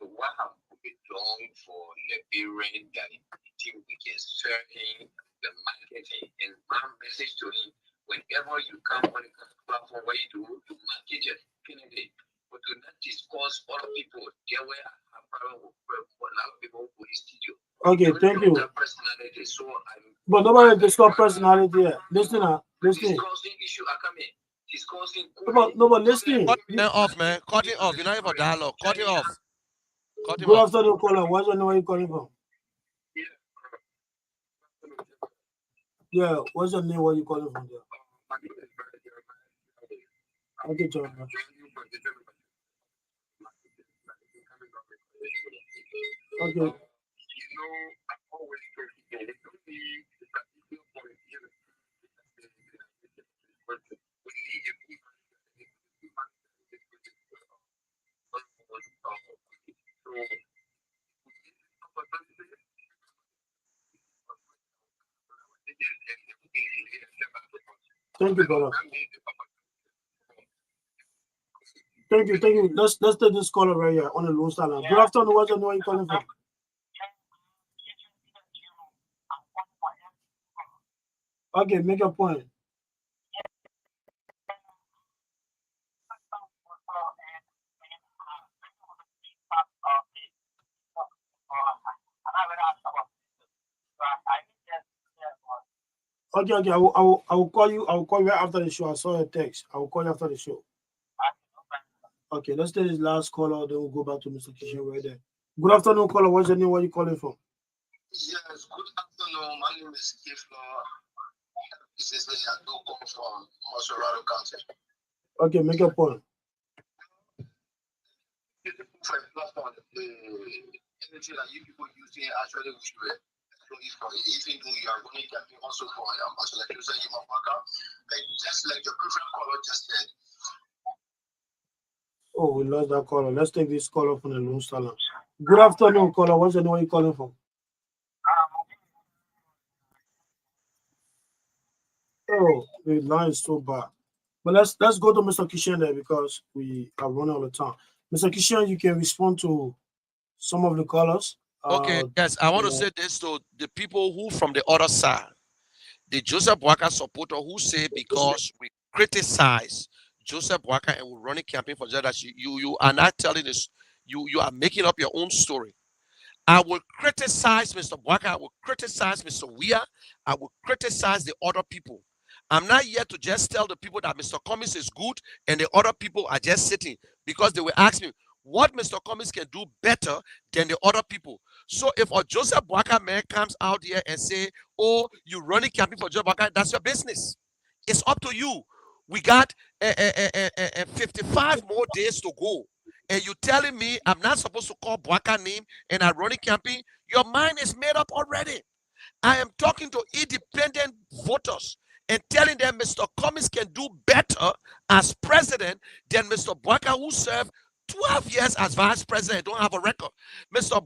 what have we done for Liberian that he think we can serve him the marketing? And my message to him, whenever you come on the platform, what you do, you market your candidate. But to not discuss other people, there were a problem with a lot of people who the studio. Okay, thank you. So but nobody discuss personality here. Listen. Discussing issue, discussing. But listen. Cut it off, man. Cut it off. You're not even dialogue. Cut it off. Cut him Good off. afternoon, caller. What's your name? Where you calling from? Yeah, what's your name? Where you calling from there? Okay, John. Okay. Thank you, brother. Thank you. Let's take this caller right here on the low side line. Good afternoon. What's your name? Where you calling from? Okay, make your point. Okay. I will call you. I will call you right after the show. I saw your text. I will call you after the show. Okay, let's take this last caller. Then we'll go back to Mr. Kishan right there. Good afternoon, caller. What's your name? Where you calling from? Yes, good afternoon. My name is Kifla. This is I do come from Montserrat County. Okay, make your point. for a platform, the energy that you people using actually we were even though you are running campaign also for like you said, like just like your preferred color just said. Oh, we lost that caller. Let's take this caller from the Lone Star Lounge. Good afternoon, caller. What's the name you calling from? Oh, the line is so bad. But let's go to Mr. Kishan there because we are running out of time. Mr. Kishan, you can respond to some of the callers. Okay, yes, I want to yeah. say this to the people who from the other side, the Joseph Boakai supporter who say because we criticize Joseph Boakai and we run a campaign for that you are not telling this, you are making up your own story. I will criticize Mr. Boakai, I will criticize Mr. Weah, I will criticize the other people. I'm not here to just tell the people that Mr. Cummings is good and the other people are just sitting because they will ask me what Mr. Cummings can do better than the other people. So if a Joseph Boakai man comes out here and say, oh, you running campaign for Joseph Boakai, that's your business. It's up to you. We got 55 more days to go. And you telling me I'm not supposed to call Boakai name and I run a campaign? Your mind is made up already. I am talking to independent voters and telling them Mr. Cummings can do better as president than Mr. Boakai, who served 12 years as vice president, don't have a record. Mr.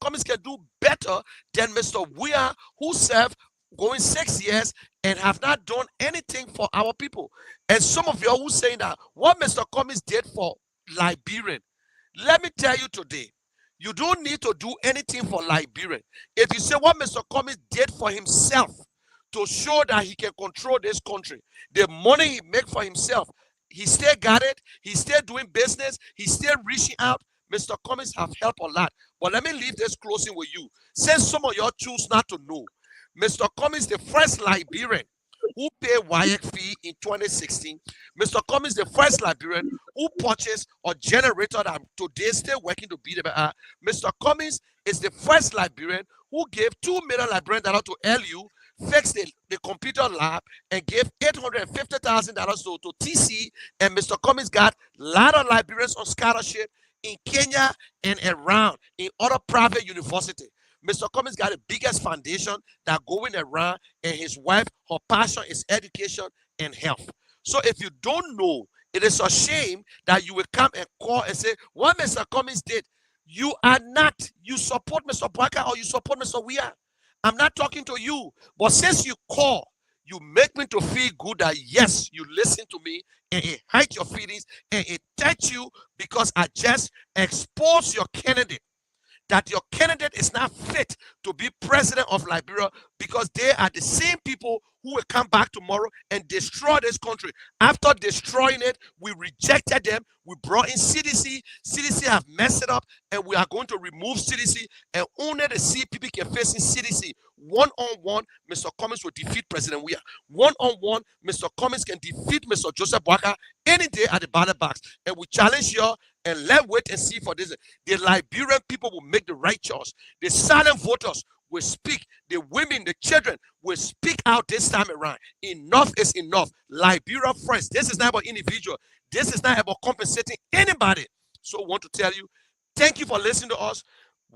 Cummings can do better than Mr. Weah, who served going 6 years and have not done anything for our people. And some of you who saying that what Mr. Cummings did for Liberian, let me tell you today, you don't need to do anything for Liberian. If you say what Mr. Cummings did for himself to show that he can control this country, the money he make for himself, he still got it, he's still doing business, he's still reaching out. Mr. Cummings have helped a lot. But let me leave this closing with you. Since some of y'all choose not to know, Mr. Cummings, the first Liberian who paid WIAC fee in 2016. Mr. Cummings, the first Liberian who purchased a generator that today still working to beat the Mr. Cummings is the first Liberian who gave $2 million Liberian to LU, fixed the computer lab, and gave $850,000 to TC. And Mr. Cummings got a lot of Liberians on scholarship in Kenya and around in other private universities. Mr. Cummings got the biggest foundation that going around, and his wife, her passion is education and health. So if you don't know, it is a shame that you will come and call and say, what Mr. Cummings did. You are not. You support Mr. Boakai or you support Mr. Weah. I'm not talking to you. But since you call, you make me to feel good that yes, you listen to me and it hurt your feelings and it touch you because I just expose your candidate. That your candidate is not fit to be president of Liberia because they are the same people who will come back tomorrow and destroy this country. After destroying it, we rejected them. We brought in CDC. CDC have messed it up, and we are going to remove CDC, and only the CPP can face in CDC. One-on-one, Mr. Cummings will defeat President Weah. One-on-one, Mr. Cummings can defeat Mr. Joseph Boakai any day at the ballot box. And we challenge you and let's wait and see for this. The Liberian people will make the right choice. The silent voters will speak. The women, the children will speak out this time around. Enough is enough. Liberia first. This is not about individual. This is not about compensating anybody. So I want to tell you, thank you for listening to us.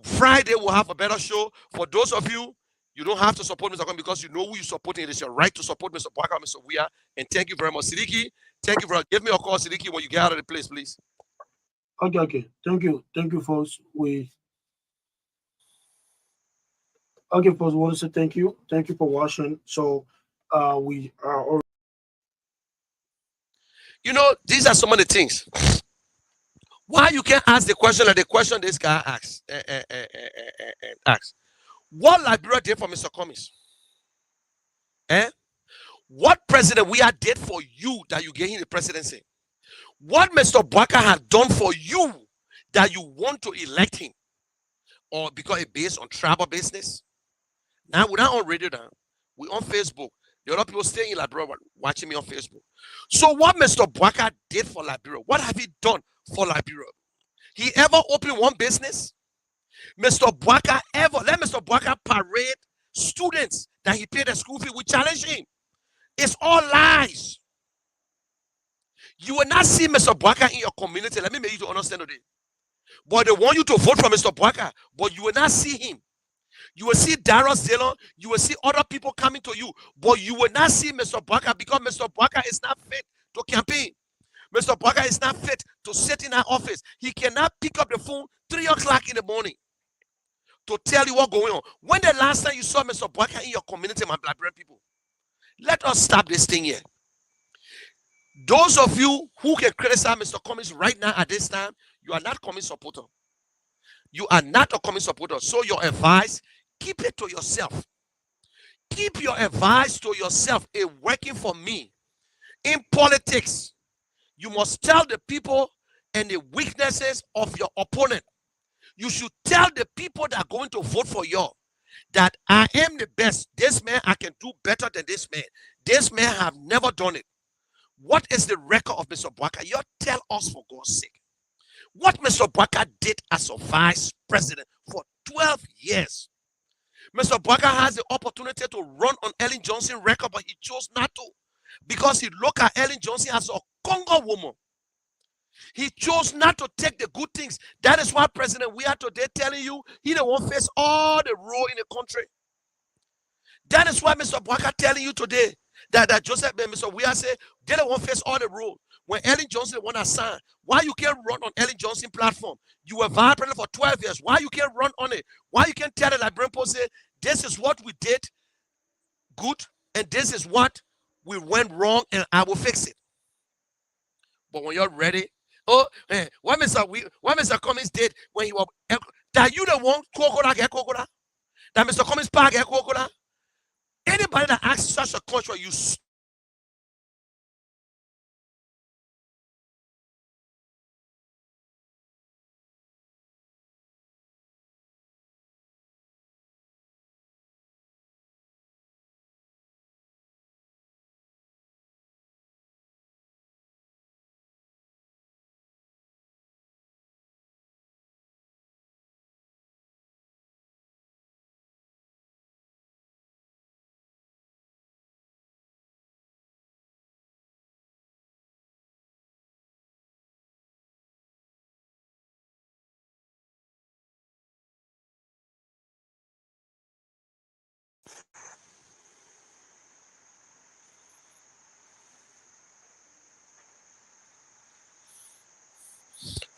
Friday we'll have a better show. For those of you, you don't have to support Mr. Cummings because you know who you're supporting. It is your right to support Mr. Boakai, Mr. Weah. And thank you very much. Sidiki, thank you for give me a call, Sidiki, when you get out of the place, please. Okay. Thank you, folks. Okay, folks, we want to say thank you. Thank you for watching. So we are already. You know, these are some of the things. Why you can't ask the question like the question this guy asks? What Liberia did for Mr. Cummings? What President Weah did for you that you gave him the presidency? What Mr. Boakai has done for you that you want to elect him? Or because it's based on tribal business? Now we're not on radio now. We're on Facebook. There are a lot of people staying in Liberia watching me on Facebook. So what Mr. Boakai did for Liberia? What have he done for Liberia? He ever opened one business? Mr. Boakai let Mr. Boakai parade students that he paid the school fee? We challenge him. It's all lies. You will not see Mr. Boakai in your community. Let me make you to understand today. But they want you to vote for Mr. Boyka, but you will not see him. You will see Darius Dillon, you will see other people coming to you, but you will not see Mr. Boyka because Mr. Boyka is not fit to campaign. Mr. Boyka is not fit to sit in that office. He cannot pick up the phone 3 o'clock in the morning to tell you what's going on. When the last time you saw Mr. Boyka in your community, my Black people? Let us stop this thing here. Those of you who can criticize Mr. Cummings right now at this time, you are not Cummings supporter. You are not a Cummings supporter. So your advice, keep it to yourself. Keep your advice to yourself. It's working for me. In politics, you must tell the people and the weaknesses of your opponent. You should tell the people that are going to vote for you that I am the best. This man, I can do better than this man. This man have never done it. What is the record of Mr. Boyka? You tell us for God's sake. What Mr. Boyka did as a vice president for 12 years. Mr. Boyka has the opportunity to run on Ellen Johnson record, but he chose not to because he looked at Ellen Johnson as a Congo woman. He chose not to take the good things. That is why President we are today telling you he don't want to face all the rule in the country. That is why Mr. Boyka telling you today that Joseph and Mr. We are saying they don't want to face all the rule. When Ellen Johnson want to sign, why you can't run on Ellen Johnson platform? You were vice president for 12 years. Why you can't run on it? Why you can't tell the Liberian Post say this is what we did good and this is what we went wrong and I will fix it. But when you're ready, what Mr. Cummings did when he was that you the one coconut get coconut, that Mr. Cummings park get coconut. Anybody that asks such a question, you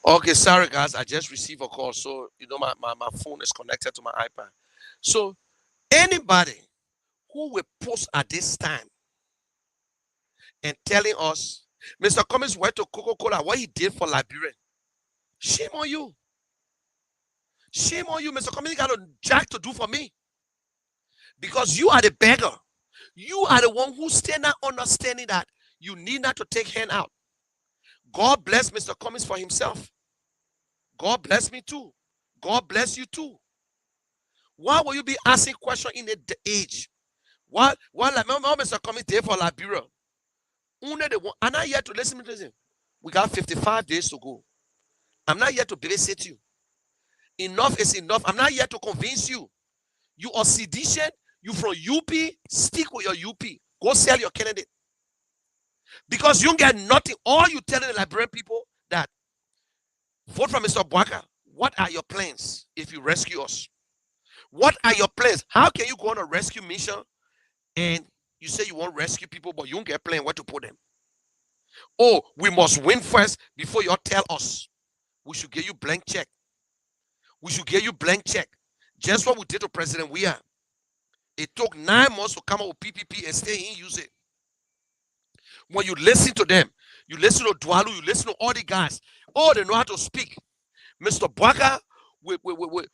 okay, sorry guys, I just received a call. So my phone is connected to my iPad. So anybody who will post at this time and telling us Mr. Cummings went to Coca-Cola, what he did for Liberia. Shame on you. Shame on you, Mr. Cummings got a jack to do for me. Because you are the beggar. You are the one who still not understanding that you need not to take hand out. God bless Mr. Cummings for himself. God bless me too. God bless you too. Why will you be asking questions in the age? Why like Mr. Cummings did for Liberia? I'm not here to listen. We got 55 days to go. I'm not here to babysit you. Enough is enough. I'm not here to convince you. You are sedition. You from UP. Stick with your UP. Go sell your candidate. Because you get nothing. All you telling the Liberian people that vote for Mr. Boyka. What are your plans if you rescue us? What are your plans? How can you go on a rescue mission and you say you want to rescue people, but you don't get a plan where to put them? Oh, we must win first before you tell us. We should give you blank check. We should give you blank check. Just what we did to President Weah. It took 9 months to come up with PPP and stay in use it. When you listen to them, you listen to Dwalu, you listen to all the guys. Oh, they know how to speak. Mr. Boyka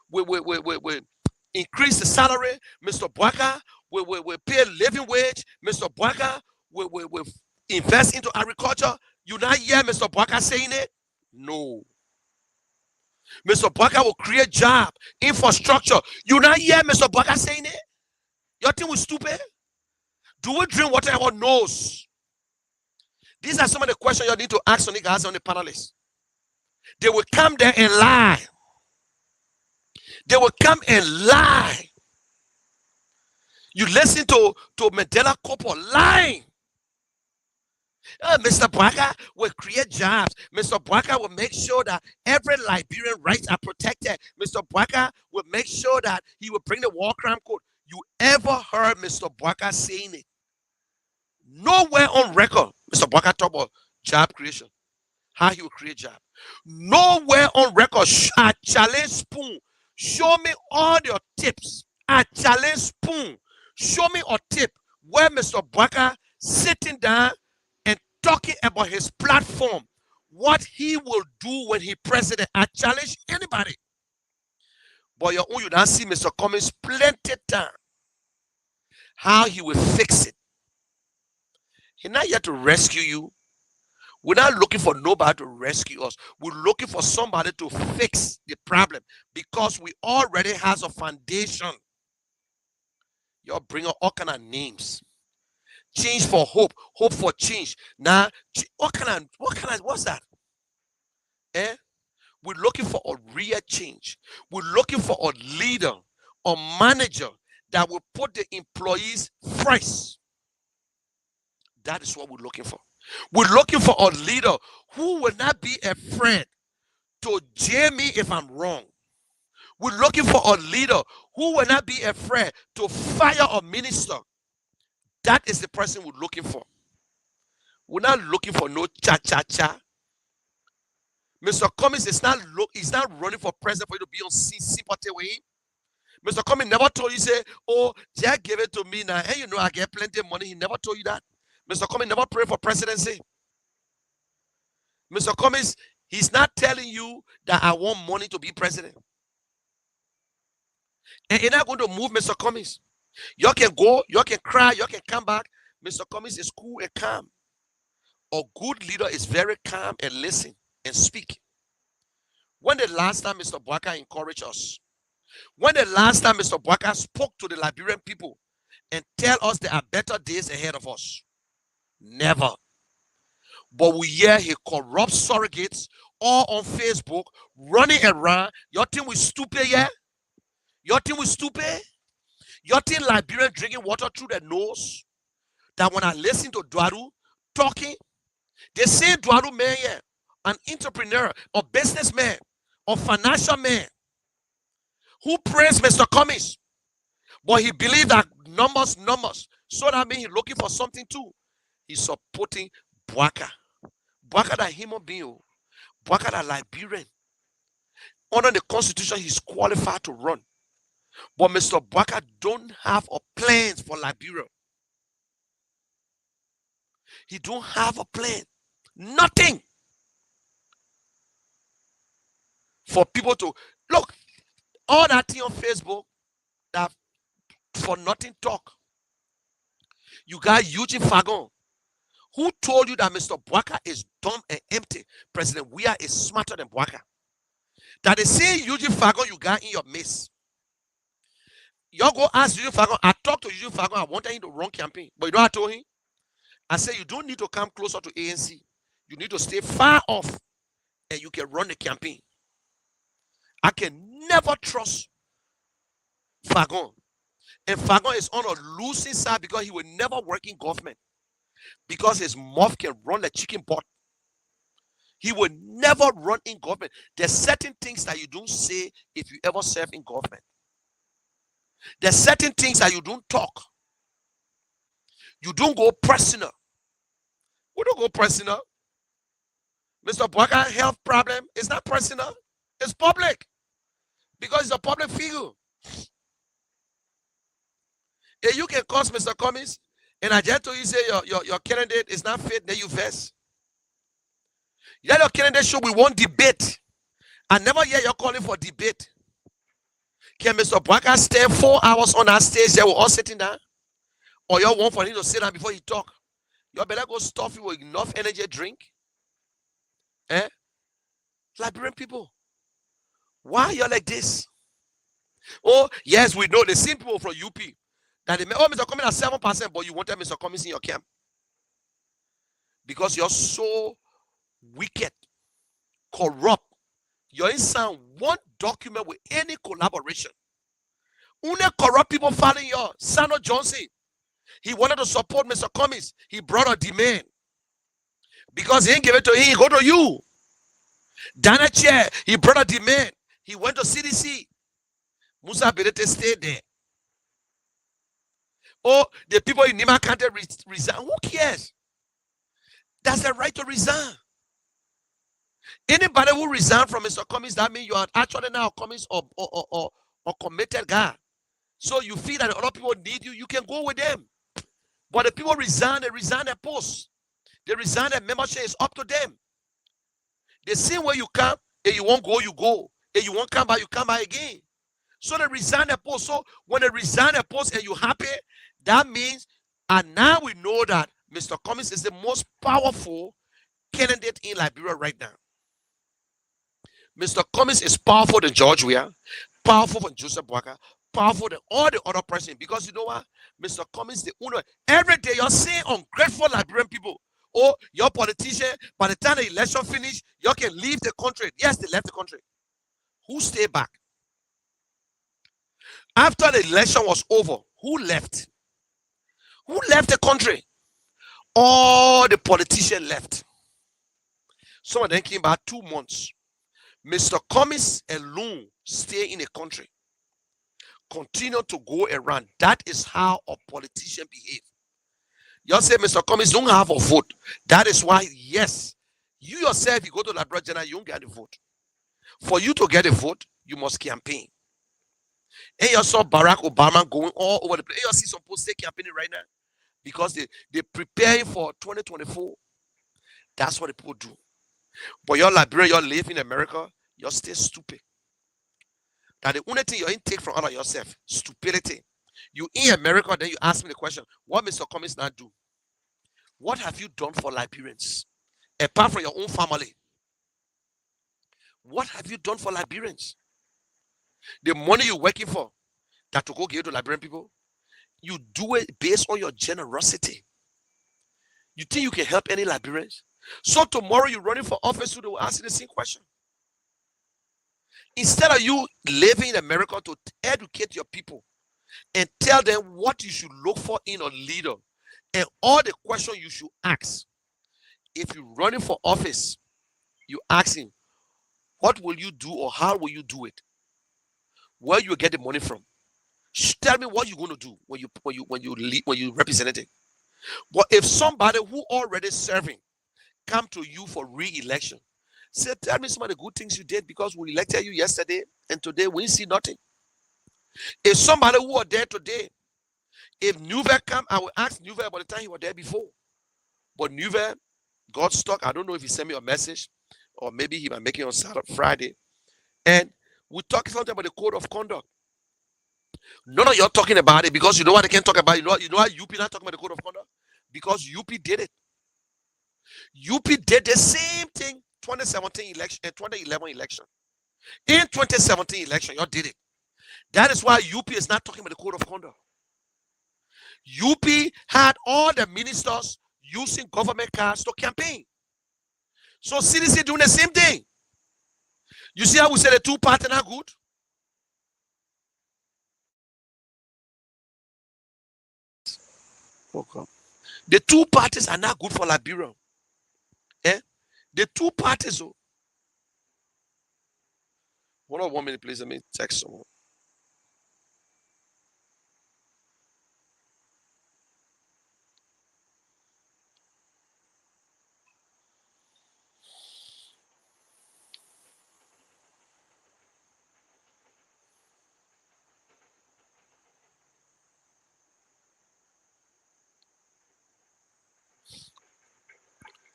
will increase the salary. Mr. Boyka will pay living wage. Mr. Boyka will invest into agriculture. You not hear Mr. Boyka saying it? No. Mr. Boyka will create job, infrastructure. You not hear Mr. Boyka saying it? You think we're stupid? Do we drink water in our nose? These are some of the questions you need to ask on the guys on the panelists. They will come there and lie. They will come and lie. You listen to Mandela Cooper lying. Mr. Bwaka will create jobs. Mr. Bwaka will make sure that every Liberian rights are protected. Mr. Bwaka will make sure that he will bring the war crime code. You ever heard Mr. Bwaka saying it? Nowhere on record, Mr. Bwaka talk about job creation, how he will create job. Nowhere on record. I challenge Spoon. Show me all your tips. I challenge Spoon. Show me a tip where Mr. Bwaka sitting down and talking about his platform, what he will do when he president. I challenge anybody. But your own, you don't see Mr. Cummings plenty time. How he will fix it. He's not here to rescue you. We're not looking for nobody to rescue us. We're looking for somebody to fix the problem because we already has a foundation. Y'all bring up all kind of names. Change for hope, hope for change. Now, what's that? We're looking for a real change. We're looking for a leader, a manager that will put the employees first. That is what we're looking for. We're looking for a leader who will not be afraid to jail me if I'm wrong. We're looking for a leader who will not be afraid to fire a minister. That is the person we're looking for. We're not looking for no cha-cha-cha. Mr. Cummings is not running for president for you to be on sympathy with him. Mr. Cummings never told you, say, oh, Jack gave it to me now. Hey, you know I get plenty of money. He never told you that. Mr. Cummings never prayed for presidency. Mr. Cummings, he's not telling you that I want money to be president. And you're not going to move Mr. Cummings. You can go, you can cry, you can come back. Mr. Cummings is cool and calm. A good leader is very calm and listen and speak. When the last time Mr. Bwaka encouraged us? When the last time Mr. Bwaka spoke to the Liberian people and tell us there are better days ahead of us? Never. But we hear he corrupts surrogates all on Facebook, running around. You think we stupid, yeah? You think we stupid? You think Liberian drinking water through their nose? That when I listen to Dwaru talking, they say Dwaru man, yeah, an entrepreneur, a businessman, a financial man who praised Mr. Cummings, but he believed that numbers. So that means he's looking for something too. He's supporting Bwaka. Bwaka that human being. Bwaka that Liberian. Under the constitution, he's qualified to run. But Mr. Bwaka don't have a plan for Liberia. He don't have a plan. Nothing. For people to look, all that thing on Facebook that for nothing talk. You got Eugene Fagon. Who told you that Mr. Bwaka is dumb and empty? President Weah is smarter than Bwaka. That the same Eugene Fagon you got in your midst. Y'all go ask Eugene Fagon. I talked to Eugene Fagon. I wanted him to run campaign. But you know what I told him? I said, you don't need to come closer to ANC. You need to stay far off and you can run the campaign. I can never trust Fagon. And Fagon is on a losing side because he will never work in government. Because his mouth can run the chicken pot. He will never run in government. There's certain things that you don't say if you ever serve in government. There's certain things that you don't talk. You don't go personal. We don't go personal. Mr. Bwaka health problem is not personal. It's public. Because it's a public figure. If you can cause Mr. Cummings, and I just told you say your candidate is not fit, then you verse. Yeah, your candidate should be one debate. I never hear you calling for debate. Can Mr. Bwaka stay 4 hours on that stage there with all sitting down? Or you want for him to sit down before he talk? You better go stuff you with enough energy drink. Liberian people, why are you like this? Oh, yes, we know the same people from UP. That they may, oh, Mr. Cummings at 7%, but you wanted Mr. Cummings in your camp. Because you're so wicked, corrupt. You ain't signed one document with any collaboration. Only corrupt people following your Sano Johnson. He wanted to support Mr. Cummings. He brought a demand. Because he didn't give it to him, he go to you. Dana Chair, he brought a demand. He went to CDC. Musa Berete stayed there. Oh, the people in Nima County resign. Who cares? That's the right to resign. Anybody who resign from Mr. Cummings, that means you are actually now Cummings or committed guy. So you feel that other people need you, you can go with them. But the people resign, they resign their post. They resign their membership, it's up to them. The same way you come, and you won't go, you go. And you won't come back, you come back again. So they resign their post. So when they resign their post and you're happy, that means, and now we know that Mr. Cummings is the most powerful candidate in Liberia right now. Mr. Cummings is powerful than George Weah, powerful than Joseph Boakai, powerful than all the other presidents. Because you know what? Mr. Cummings, the owner, every day you're seeing ungrateful Liberian people. Oh, your politician, by the time the election finish, you can leave the country. Yes, they left the country. Who stayed back? After the election was over, who left? Who left the country? All the politicians left. Some of them came back 2 months. Mr. Cummings alone stay in the country. Continue to go around. That is how a politician behave. You say Mr. Cummings don't have a vote. That is why, yes, you yourself, you go to Liberia General, you don't get a vote. For you to get a vote, you must campaign. And you saw Barack Obama going all over the place. And you see some people stay campaigning right now because they're preparing for 2024. That's what the people do. But you're Liberian, you live in America, you're still stupid. That the only thing you intake from out of yourself, stupidity. You in America, then you ask me the question, what Mr. Cummings now do? What have you done for Liberians? Apart from your own family. What have you done for Liberians? The money you're working for, that to go give to Liberian people, you do it based on your generosity. You think you can help any Liberians? So tomorrow you're running for office, they will ask you the same question. Instead of you living in America to educate your people and tell them what you should look for in a leader and all the questions you should ask. If you're running for office, you ask him, what will you do or how will you do it? Where you get the money from? Tell me what you're going to do when you represent it. But if somebody who already serving come to you for re-election, say, tell me some of the good things you did because we elected you yesterday and today we see nothing. If somebody who was there today, if Nuver come, I will ask Nuver about the time he was there before. But Nuver got stuck. I don't know if he sent me a message or maybe he might make it on Saturday, Friday. And we talk something about the code of conduct. None of you are talking about it because you know what they can talk about. You know why UP not talking about the code of conduct? Because UP did it. UP did the same thing 2017 election and 2011 election. In 2017 election, you did it. That is why UP is not talking about the code of conduct. UP had all the ministers using government cars to campaign. So CDC doing the same thing. You see how we say the two parties are good? Welcome. The two parties are not good for Liberia. Eh? The two parties. Oh. Hold on 1 minute, please. Let me text someone.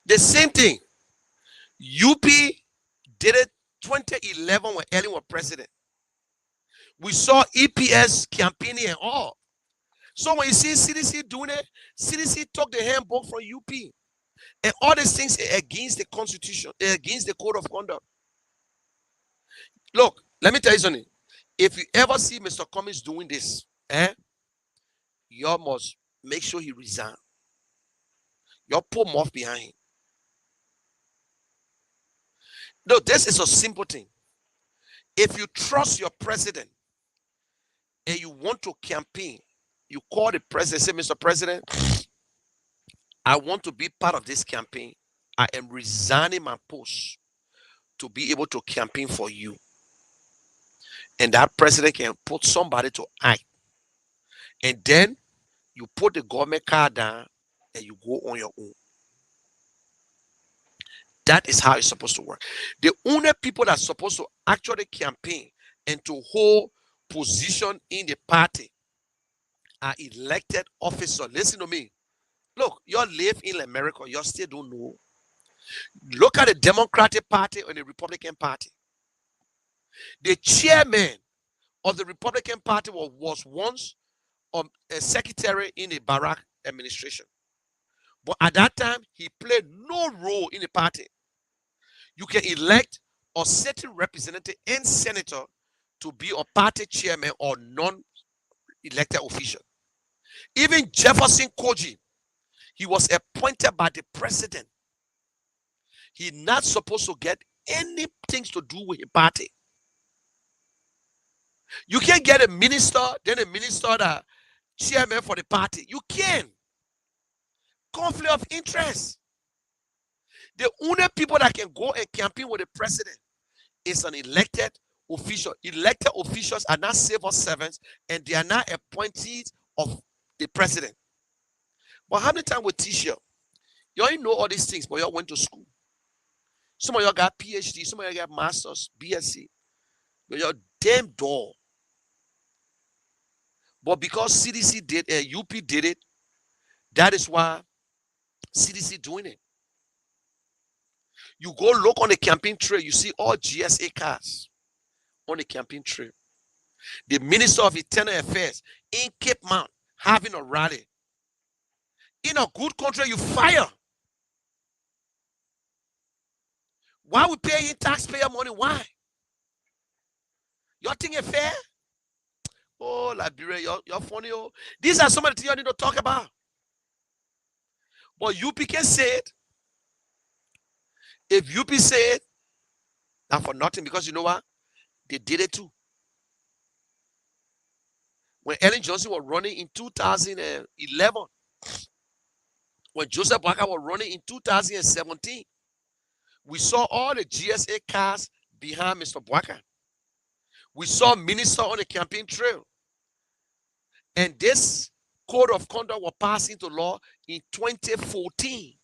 The same thing. UP did it 2011 when Ellen was president. We saw EPS campaigning and all. So when you see CDC doing it, CDC took the handbook from UP. And all these things are against the constitution, against the code of conduct. Look, let me tell you something. If you ever see Mr. Cummings doing this, you must make sure he resign. You put him off behind him. No, this is a simple thing. If you trust your president and you want to campaign, you call the president, say, Mr. President, I want to be part of this campaign. I am resigning my post to be able to campaign for you. And that president can put somebody to act. And then you put the government car down and you go on your own. That is how it's supposed to work. The only people that are supposed to actually campaign and to hold position in the party are elected officers. Listen to me. Look, you live in America, you still don't know. Look at the Democratic Party and the Republican Party. The chairman of the Republican Party was once a secretary in the Barack administration. But at that time, he played no role in the party. You can elect a certain representative and senator to be a party chairman or non-elected official. Even Jefferson Koji, he was appointed by the president. He's not supposed to get anything to do with a party. You can't get a minister, then a minister that chairman for the party. You can. Conflict of interest. The only people that can go and campaign with the president is an elected official. Elected officials are not civil servants and they are not appointees of the president. But how many times we teach you? You already know all these things, but you all went to school. Some of you got PhD, some of you got masters, BSc. But you're damn dull. But because CDC did it, UP did it, that is why CDC doing it. You go look on the campaign trail, you see all GSA cars on the campaign trail. The Minister of Internal Affairs in Cape Mount having a rally. In a good country, you fire. Why we pay in taxpayer money? Why? You think it's fair? Oh, Liberia, you're funny. Oh. These are some of the things you need to talk about. But UP can say it. If UP say it, not for nothing, because you know what? They did it too. When Ellen Johnson was running in 2011, when Joseph Boakai was running in 2017, we saw all the GSA cars behind Mr. Boakai. We saw minister on the campaign trail. And this code of conduct was passed into law in 2014.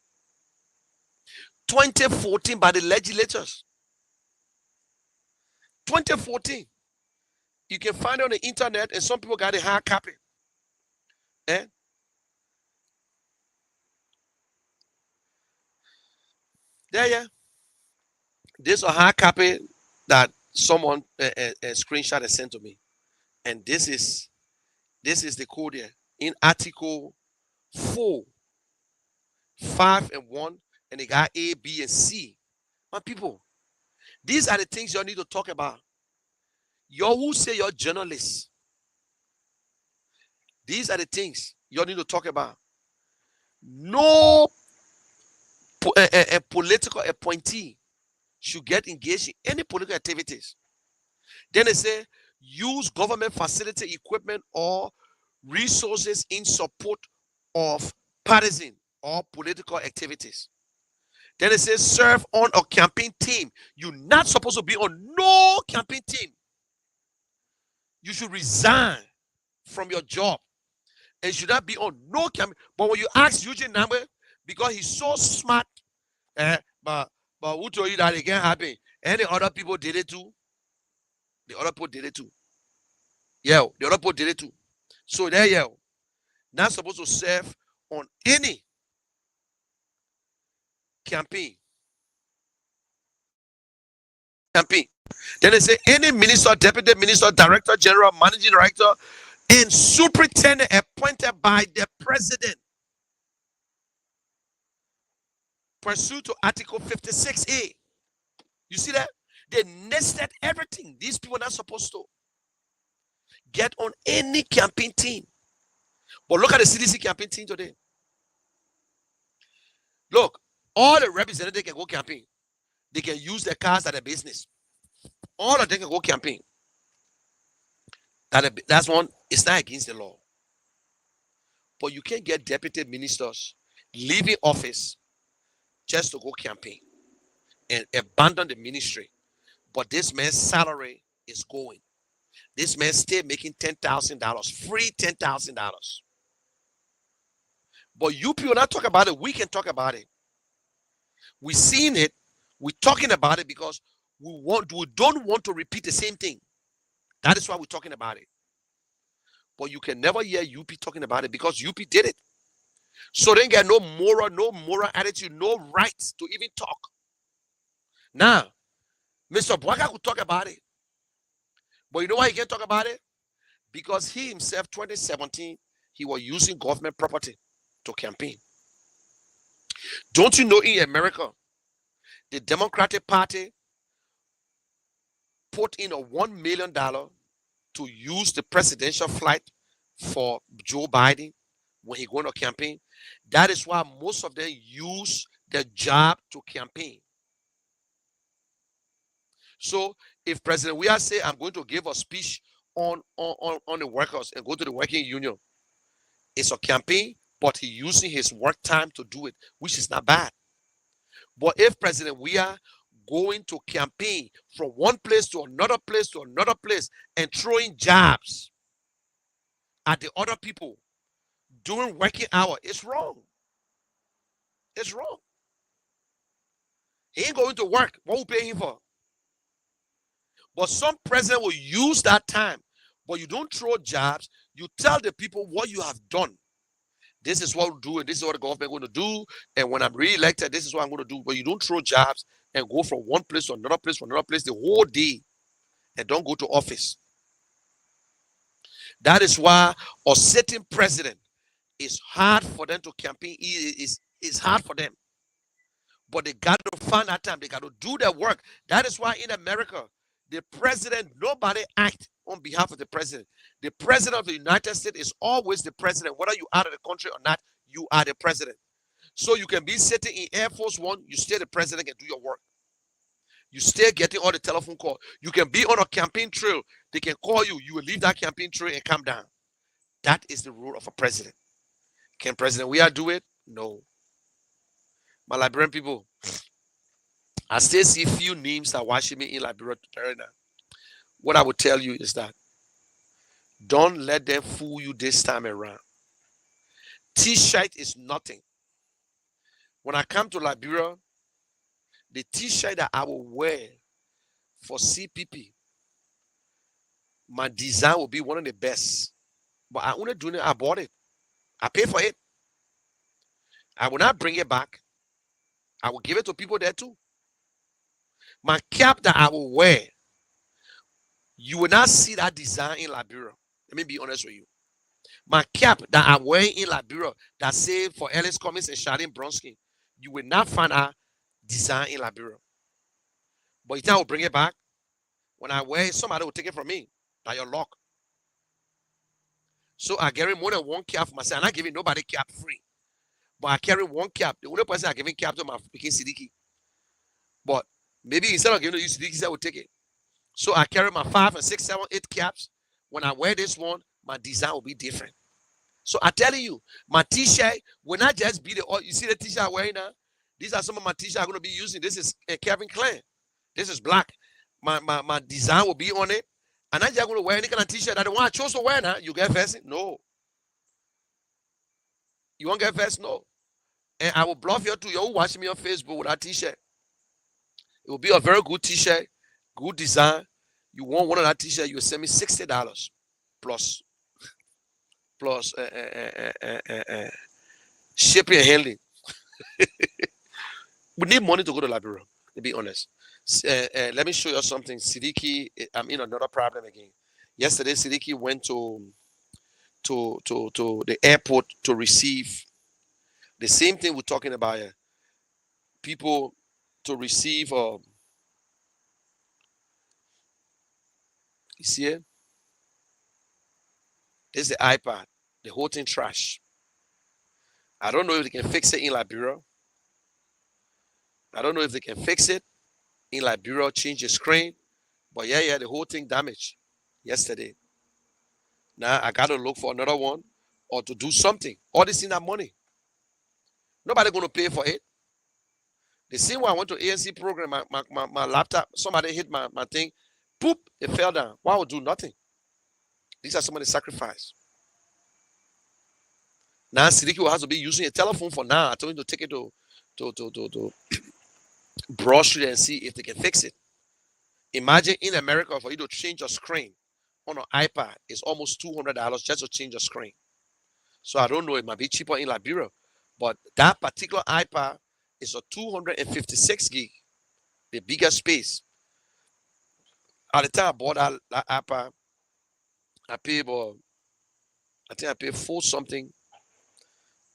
2014 by the legislators. 2014. You can find it on the internet, and some people got a hard copy. Eh? There, yeah. This is a hard copy that someone a screenshot has sent to me. And this is the code here in Article 4, 5 and 1, and they got A, B, and C. My people, these are the things you need to talk about. You who say you're journalists, these are the things you need to talk about. No a political appointee should get engaged in any political activities. Then they say, use government facility, equipment, or resources in support of partisan or political activities. Then it says, serve on a campaign team. You're not supposed to be on no campaign team. You should resign from your job. And you should not be on no campaign. But when you ask Eugene Nambe, because he's so smart, but who told you that it can't happen? Any other people did it too? The other people did it too. Yeah, the other people did it too. So there, yeah, not supposed to serve on any campaign. Then they say any minister, deputy minister, director general, managing director, and superintendent appointed by the president, pursuant to Article 56A. You see that? They nested everything. These people are not supposed to get on any campaign team. But look at the CDC campaign team today. Look, all the representatives can go campaign. They can use their cars at a business. All of them can go campaign. That's one. It's not against the law. But you can't get deputy ministers leaving office just to go campaign and abandon the ministry. But this man's salary is going. This man still making $10,000, free $10,000. But you people not talk about it. We can talk about it. We seen it. We're talking about it because we don't want to repeat the same thing. That is why we're talking about it. But you can never hear UP talking about it because UP did it. So they get no moral attitude, no rights to even talk. Now, Mr. Bwaka could talk about it. But you know why he can't talk about it? Because he himself, 2017, he was using government property to campaign. Don't you know in America, the Democratic Party put in a $1 million to use the presidential flight for Joe Biden when he going to campaign? That is why most of them use their job to campaign. So if President Weah say, I'm going to give a speech on the workers and go to the working union, it's a campaign, but he using his work time to do it, which is not bad. But if President Weah going to campaign from one place to another place to another place and throwing jabs at the other people during working hour, it's wrong. It's wrong. He ain't going to work. What will pay him for? But some president will use that time. But you don't throw jabs. You tell the people what you have done. This is what we'll do, and this is what the government is going to do. And when I'm re-elected, this is what I'm going to do. But you don't throw jabs and go from one place to another place the whole day and don't go to office. That is why a certain president is hard for them to campaign. It's hard for them. But they got to find that time. They got to do their work. That is why in America, the president, nobody act on behalf of the president. The president of the United States is always the president. Whether you out of the country or not, you are the president. So you can be sitting in Air Force One, you stay the president and do your work. You stay getting all the telephone calls. You can be on a campaign trail. They can call you. You will leave that campaign trail and come down. That is the role of a president. Can President Weah do it? No. My Liberian people, I still see few names that watching me in Liberia right now. What I would tell you is that don't let them fool you this time around. T-shirt is nothing. When I come to Liberia, the T-shirt that I will wear for CPP, my design will be one of the best. But I only do it. I bought it. I pay for it. I will not bring it back. I will give it to people there too. My cap that I will wear, you will not see that design in Liberia. Let me be honest with you. My cap that I'm wearing in Liberia that say for Ellis Cummings and Charlene Bronski, you will not find a design in Liberia. But you think I will bring it back? When I wear it, somebody will take it from me. By your luck. So I carry more than one cap for myself. I'm not giving nobody cap free. But I carry one cap. The only person I giving cap to my freaking Siddiqui. But maybe instead of giving you Siddiqui, I will take it. So I carry my 5 and 6, 7, 8 caps. When I wear this one, my design will be different. So I'm telling you, my t-shirt will not just be you see the t-shirt I'm wearing now? These are some of my t-shirts I'm going to be using. This is Kevin Klein. This is black. My design will be on it. And I'm just going to wear any kind of t-shirt. That the one I chose to wear now, you get vest? No. You won't get vest? No. And I will bluff you too. You're watching me on Facebook with that t-shirt. It will be a very good t-shirt, good design. You want one of that t-shirt, you will send me $60 plus shipping and handling. We need money to go to Liberia, to be honest. Let me show you something. Siddiqui, I'm in another problem again. Yesterday, Siddiqui went to the airport to receive the same thing we're talking about here. People to receive you see it? This is the iPad. The whole thing trash. I don't know if they can fix it in Liberia. I don't know if they can fix it in Liberia, change the screen. But yeah, the whole thing damaged yesterday. Now I got to look for another one or to do something. All this in that money. Nobody going to pay for it. The same way I went to ANC program, my laptop, somebody hit my thing, poop, it fell down. Why would do nothing? These are some of the sacrifice. Now Sidiki has to be using a telephone for now. I told him to take it to Broad Street and see if they can fix it. Imagine in America for you to change your screen on an iPad, it's almost $200 just to change your screen. So I don't know, it might be cheaper in Liberia, but that particular iPad is a 256 gig, the bigger space. At the time I bought that iPad, I paid I think I paid $4 something,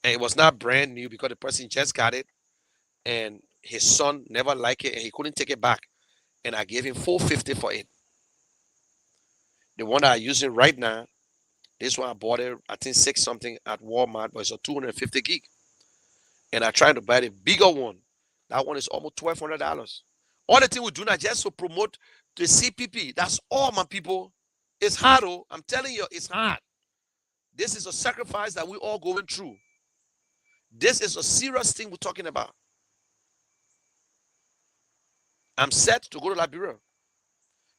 and it was not brand new because the person just got it, and his son never liked it, and he couldn't take it back, and I gave him $450 for it. The one that I'm using right now, this one I bought it, I think 6 something at Walmart, but it's a 250 gig. And I tried to buy the bigger one. That one is almost $1,200. All the thing we do now just to promote the CPP. That's all, my people. It's hard, oh. I'm telling you, it's hard. This is a sacrifice that we're all going through. This is a serious thing we're talking about. I'm set to go to Liberia.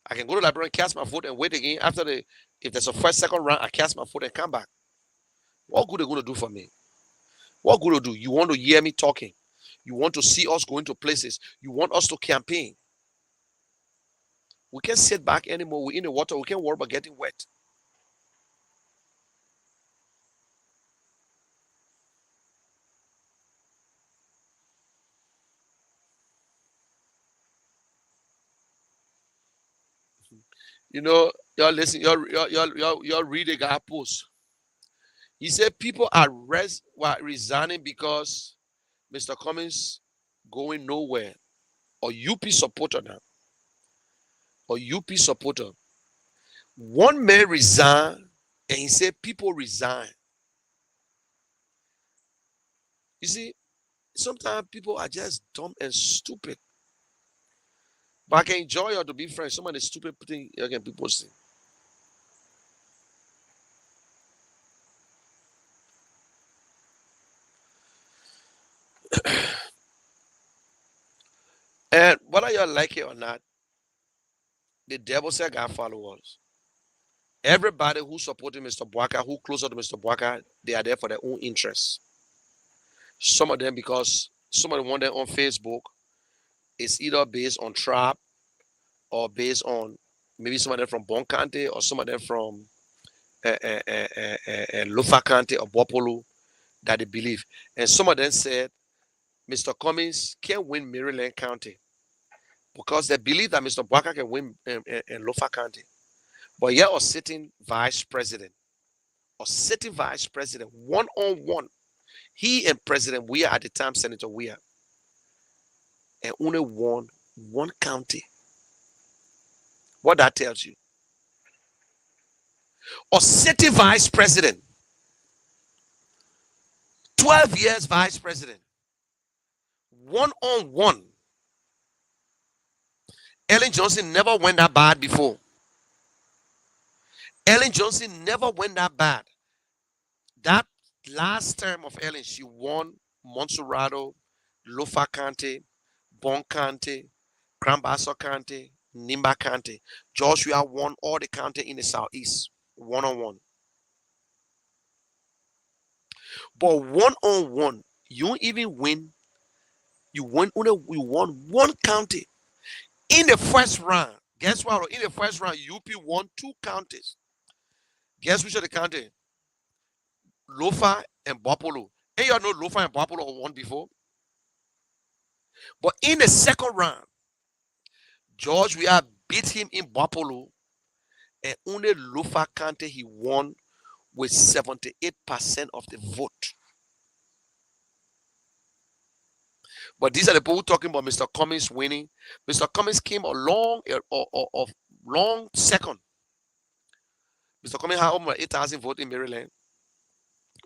I can go to Liberia and cast my vote and wait again. If there's a first, second round, I cast my vote and come back. What good are they going to do for me? What good to do? You want to hear me talking. You want to see us going to places. You want us to campaign. We can't sit back anymore. We're in the water. We can't worry about getting wet. You know, y'all listen, y'all read a guy post. He said people are resigning because Mr. Cummings going nowhere. Or UP supporter now. Or UP supporter. One man resigned, and he said people resign. You see, sometimes people are just dumb and stupid. But I can enjoy or to be friends. Some of the stupid things again people say. And whether you like it or not, the devil said God followers. Everybody who supported Mr. Bwaka, who closer to Mr. Bwaka, they are there for their own interests. Some of them because some of the one there on Facebook is either based on trap or based on maybe some of them from Bon County or some of them from Lofa County or Bopolo that they believe. And some of them said Mr. Cummings can win Maryland County because they believe that Mr. Bwaka can win in Lofa County. But yet a sitting vice president, one-on-one, he and President Weir at the time, Senator Weir, and only won one county. What that tells you. A city vice president, 12 years vice president, one-on-one. Ellen Johnson never went that bad before. Ellen Johnson never went that bad. That last term of Ellen, she won Monserrato, Lofa County, Bon County, Crambasso County, Nimba County. Joshua won all the county in the southeast, one-on-one. But one-on-one, you don't even win. You won one county. In the first round, guess what? In the first round, UP won 2 counties. Guess which of the county? Lofa and Bopolo. And you all know Lofa and Bopolo won before. But in the second round, George Weah beat him in Bopolo, and only Lofa County he won with 78% of the vote. But these are the people talking about Mr. Cummings winning. Mr. Cummings came a long second. Mr. Cummings had over 8,000 votes in Maryland,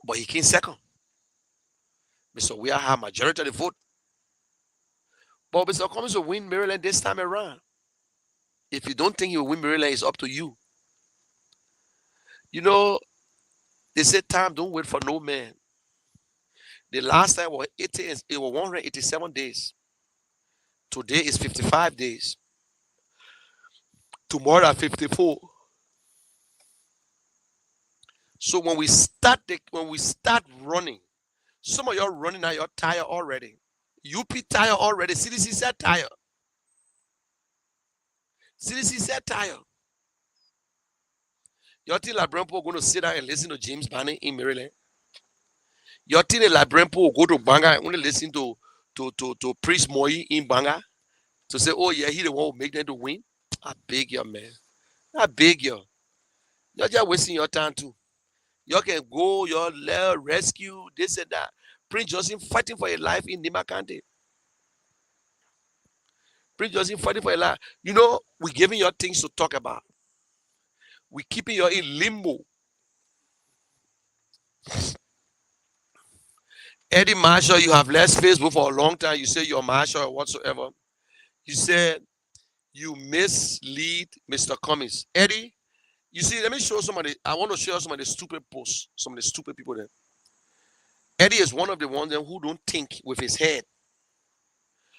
but he came second. Mr. Weah had majority of the vote. But Mr. Cummings will win Maryland this time around. If you don't think he will win Maryland, it's up to you. You know, they said time don't wait for no man. The last time was 187 days. Today is 55 days. Tomorrow 54. So when we start running, some of y'all running out, you're tired already. UP tired already. CDC said tired. CDC said tired. Y'all think Labrampo going to sit down and listen to James Barney in Maryland? Y'all think Labrampo will go to Banga and only listen to Priest Moi in Banga to say, oh yeah, he the one who make them to win? I beg you, man. I beg you. You're just wasting your time too. Y'all can go, y'all rescue, this and that. Prince Johnson fighting for your life in Nima County. Prince Johnson fighting for your life. You know, we're giving you things to talk about. We're keeping you in limbo. Eddie Marshall, you have left Facebook for a long time. You say you're Marshall or whatsoever. You said you mislead Mr. Cummings. Eddie, you see, let me show somebody. I want to show some of the stupid posts, some of the stupid people there. Eddie is one of the ones who don't think with his head.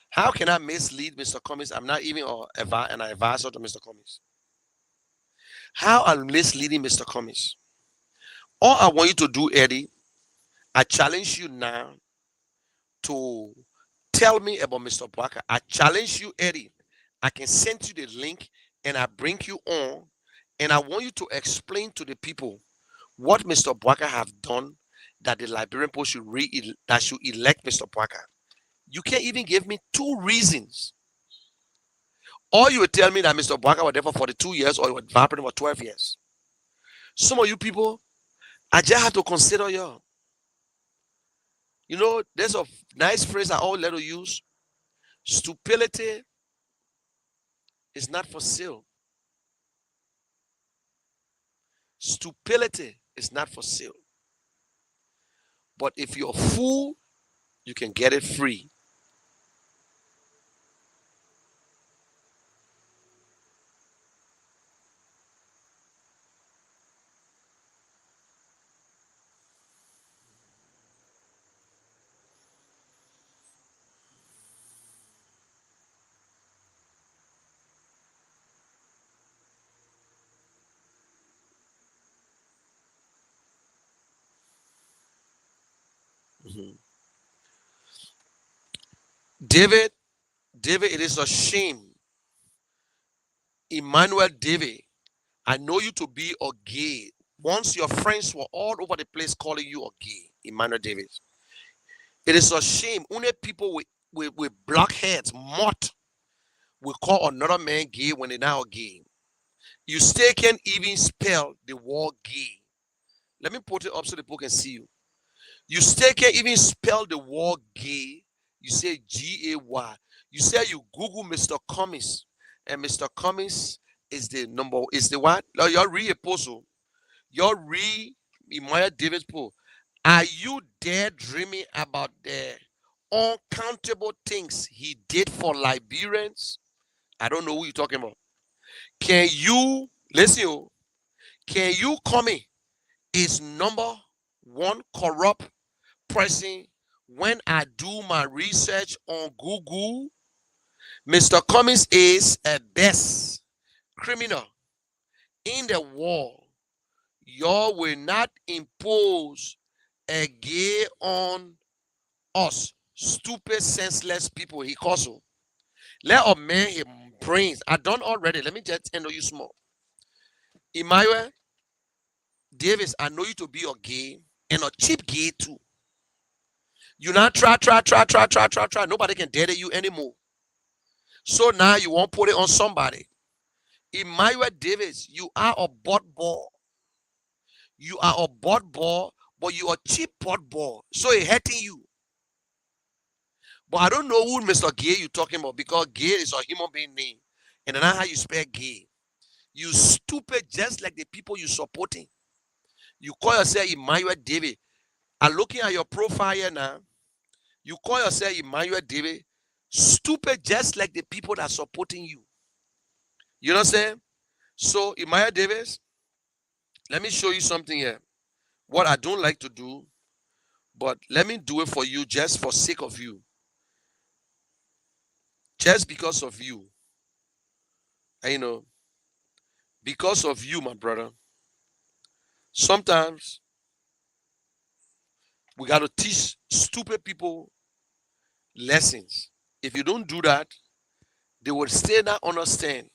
How can I mislead Mr. Cummings? I'm not even an advisor to Mr. Cummings. How I'm misleading Mr. Cummings? All I want you to do, Eddie, I challenge you now to tell me about Mr. Barker. I challenge you, Eddie. I can send you the link and I bring you on and I want you to explain to the people what Mr. Barker have done that the Liberian Post should elect Mr. Barker. You can't even give me 2 reasons. Or you would tell me that Mr. Barker was there for 42 years or he was vaporing for 12 years. Some of you people, I just have to consider you. You know, there's a nice phrase I always let you use. Stupidity is not for sale. Stupidity is not for sale. But if you're a fool, you can get it free. David, it is a shame. Emmanuel David, I know you to be a gay. Once your friends were all over the place calling you a gay, Emmanuel David. It is a shame. Only people with black heads, mott, will call another man gay when they're now gay. You still can't even spell the word gay. Let me put it up so the people can see you. You still can't even spell the word gay. You say G-A-Y. You say you Google Mr. Cummings, and Mr. Cummings is the what? Now y'all read a post. Y'all read Emmanuel David's post. Are you there dreaming about the uncountable things he did for Liberians? I don't know who you're talking about. Can you listen? Can you come in? Is number one corrupt person when I do my research on Google? Mr. Cummings is a best criminal in the world. Y'all will not impose a gay on us, stupid, senseless people. He calls them. Let a man his brains. I done already. Let me just tell you small. Emmanuel Davis, I know you to be a gay and a cheap gay too. You not try. Nobody can dare you anymore. So now you won't put it on somebody. Emmanuel Davis, you are a butt ball. You are a butt ball, but you are cheap butt ball. So it's hurting you. But I don't know who Mr. Gay you're talking about, because gay is a human being name. And that's how you spell gay. You stupid, just like the people you're supporting. You call yourself Emmanuel David. I'm looking at your profile here now. You call yourself Emmanuel David. Stupid, just like the people that are supporting you. You know what I'm saying? So, Emmanuel Davis, let me show you something here. What I don't like to do, but let me do it for you just for sake of you. Just because of you, and, you know, because of you, my brother, sometimes we got to teach stupid people lessons. If you don't do that, they will still not understand.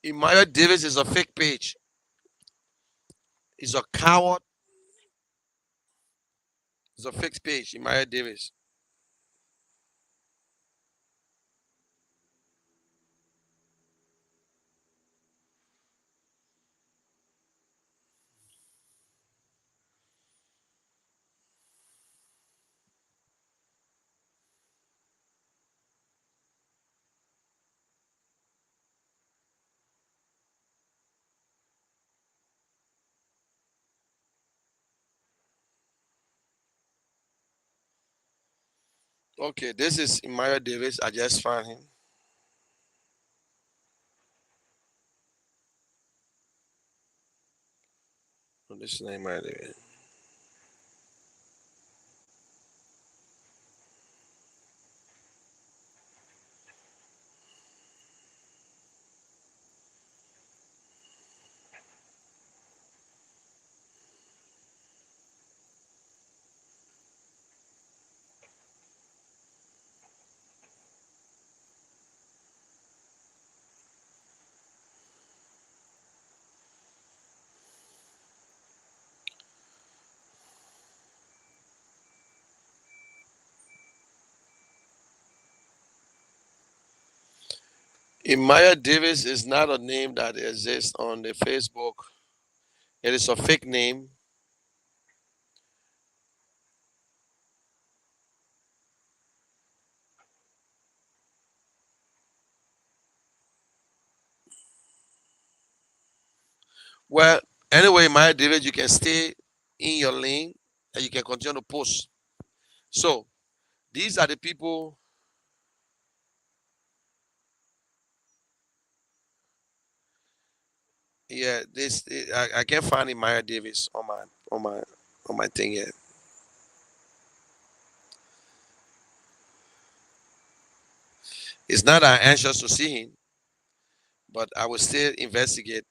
Emmanuel Davis is a fake page. He's a coward. He's a fake page. Emmanuel Davis. Okay, this is Emmanuel Davis. I just found him. Oh, this is not Emmanuel Davis. Emmanuel Davis is not a name that exists on the Facebook. It is a fake name. Well, anyway, Emmanuel Davis, you can stay in your lane and you can continue to post. So these are the people. Yeah, this I can't find Emmanuel Davis on my thing yet. It's not that I'm anxious to see him, but I will still investigate.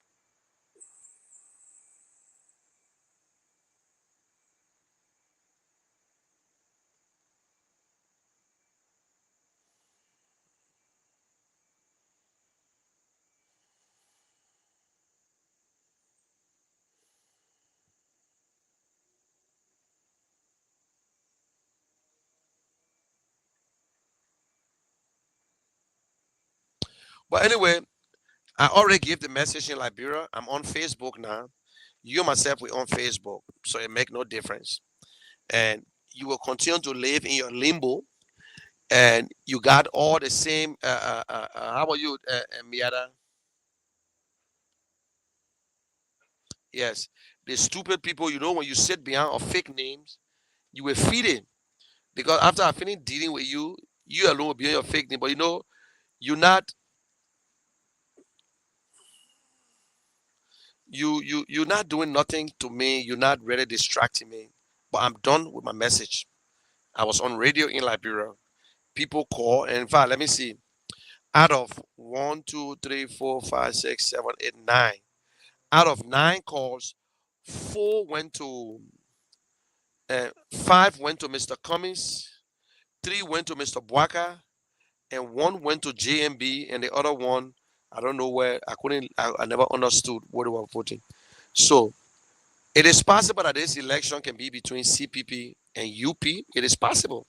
But anyway, I already gave the message in Liberia. I'm on Facebook now. You and myself, we're on Facebook, so it make no difference. And you will continue to live in your limbo, and you got all the same. How about you, Miata? Yes, the stupid people. You know, when you sit behind of fake names, you will feed it because after I finish dealing with you, you alone will be on your fake name. But you know, you're not. You're not doing nothing to me. You're not really distracting me. But I'm done with my message. I was on radio in Liberia. People call, and in fact, let me see. Out of 9. Out of 9 calls, 4 went to, 5 went to Mr. Cummings, 3 went to Mr. Bwaka, and 1 went to JMB, and the other one I don't know where. I never understood what they were voting. So it is possible that this election can be between CPP and UP. It is possible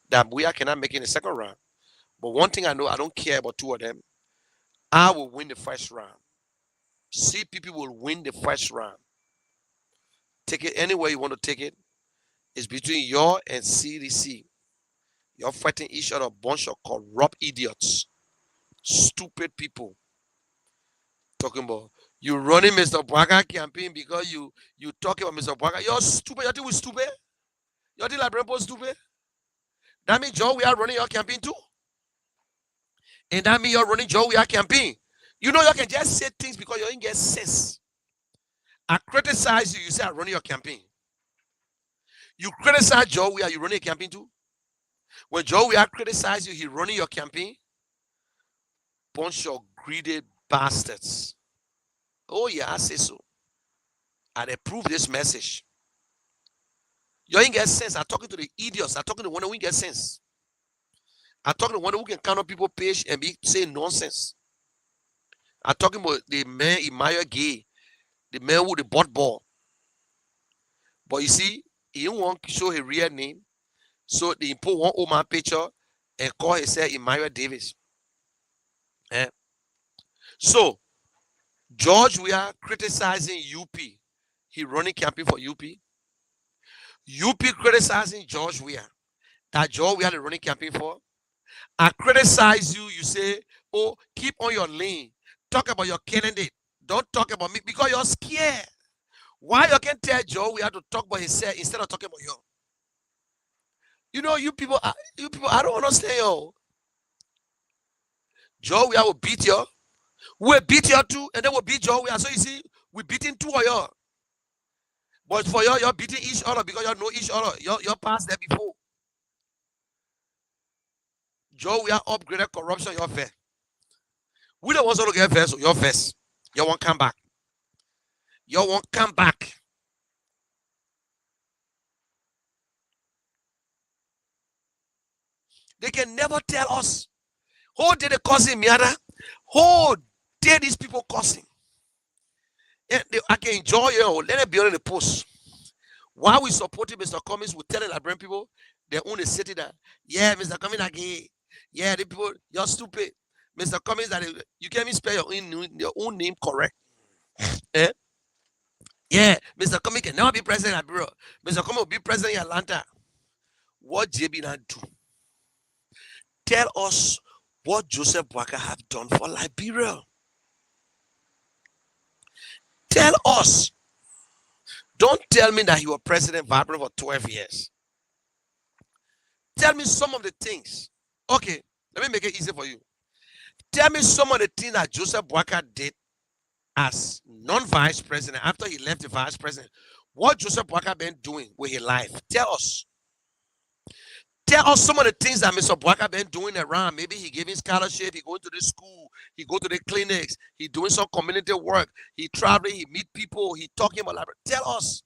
that we cannot make it in the second round. But one thing I know, I don't care about two of them. I will win the first round. CPP will win the first round. Take it anywhere you want to take it. It's between you and CDC. You're fighting each other, a bunch of corrupt idiots, stupid people. Talking about you running Mr. Bwaka campaign because you talking about Mr. Bwaka. You're stupid. You think we're stupid? You think like stupid? That means Joe, we are running your campaign too. And that means you're running Joe, we are campaign. You know you can just say things because you ain't get sense. I criticize you, you say I'm running your campaign. You criticize Joe, we are you running a campaign too? When Joe, we are criticize you, he running your campaign. Bunch of greedy bastards. Oh yeah, I say so. And approve this message. You ain't get sense. I'm talking to the idiots. I'm talking to the one who ain't get sense. I'm talking to the one who can count on people's page and be saying nonsense. I'm talking about the man Emmanuel Gay, the man with the butt ball. But you see, he didn't want to show his real name. So they put one old man picture and call himself Emmanuel Davis. So George, we are criticizing UP. He running campaign for UP. UP criticizing George Weah. That George Weah the running campaign for. I criticize you. You say, oh, keep on your lane. Talk about your candidate. Don't talk about me because you're scared. Why you can tell Joe we have to talk about himself instead of talking about you? You know, you people, I don't understand you. Joe, we will beat you. We'll beat you too, and then we'll beat Joe. So you see, we're beating two of you. But for you, you're beating each other because you know each other. You're past there before. Joe, we are upgraded corruption, you're fair. We don't want to get fair, so you're first. You won't come back. You won't come back. They can never tell us. Who did the causing, Miata? Who did these people causing? I can enjoy you. Let it be on the post. While we supporting Mr. Cummings, we telling Liberian people they own the city that, yeah, Mr. Cummings are gay. Yeah, the people, you're stupid. Mr. Cummings, that you can't even spell your own name correct. Eh? Yeah, Mr. Cummings can never be president in Liberia. Mr. Cummings will be president in Atlanta. What JB not do? Tell us what Joseph Bwaka have done for Liberia. Tell us. Don't tell me that he was president vibrant for 12 years. Tell me some of the things. Okay, let me make it easy for you. Tell me some of the things that Joseph Bwaka did as non-vice president after he left the vice president. What Joseph Bwaka been doing with his life? Tell us. Tell us some of the things that Mr. Bwaka been doing around. Maybe he giving scholarship, he going to the school, he go to the clinics, he doing some community work, he traveling, he meet people, he talking about library. Tell us.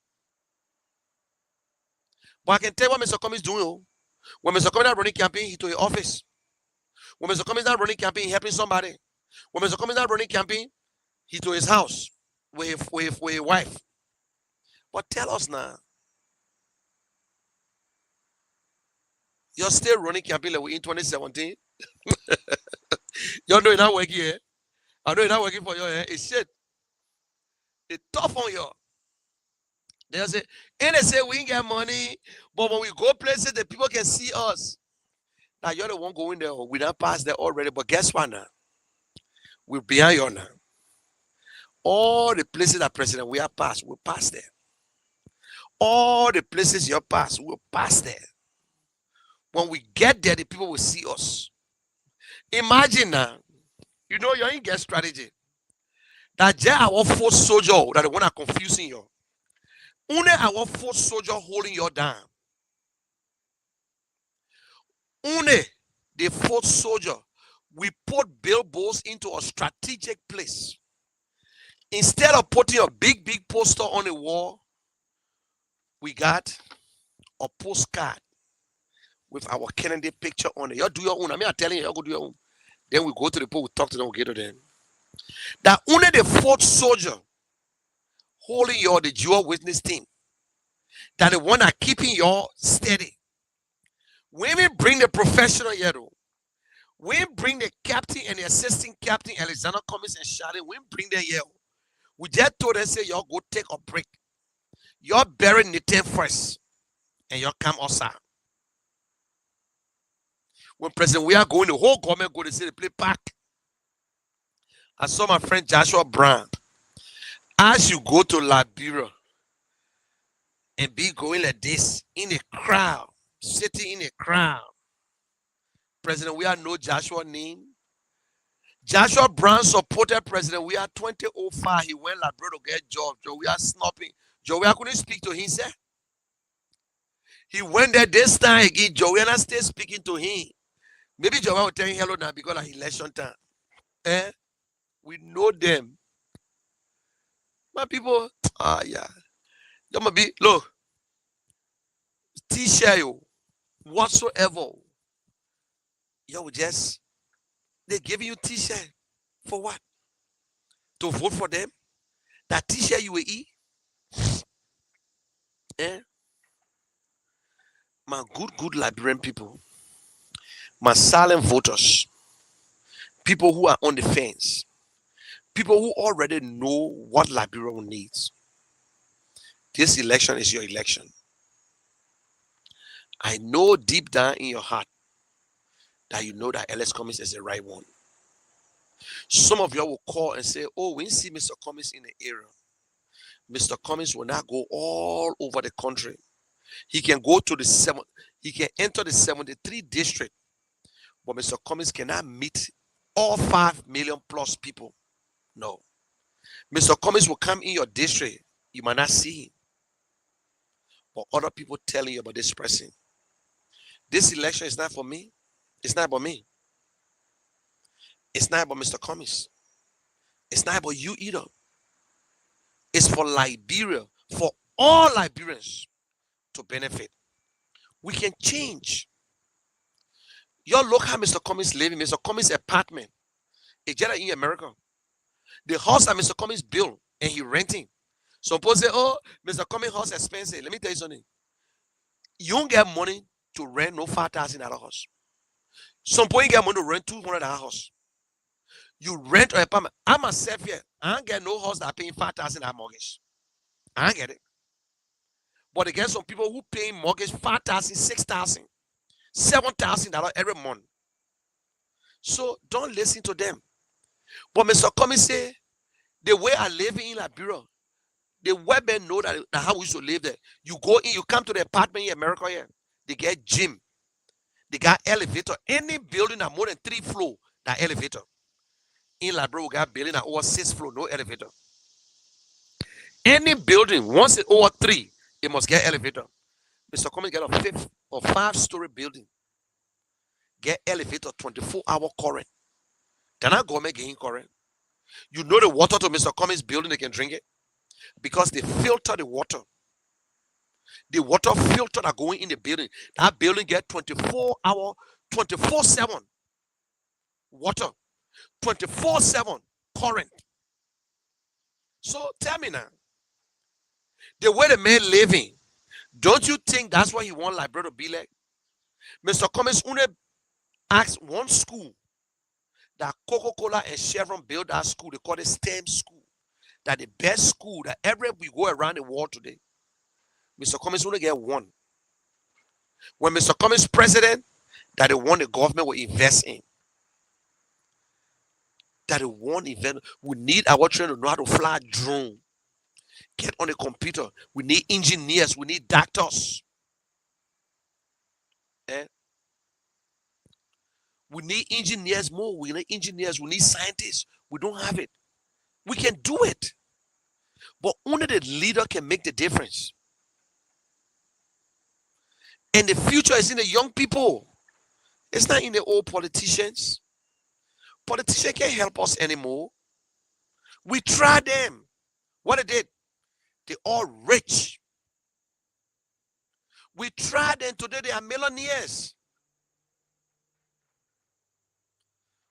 But I can tell you what Mr. Cummings doing. When Mr. Cummings is running campaign, he to his office. When Mr. Cummings is running campaign, he helping somebody. When Mr. Cummings is running campaign, he to his house with his wife. But tell us now. You're still running campaign like we in 2017. You know you're not working here. I know you're not working for you. It's shit. It's tough on you. They say, and they say we ain't get money, but when we go places, the people can see us. Now you're the one going there. We done passed there already. But guess what now? We're behind you now. All the places that president we are past, we'll pass there. All the places you're past, we'll pass there. When we get there, the people will see us. Imagine now, you know, you ain't get strategy. That there our force soldier that the one are confusing you. Only our force soldier holding you down. Only the force soldier, we put billboards into a strategic place. Instead of putting a big poster on the wall, we got a postcard with our candidate picture on it. You do your own. I mean, I'm telling you, you go do your own. Then we go to the people, we talk to them, we get to them. That only the fourth soldier holding your the Jehovah Witness team, that the one that keeping you steady. When we bring the professional here, though, when we bring the captain and the assistant captain, Alexander Cummings and Charlotte, when we bring them here, we just told them, say, y'all go take a break. Y'all bury Nathan first, and y'all come outside. When President we are going, the whole government go to say they play park. I saw my friend Joshua Brown. As you go to Liberia and be going like this in a crowd, sitting in a crowd, President we are know Joshua name. Joshua Brown supported President we are 2005. He went Liberia to get job. Joe we are snapping. Joe we are couldn't speak to him, sir. He went there this time again. Joe we are still speaking to him. Maybe Joe will tell him hello now because of election time. We know them. My people, yeah. There might be, look, T-shirt you, whatsoever. You will just, they giving you T-shirt for what? To vote for them? That T-shirt you will eat? My good Liberian people, my silent voters, people who are on the fence, people who already know what Liberia needs. This election is your election. I know deep down in your heart that you know that Alex Cummings is the right one. Some of you will call and say, oh, we see Mr. Cummings in the area. Mr. Cummings will not go all over the country. He can go to he can enter the 73 district, but Mr. Cummings cannot meet all 5 million plus people. No. Mr. Cummings will come in your district. You might not see him. But other people telling you about this person. This election is not for me. It's not about me. It's not about Mr. Cummings. It's not about you either. It's for Liberia, for all Liberians to benefit. We can change. Y'all look how Mr. Cummings living. Mr. Cummings' apartment. It's just in America. The house that Mr. Cummings built and he renting. Suppose say, oh, Mr. Cummings' house expensive. Let me tell you something. You don't get money to rent no $5,000 house. Some point you get money to rent $200 house. You rent an apartment. I'm myself here. I don't get no house that paying $5,000 mortgage. I don't get it. But again, some people who pay mortgage $5,000, $6,000, $7,000 every month. So don't listen to them. But Mr. Cummings say, the way I live in Liberia, the women know that how we should live there. You go in, you come to the apartment in America here. They get gym. They got elevator. Any building that more than 3 floors, that elevator. In Liberia, we got building that over 6 floors, no elevator. Any building, once it's over 3, it must get elevator. Mr. Cummings get a 5th or 5-story building. Get elevator 24-hour current. Can I go make it current? You know the water to Mr. Cummings' building, they can drink it. Because they filter the water. The water filter that going in the building. That building get 24-hour, 24/7 water. 24/7 current. So tell me now. The way the man living, don't you think that's what he want Liberia to be like? Mr. Cummings only asked one school that Coca-Cola and Chevron built that school. They call it STEM school. That the best school that ever we go around the world today. Mr. Cummings only get one. When Mr. Cummings president, that the one the government will invest in. That the one event, we need our children to know how to fly a drone. Get on the computer. We need engineers. We need doctors. We need engineers more. We need engineers. We need scientists. We don't have it. We can do it. But only the leader can make the difference. And the future is in the young people. It's not in the old politicians. Politicians can't help us anymore. We tried them. What they did? They all rich. We tried them. Today they are millionaires.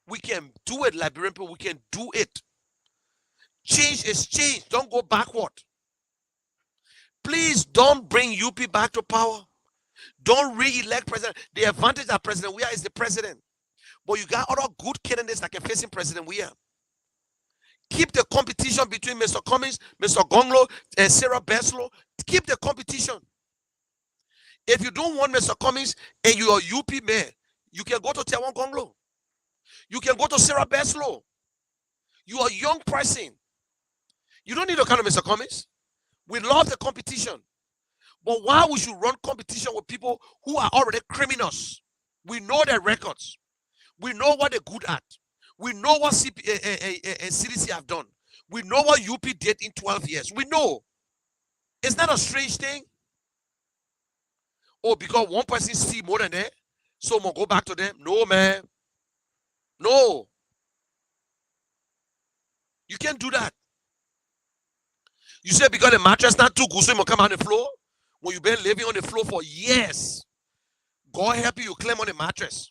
We can do it, Liberian people. We can do it. Change is change. Don't go backward. Please don't bring UP back to power. Don't re-elect president. The advantage that President Weah is the president. But you got other good candidates that can face in President Weah. Keep the competition between Mr. Cummings, Mr. Gonglo, and Sarah Beslow. Keep the competition. If you don't want Mr. Cummings and you are UP mayor, you can go to Taiwan Gonglo. You can go to Sarah Beslow. You are a young person. You don't need to kind of Mr. Cummings. We love the competition. But why we should run competition with people who are already criminals? We know their records. We know what they're good at. We know what CDC have done. We know what UP did in 12 years. We know. It's not a strange thing. Oh, because one person see more than that, so we'll go back to them. No, man. No. You can't do that. You say because the mattress not too good, so you come on the floor. When you've been living on the floor for years, God help you, you claim on the mattress.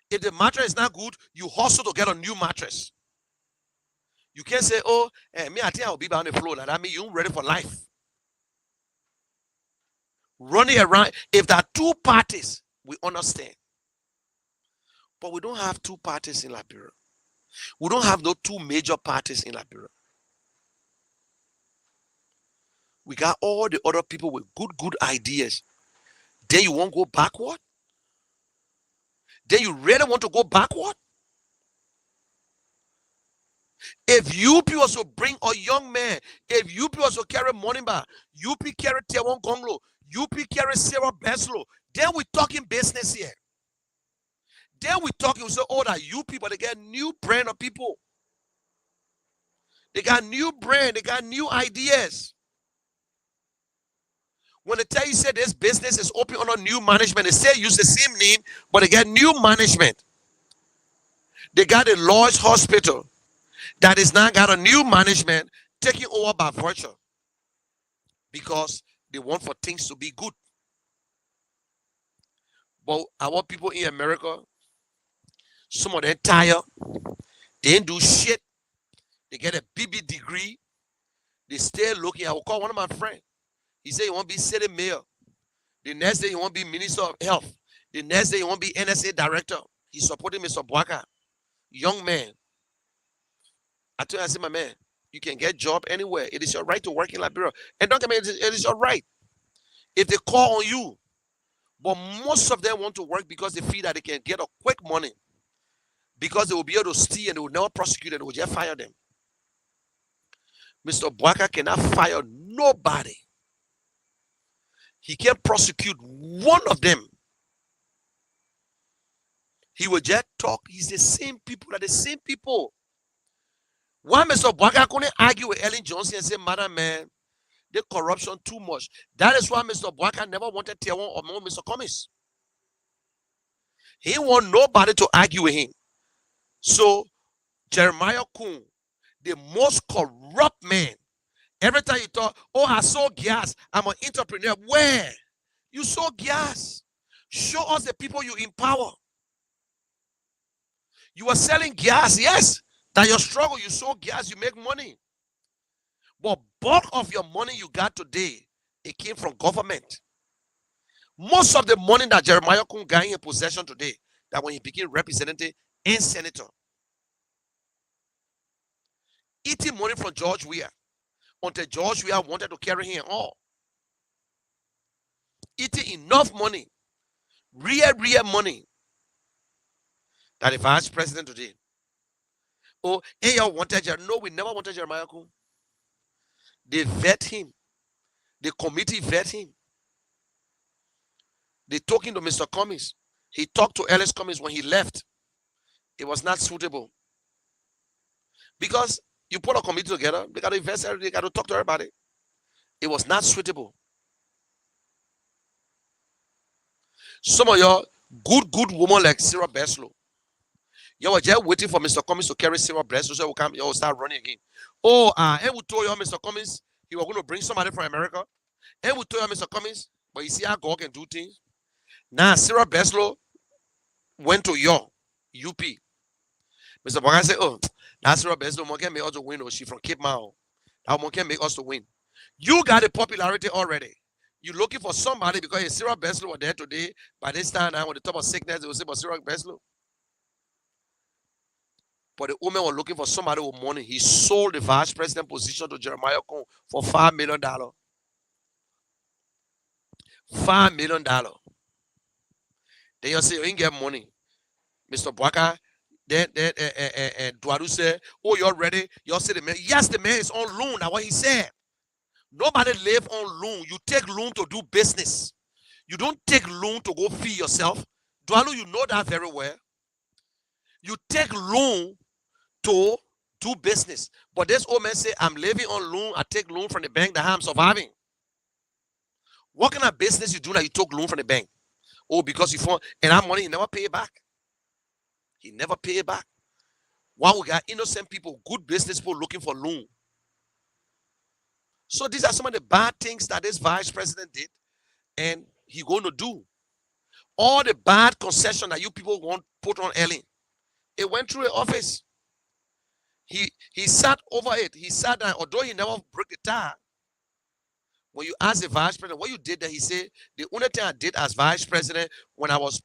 If the mattress is not good, you hustle to get a new mattress. You can't say, oh, me, I think I'll be on the floor. That means you're ready for life. Running around. If there are two parties, we understand. But we don't have two parties in Liberia. We don't have no two major parties in Liberia. We got all the other people with good ideas. Then you won't go backward? Then you really want to go backward? If UP was to bring a young man, if UP was to carry money back, UP carry Taiwan Gonglo, UP carry Sarah Beslow, then we're talking business here. Then we're talking, we say, oh, that UP, but they got new brand of people. They got new brand, they got new ideas. When they tell you, say this business is open under new management, they say use the same name, but they get new management. They got a Lloyd's Hospital that is now got a new management taking over by virtue because they want for things to be good. But our people in America, some of them tired, they didn't do shit. They get a BB degree. They stay looking. I will call one of my friends. He said he want to be city mayor. The next day he want to be minister of health. The next day he want to be NSA director. He's supporting Mr. Bwaka. Young man. I told him, I said, my man, you can get job anywhere. It is your right to work in Liberia. And don't get me, it is your right. If they call on you. But most of them want to work because they feel that they can get a quick money. Because they will be able to steal and they will never prosecute and they will just fire them. Mr. Bwaka cannot fire nobody. He can't prosecute one of them. He will just talk. He's the same people, the same people. Why Mr. Bwaka couldn't argue with Ellen Johnson and say, Madam Man, the corruption too much. That is why Mr. Bwaka never wanted Taiwan or Mr. Cummings. He didn't want nobody to argue with him. So, Jeremiah Kuhn, the most corrupt man, every time you talk, oh, I sold gas, I'm an entrepreneur. Where? You sold gas. Show us the people you empower. You are selling gas, yes. That your struggle, you sold gas, you make money. But bulk of your money you got today, it came from government. Most of the money that Jeremiah Kuhn got in possession today, that when he became representative and senator, eating money from George Weah, until George Weah wanted to carry him all. Eating enough money, real money, that if I ask president today, oh, hey, y'all wanted Jeremiah. No, we never wanted Jeremiah Kuhn. They vet him. The committee vet him. They talking to Mr. Cummings. He talked to Ellis Cummings when he left. It was not suitable. Because you put a committee together, they got to invest, they got to talk to everybody. It was not suitable. Some of y'all, good woman like Sarah Beslow, you were just waiting for Mr. Cummings to carry Sarah Beslow so you will start running again. Oh, and we told you, Mr. Cummings, he was going to bring somebody from America. And we told you, Mr. Cummings, but you see how God can do things. Now, Sarah Beslow went to UP. Mr. Bwaka said, oh, That's Sarah Beslow. One can make us to win. She from Cape Mount. That one can make us to win. You got the popularity already. You're looking for somebody because if Sarah Beslow were there today, by this time I'm on the top of sickness, they will say, but Sarah Beslow. But the woman was looking for somebody with money. He sold the vice president position to Jeremiah Cone for $5 million. $5 million. Then you say you ain't get money. Mr. Bwaka, then Dwadu said, oh, you're ready? You'll say the man. Yes, the man is on loan. That's what he said. Nobody live on loan. You take loan to do business. You don't take loan to go feed yourself. Dwadu, you know that very well. You take loan to do business. But this old man say, I'm living on loan. I take loan from the bank that I'm surviving. What kind of business you do that you took loan from the bank? Oh, because you found, and that money, he never pay it back. He never pay it back. While we got innocent people, good business people looking for loan. So these are some of the bad things that this vice president did, and he going to do. All the bad concession that you people want put on Ellen, it went through the office. He sat over it. He sat down, although he never broke the tie. When you ask the vice president what you did there, he said, the only thing I did as vice president when I was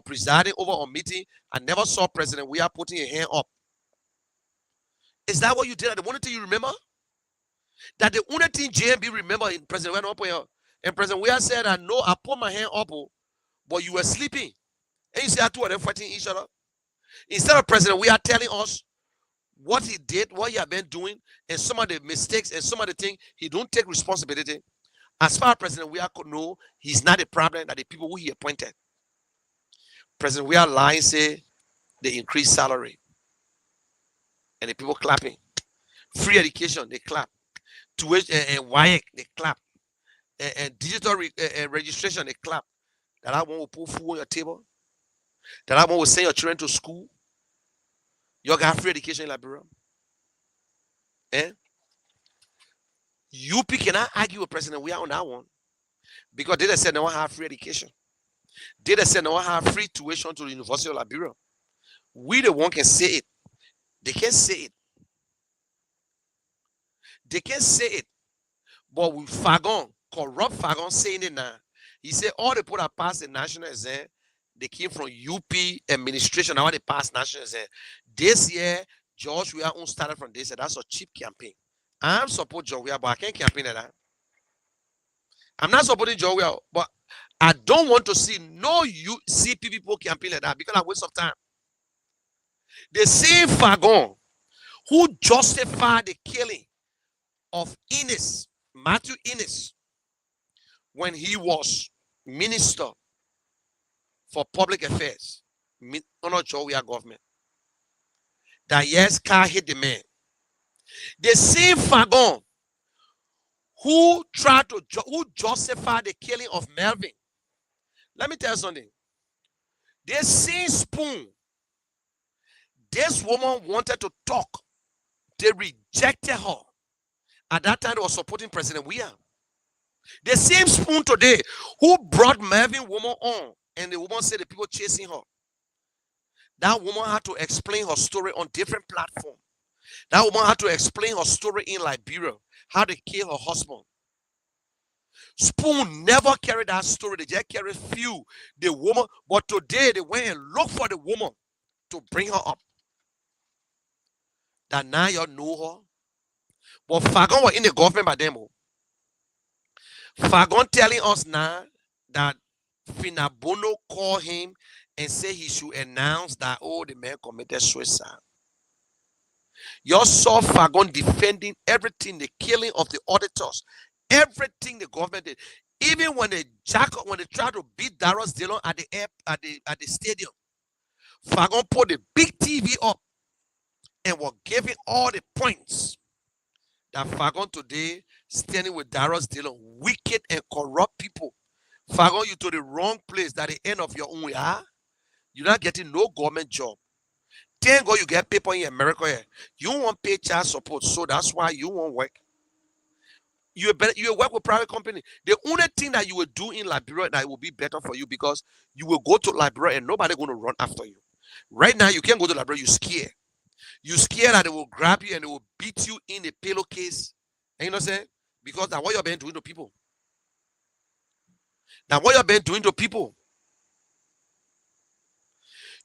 presiding over a meeting, I never saw President We are putting a hand up. Is that what you did? The only thing you remember? That the only thing JMB remember in President We are, and President We are said, I know I put my hand up, but you were sleeping. And you see, I two of them fighting each other. Instead of President We are telling us what he did, what he had been doing, and some of the mistakes and some of the things, he don't take responsibility. As far as President We could know, he's not a problem that the people who he appointed. President We lying say they increase salary. And the people clapping. Free education, they clap. Tuition and WIAC, they clap. And digital registration, they clap. That I want to put food on your table. That I want to send your children to school. You got free education in Liberia. UP cannot argue with President We are on that one. Because they said they don't have free education. They said they don't have free tuition to the University of Liberia. We the one can say it. They can't say it. They can't say it. But with Fagon, corrupt Fagon saying it now. He said all the people that passed the national exam, they came from UP administration. Now they passed national exam. This year, George We are started from this. That's a cheap campaign. I'm supporting George We are, but I can't campaign at that. I'm not supporting George We are, but I don't want to see no CPP people campaign like that because I waste of time. The same Fagon who justified the killing of Innes, Matthew Innes, when he was minister for public affairs under Georgia government. That yes, car hit the man. The same Fagon who tried to justify the killing of Melvin. Let me tell you something. The same spoon. This woman wanted to talk. They rejected her. At that time, they were supporting President We are. The same spoon today who brought Melvin woman on, and the woman said the people chasing her. That woman had to explain her story on different platforms. That woman had to explain her story in Liberia, how they killed her husband. Spoon never carried that story. They just carried few. The woman, but today they went and looked for the woman to bring her up. That now you know her. But Fagon was in the government by them. Fagon telling us now that Finabono called him and said he should announce that, oh, the man committed suicide. You saw Fagon defending everything, the killing of the auditors, everything the government did. Even when they tried to beat Darius Dillon at the stadium, Fagon put the big TV up and were giving all the points that Fagon today standing with Darius Dillon, wicked and corrupt people. Fagon, you to the wrong place. At the end of your own way. You're not getting no government job. Thank God you get people in America here. You won't pay child support, so that's why you won't work. You work with private company. The only thing that you will do in Liberia that will be better for you because you will go to Liberia and nobody going to run after you. Right now, you can't go to Liberia, you're scared. You scared that they will grab you and they will beat you in the pillowcase. And you know what I'm saying? Because that's what you've been doing to people. Now, what you've been doing to people.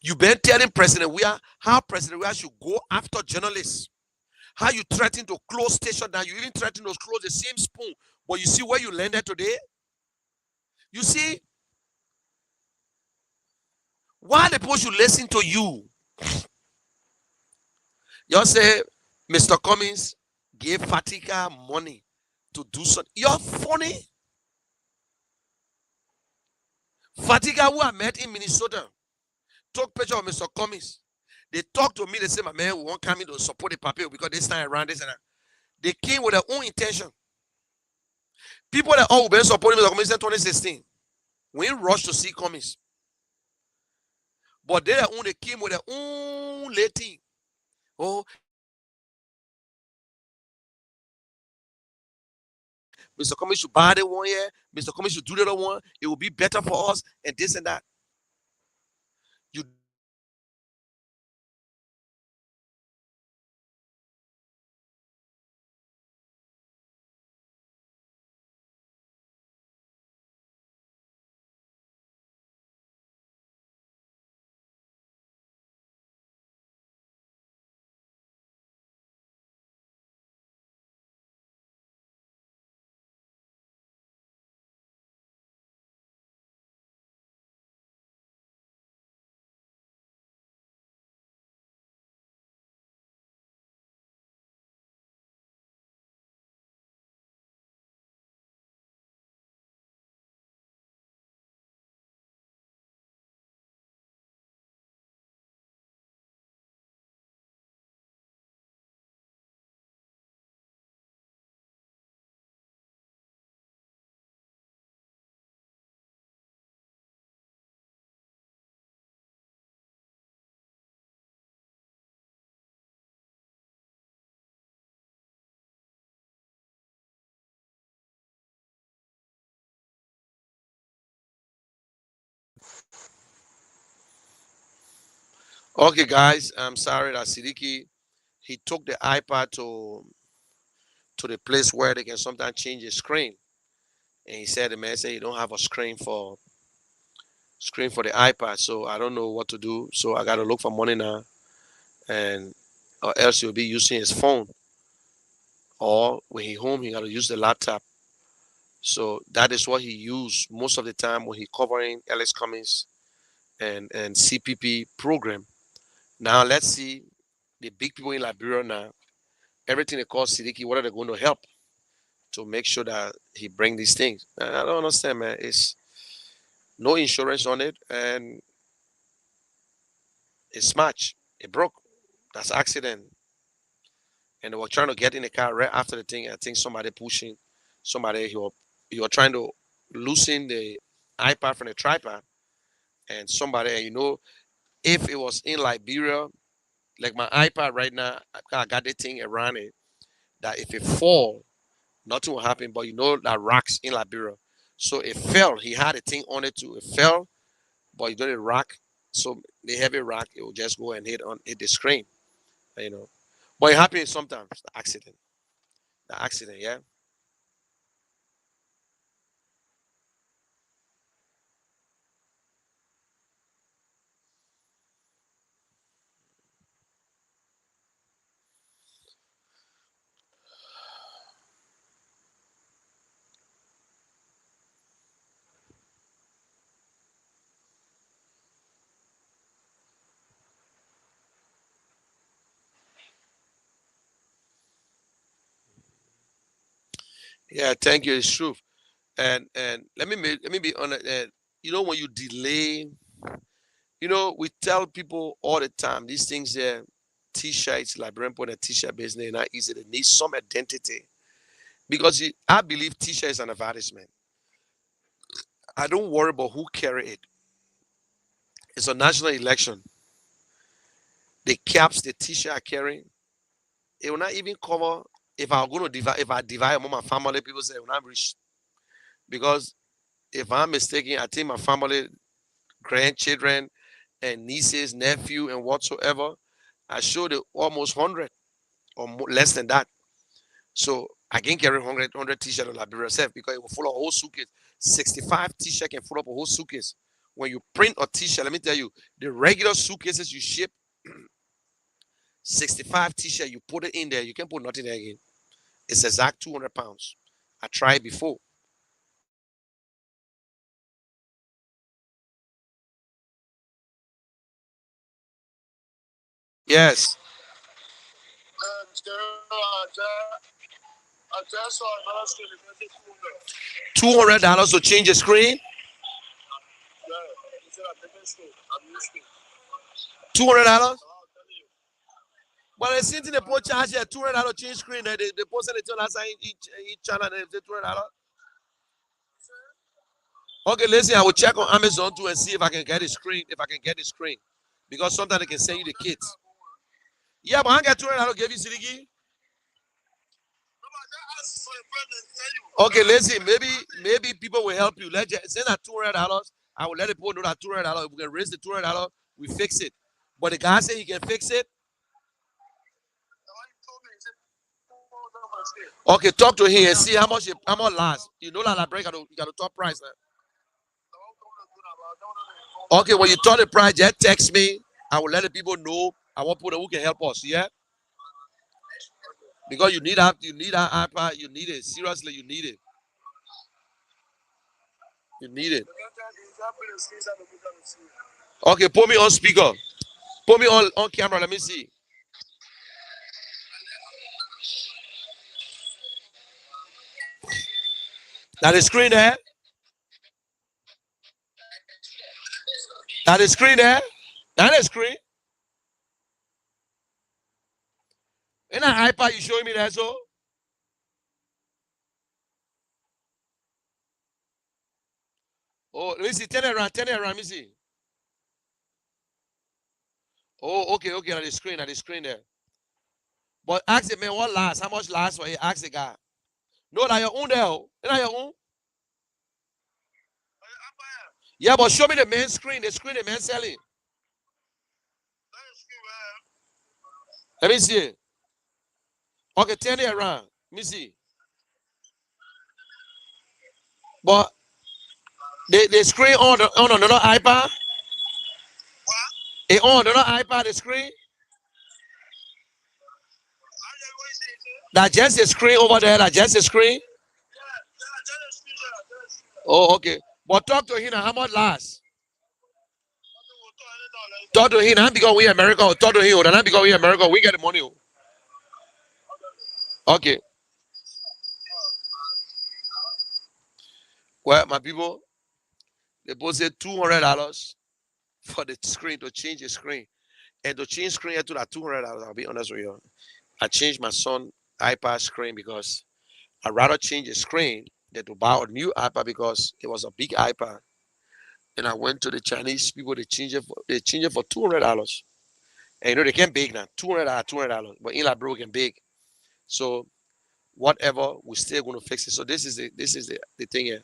You've been telling President Weah how President Weah should go after journalists. How you threaten to close station now. You even threaten to close the same spoon. But you see where you landed today? You see? Why the people should listen to you? You say, Mr. Cummings gave Fatika money to do something. You're funny. Fatika, who I met in Minnesota, took picture of Mr. Cummings. They talked to me. They said, my man, we won't come in to support the paper because this time around this and that. They came with their own intention. People that all been supporting Mr. Cummings in 2016, we rushed to see Cummings. But they came with their own lady. Oh, Mr. Cummings should buy the one year. Mr. Cummings should do the other one. It will be better for us and this and that. You okay, guys? I'm sorry that Siddiqui, he took the iPad to the place where they can sometimes change the screen. And he said the man said you don't have a screen for the iPad. So I don't know what to do. So I gotta look for money now. And or else he'll be using his phone. Or when he home, he gotta use the laptop. So that is what he used most of the time when he covering Alex Cummings and CPP program. Now let's see the big people in Liberia now. Everything they call Siddiqui, what are they going to help to make sure that he bring these things? I don't understand, man. It's no insurance on it and it's smashed. It broke. That's accident. And they were trying to get in the car right after the thing. I think somebody pushing somebody. He was trying to loosen the iPad from the tripod, and somebody, and if it was in Liberia, like my iPad right now, I got the thing around it that if it fall, nothing will happen. But that rocks in Liberia, so it fell. He had a thing on it too. It fell, but you don't rock. So the heavy rock, it will just go and hit the screen. you know. But it happens sometimes. The accident. The accident, yeah. Yeah, thank you. It's true. And let me be honest. When you delay, we tell people all the time these things there, t-shirts, like brand put a t-shirt business, not easy. They need some identity because I believe t-shirt is an advertisement. I don't worry about who carry it. It's a national election. The caps, the t-shirt I carry, it will not even cover if I'm going to divide. If I divide among my family, people say it will not reach because if I'm mistaken, I think my family, grandchildren, and nieces, nephew, and whatsoever, I showed it almost 100 or less than that. So I can carry 100 t-shirt on Liberia self because it will fill up a whole suitcase. 65 t-shirt can fill up a whole suitcase. When you print a t-shirt, let me tell you, the regular suitcases you ship, 65 t-shirt, you put it in there, you can put nothing there again. It's exact 200 pounds. I tried before. Yes. $200 to change the screen. $200. But I seen the poor charge here $200 change screen. The person they tell us each channel they say $200. Okay, listen, I will check on Amazon too and see if I can get a screen. If I can get a screen, because sometimes they can send you the kits. Yeah, but I get $200 give you Siligi. Okay, listen, maybe people will help you. Let's send that $200. I will let the people know that $200. If we can raise the $200, we fix it. But the guy said he can fix it. Okay, talk to him and see how much last. You know that I break you got a top price now. Okay, when you talk the price, just text me. I will let the people know. I want people who can help us. Yeah, because you need that iPad. You need it. Seriously, you need it. You need it. Okay, put me on speaker. Put me on camera. Let me see. Now the screen there. Now the screen there. Now the screen. In that iPad you showing me that so? Oh, let me see. Turn it around. Let me see. Oh, okay. Now the screen there. But ask the man what last? How much last for you? Ask the guy. No, that your own there. That your own. Yeah, but show me the main screen. The screen the man selling. Let me see. Okay, turn it around. Let me see. But the screen on another iPad. It on another iPad. The screen. That just the screen over there. That just the screen. Oh, okay. But talk to him. How much last? Talk to him. Not because we America. Talk to him. Not because we America. We get the money. Okay. Well, my people, they both said $200 for the screen to change the screen. And to change screen to that $200, I'll be honest with you. I changed my son iPad screen because I'd rather change the screen than to buy a new iPad because it was a big iPad. And I went to the Chinese people, they change it for $200. And you know they can bake now. $200. But in like bro can bake. So whatever, we're still gonna fix it. So this is the thing here.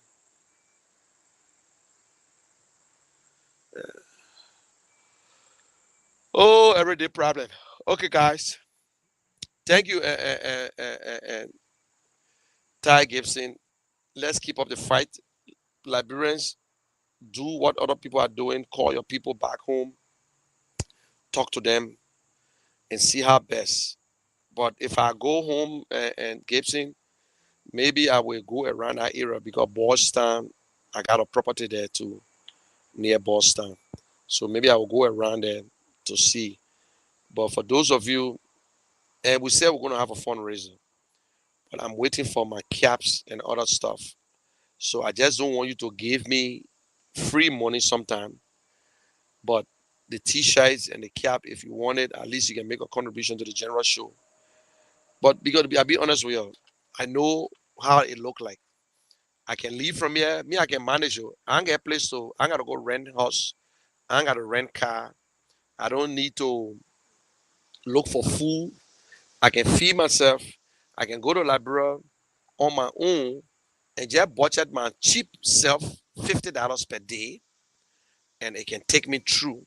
Oh, everyday problem. Okay, guys. Thank you, Ty Gibson. Let's keep up the fight. Liberians, do what other people are doing. Call your people back home. Talk to them and see how best. But if I go home and Gibson, maybe I will go around that area because Boston, I got a property there too, near Boston. So maybe I will go around there to see. But for those of you, and we said we're going to have a fundraiser, but I'm waiting for my caps and other stuff. So I just don't want you to give me free money sometime. But the t-shirts and the cap, if you want it, at least you can make a contribution to the general show. But because I'll be honest with you, I know how it look like. I can leave from here. Me, I can manage you. I ain't get a place to. I gotta go rent house. I ain't gotta rent car. I don't need to look for food. I can feed myself. I can go to Liberia on my own and just budget my cheap self $50 per day, and it can take me through,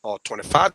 or $25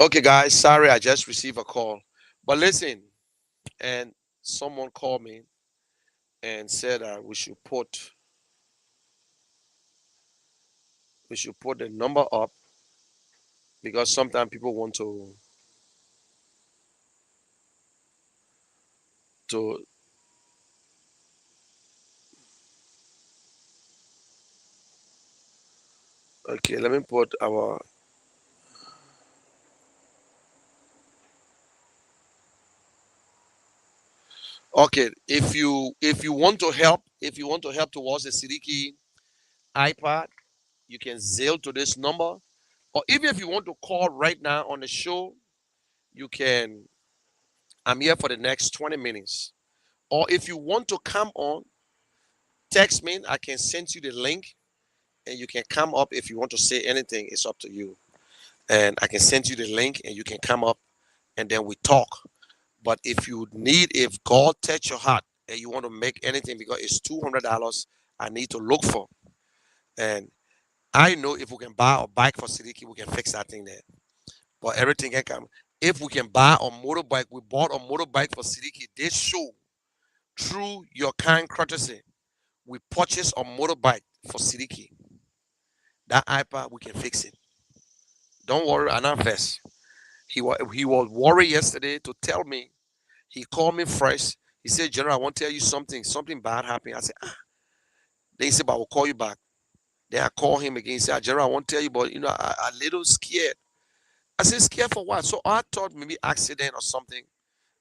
Okay, guys, sorry, I just received a call. But listen, and someone called me and said that we should put the number up because sometimes people want to okay, let me put our okay. If you want to help towards the Sidiki iPad, you can Zelle to this number. Or even if you want to call right now on the show, you can. I'm here for the next 20 minutes. Or if you want to come on, text me. I can send you the link and you can come up if you want to say anything. It's up to you. And I can send you the link and you can come up and then we talk. But if God touch your heart and you want to make anything because it's $200, I need to look for. And I know if we can buy a bike for Sidiki, we can fix that thing there. But everything can come. If we can buy a motorbike, we bought a motorbike for Sidiki. This show, through your kind courtesy, we purchased a motorbike for Sidiki. That iPad, we can fix it. Don't worry, I'm not vexed. He was worried yesterday to tell me. He called me fresh. He said, General, I want to tell you something. Something bad happened. I said, ah. Then he said, but I will call you back. Then I called him again. He said, General, I want to tell you, but I'm a little scared. I said, scared for what? So I thought maybe accident or something.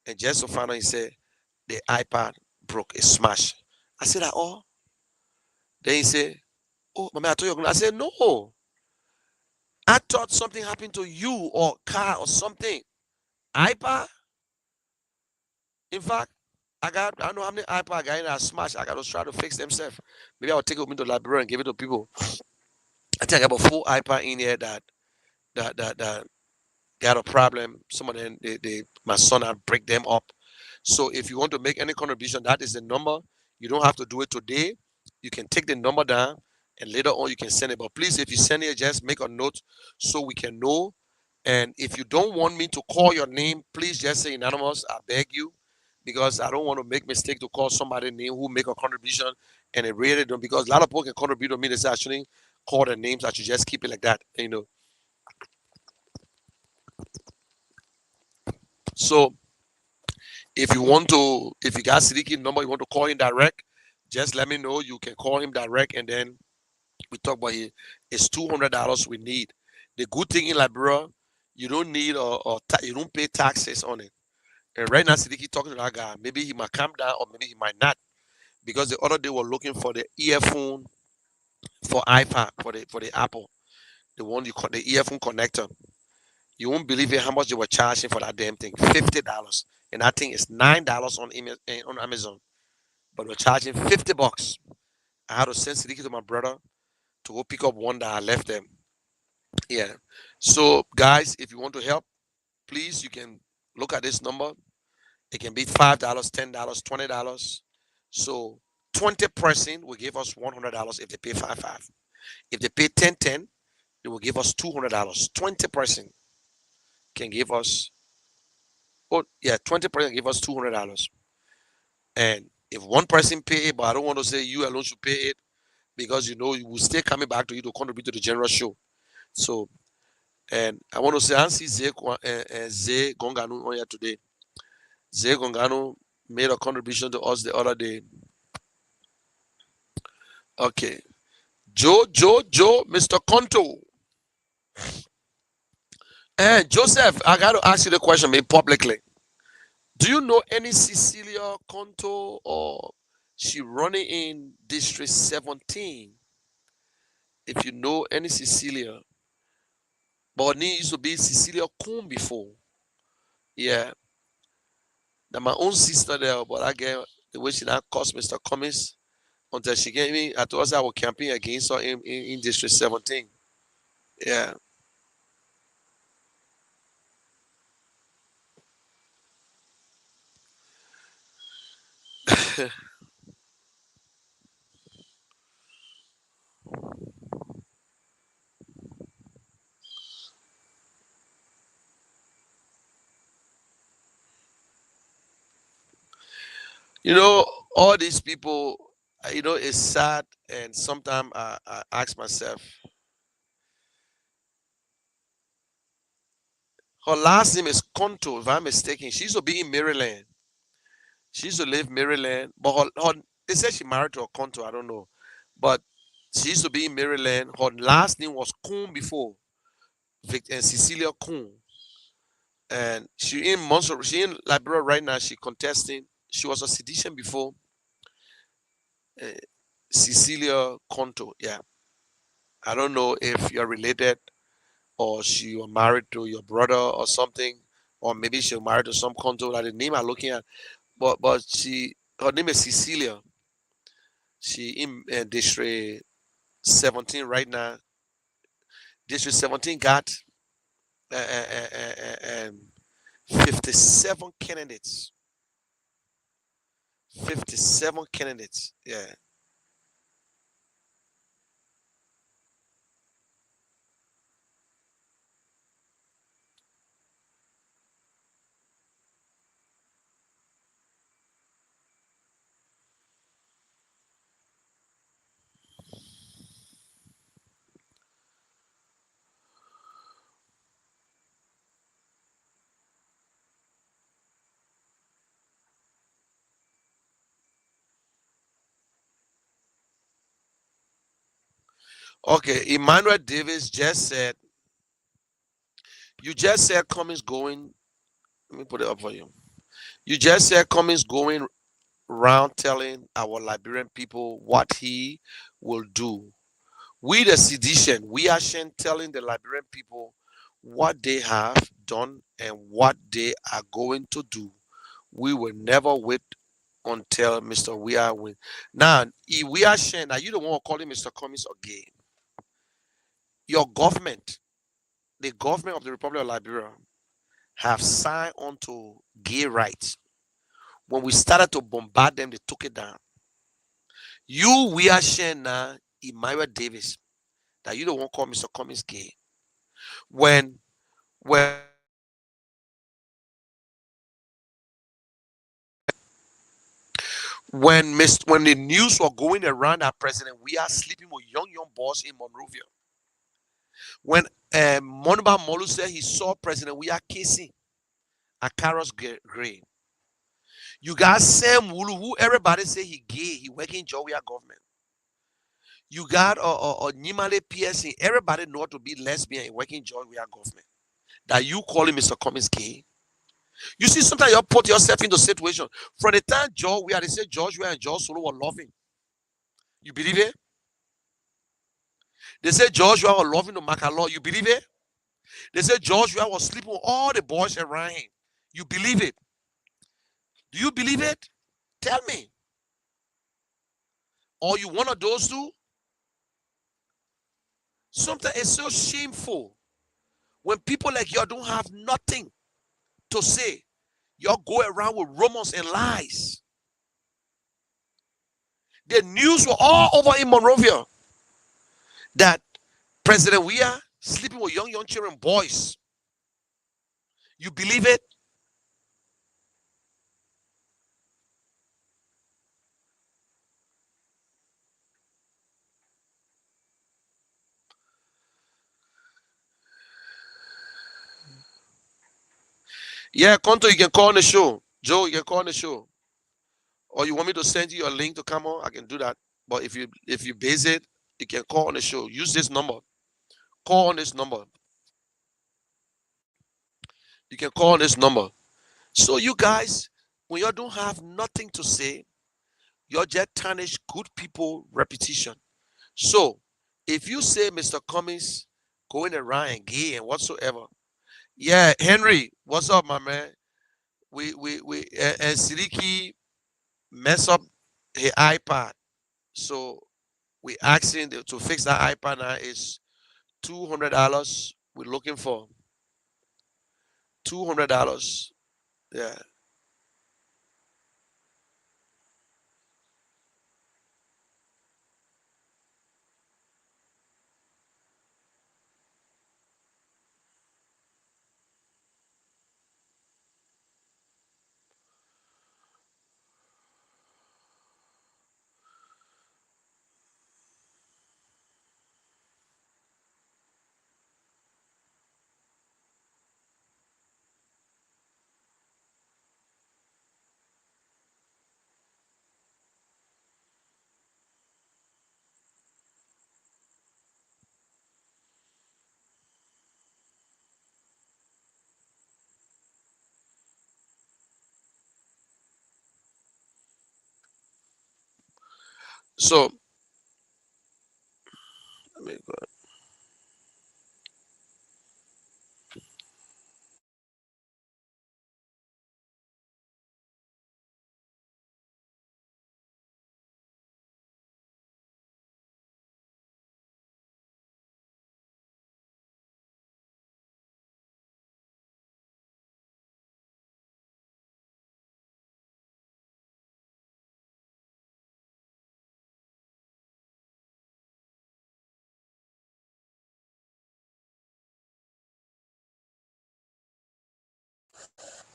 And just so find out, he said, the iPad broke, it smashed. I said, oh. Then he said, oh, Mama, I told you. I said, no. I thought something happened to you or car or something. iPad? In fact, I don't know how many iPad I got in that smash. I got to try to fix themselves. Maybe I'll take it with me to the library and give it to people. I think I got about 4 iPad in here that got a problem. Some of them, my son had break them up. So if you want to make any contribution, that is the number. You don't have to do it today. You can take the number down and later on you can send it. But please, if you send it, just make a note so we can know. And if you don't want me to call your name, please just say anonymous. I beg you, because I don't want to make mistake to call somebody name who make a contribution and it really don't. Because a lot of people can contribute to me. They say I shouldn't call the names. I should just keep it like that. So if you got Siddiqui number, you want to call him direct, just let me know. You can call him direct, and then we talk about it. It's $200 we need. The good thing in Liberia, you don't need you don't pay taxes on it. And right now, Siddiqui talking to that guy. Maybe he might come down, or maybe he might not, because the other day we're looking for the earphone for iPad for the Apple, the one the earphone connector. You won't believe it how much they were charging for that damn thing. $50, and that thing is $9 on Amazon. But we're charging $50. I had to send Siddiqui to my brother to go pick up one that I left them. Yeah. So guys, if you want to help, please you can look at this number. It can be $5, $10, $20. So 20% will give us $100 if they pay 5. If they pay 10, they will give us $200. 20% can give us 20% give us $200. And if one person pay it, but I don't want to say you alone should pay it, because you will stay coming back to you to contribute to the general show. So, and I want to say, I see Zay Gonganu on here today. Zay Gonganu made a contribution to us the other day. Okay. Joe, Mr. Conto. And Joseph, I got to ask you the question made publicly. Do you know any Cecilia Conto, or she running in District 17? If you know any Cecilia, but it used to be Cecilia Kuhn before. Yeah. Now my own sister there, but I get the way she now cost Mr. Cummings until she gave me. I told her I was campaign against her in District 17. Yeah. You know, all these people, it's sad. And sometimes I ask myself, her last name is Conto, if I'm mistaken. She used to be in Maryland. She used to live Maryland, but they said she married to a Conto. I don't know. But she used to be in Maryland. Her last name was Kuhn before, and Cecilia Kuhn. And she in Liberia right now. She contesting. She was a sedition before, uh, Cecilia Conto. Yeah. I don't know if you're related or she was married to your brother or something, or maybe she was married to some Conto. Like the name I'm looking at, but her name is Cecilia. She in District 17 right now. District 17 got uh, um, 57 candidates. 57 candidates. Yeah. Okay. Emmanuel Davis just said, you just said Cummings going. Let me put it up for you. You just said Cummings going around telling our Liberian people what he will do. We, the sedition, we are telling the Liberian people what they have done and what they are going to do. We will never wait until Mr. We are win. Now, if we are sharing, now you don't want to call him Mr. Cummings again. Your government, the government of the Republic of Liberia, have signed on to gay rights. When we started to bombard them, they took it down. We are sharing now, Emmanuel Davis, that you don't want to call Mr. Cummings gay. When when when the news were going around that President we are sleeping with young boys in Monrovia. When Monuba Molu said he saw President we are kissing a Carlos Green. You got Sam Wulu, who everybody say he gay, he working Jowia government. You got Nimale piercing, everybody know to be lesbian, he working Jowia government. That you calling Mr. Cummings gay? You see, sometimes you put yourself into situation. From the time George, they say George and George Solo were loving. You believe it? They say George was loving the Macalor. You believe it? They say George was sleeping with all the boys around him. You believe it? Do you believe it? Tell me. Or you one of those two? Sometimes it's so shameful when people like you don't have nothing to say. You go around with rumors and lies. The news were all over in Monrovia that President Weah sleeping with young children, boys. You believe it? Yeah, Konto, you can call on the show. Joe, you can call on the show. Or you want me to send you a link to come on? I can do that. But if you base it, you can call on the show. Use this number. Call on this number. You can call on this number. So you guys, when you don't have nothing to say, you just tarnish good people repetition. So if you say Mr. Cummings going around and gay and whatsoever, yeah, Henry, what's up, my man? We and Sidiki mess up his iPad. So we asking to fix that iPad now is $200. We're looking for $200. Yeah. So let me go.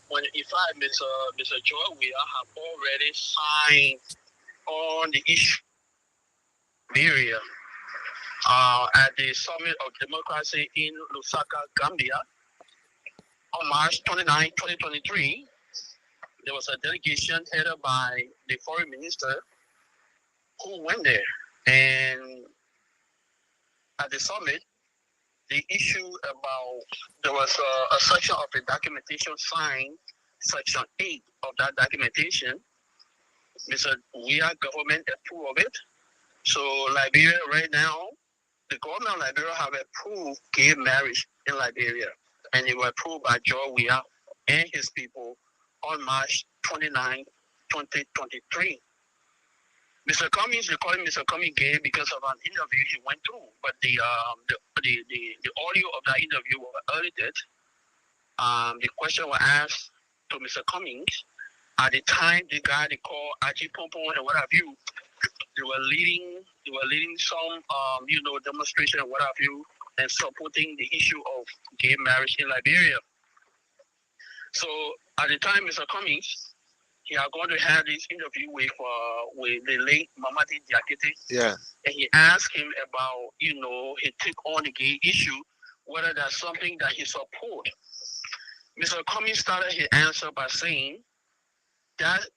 When if I, Mr. Joy, we have already signed on the issue area at the Summit of Democracy in Lusaka, Gambia on March 29, 2023. There was a delegation headed by the foreign minister who went there. And at the summit, the issue about there was a section of the documentation signed, section 8 of that documentation. Mr. We are government approved of it. So Liberia right now, the government of Liberia have approved gay marriage in Liberia, and it was approved by Joe Weah and his people on March 29, 2023. Mr. Cummings, they call him Mr. Cummings gay because of an interview he went through, but the audio of that interview was edited. The question was asked to Mr. Cummings. At the time, the guy they call Aji Pompon and what have you, they were leading some demonstration and what have you, and supporting the issue of gay marriage in Liberia. So at the time, Mr. Cummings, he are going to have this interview with the late Mamadi Diakite. Yeah. And he asked him about, he took on the gay issue, whether that's something that he support. Mr. Cummings started his answer by saying that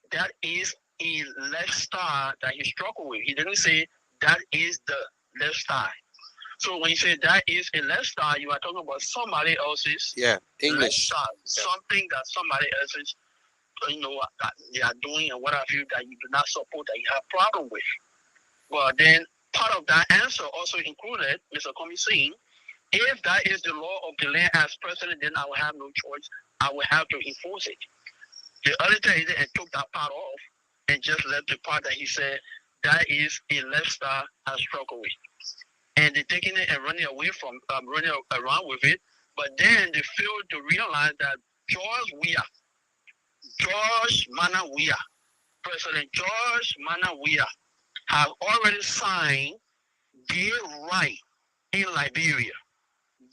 is a lifestyle that he struggled with. He didn't say that is the lifestyle. So when you say that is a lifestyle, you are talking about somebody else's English lifestyle, something that somebody else's that they are doing and what have you that you do not support, that you have problem with. But then part of that answer also included Mr. Cummings saying, if that is the law of the land as president, then I will have no choice. I will have to enforce it. The editor and took that part off and just left the part that he said that is a lifestyle I struggle with. And they're taking it and running around with it. But then they failed to realize that George Mana Weah, President George Mana Weah, have already signed gay right in Liberia,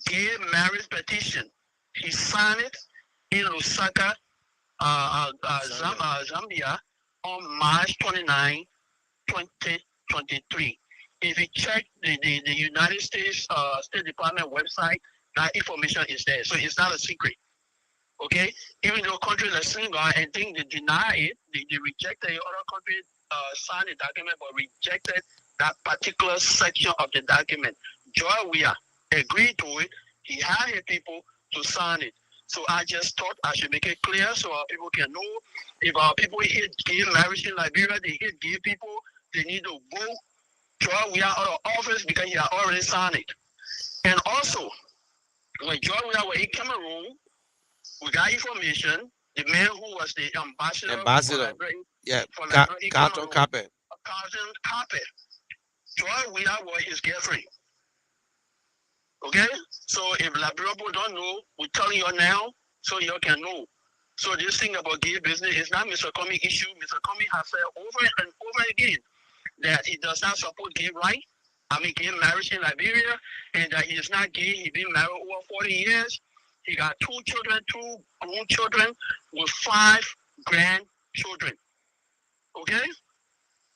gay marriage petition. He signed it in Lusaka, Zambia, on March 29, 2023. If you check the United States State Department website, that information is there. So it's not a secret. Okay? Even though countries are single and think they deny it, they rejected it. Other countries signed the document but rejected that particular section of the document. Joy Weah agreed to it. He had his people to sign it. So I just thought I should make it clear so our people can know if our people hate gay marriage in Liberia, they hate gay people, they need to vote Joy Weah out of office because he had already signed it. And also, when Joy Weah was in Cameroon, we got information, the man who was the ambassador. Carlton Carpet. Carlton Carpet. Joy Weah was his girlfriend. Okay? So if Labrador don't know, we're telling you now so you can know. So this thing about gay business is not Mr. Cummings' issue. Mr. Cummings has said over and over again that he does not support gay gay marriage in Liberia, and that he is not gay. He's been married over 40 years. He got 2 grown children with 5 grandchildren. Okay?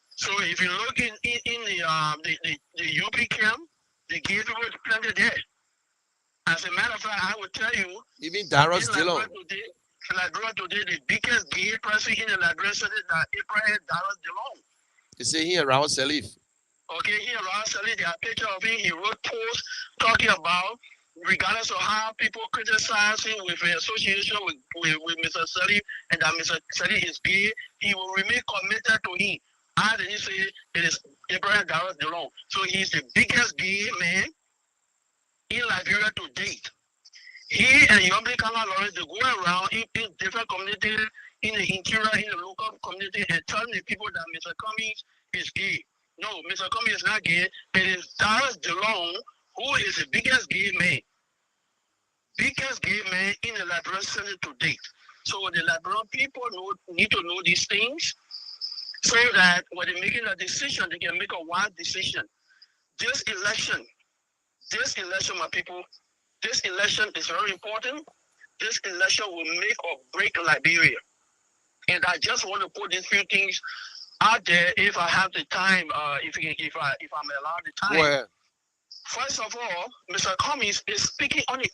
So if you look in the UP camp, the gay people is plenty there. As a matter of fact, I will tell you. You mean Darius Dillon? Liberia today, the biggest gay person in the Liberia city is Abraham Darius Dillon. You see here, Raul Salif. Okay, here Raul Salif, there are pictures of him. He wrote posts talking about, regardless of how people criticize him with an association with Mr. Salif, and that Mr. Salif is gay, he will remain committed to him. How did he say it Abraham Darius Delon. So he's the biggest gay man in Liberia to date. He and Yombi Kanga Lawrence, they go around in different communities, in the interior, in the local community, and telling the people that Mr. Cummings is gay. No, Mr. Cummings is not gay. It is Darius Delon who is the biggest gay man. Biggest gay man in the Liberian Senate to date. So the Liberian people need to know these things so that when they're making a decision, they can make a wise decision. This election, my people, this election is very important. This election will make or break Liberia. And I just want to put these few things out there if I have the time, if I'm allowed the time. Go ahead. First of all, Mr. Cummings is speaking on the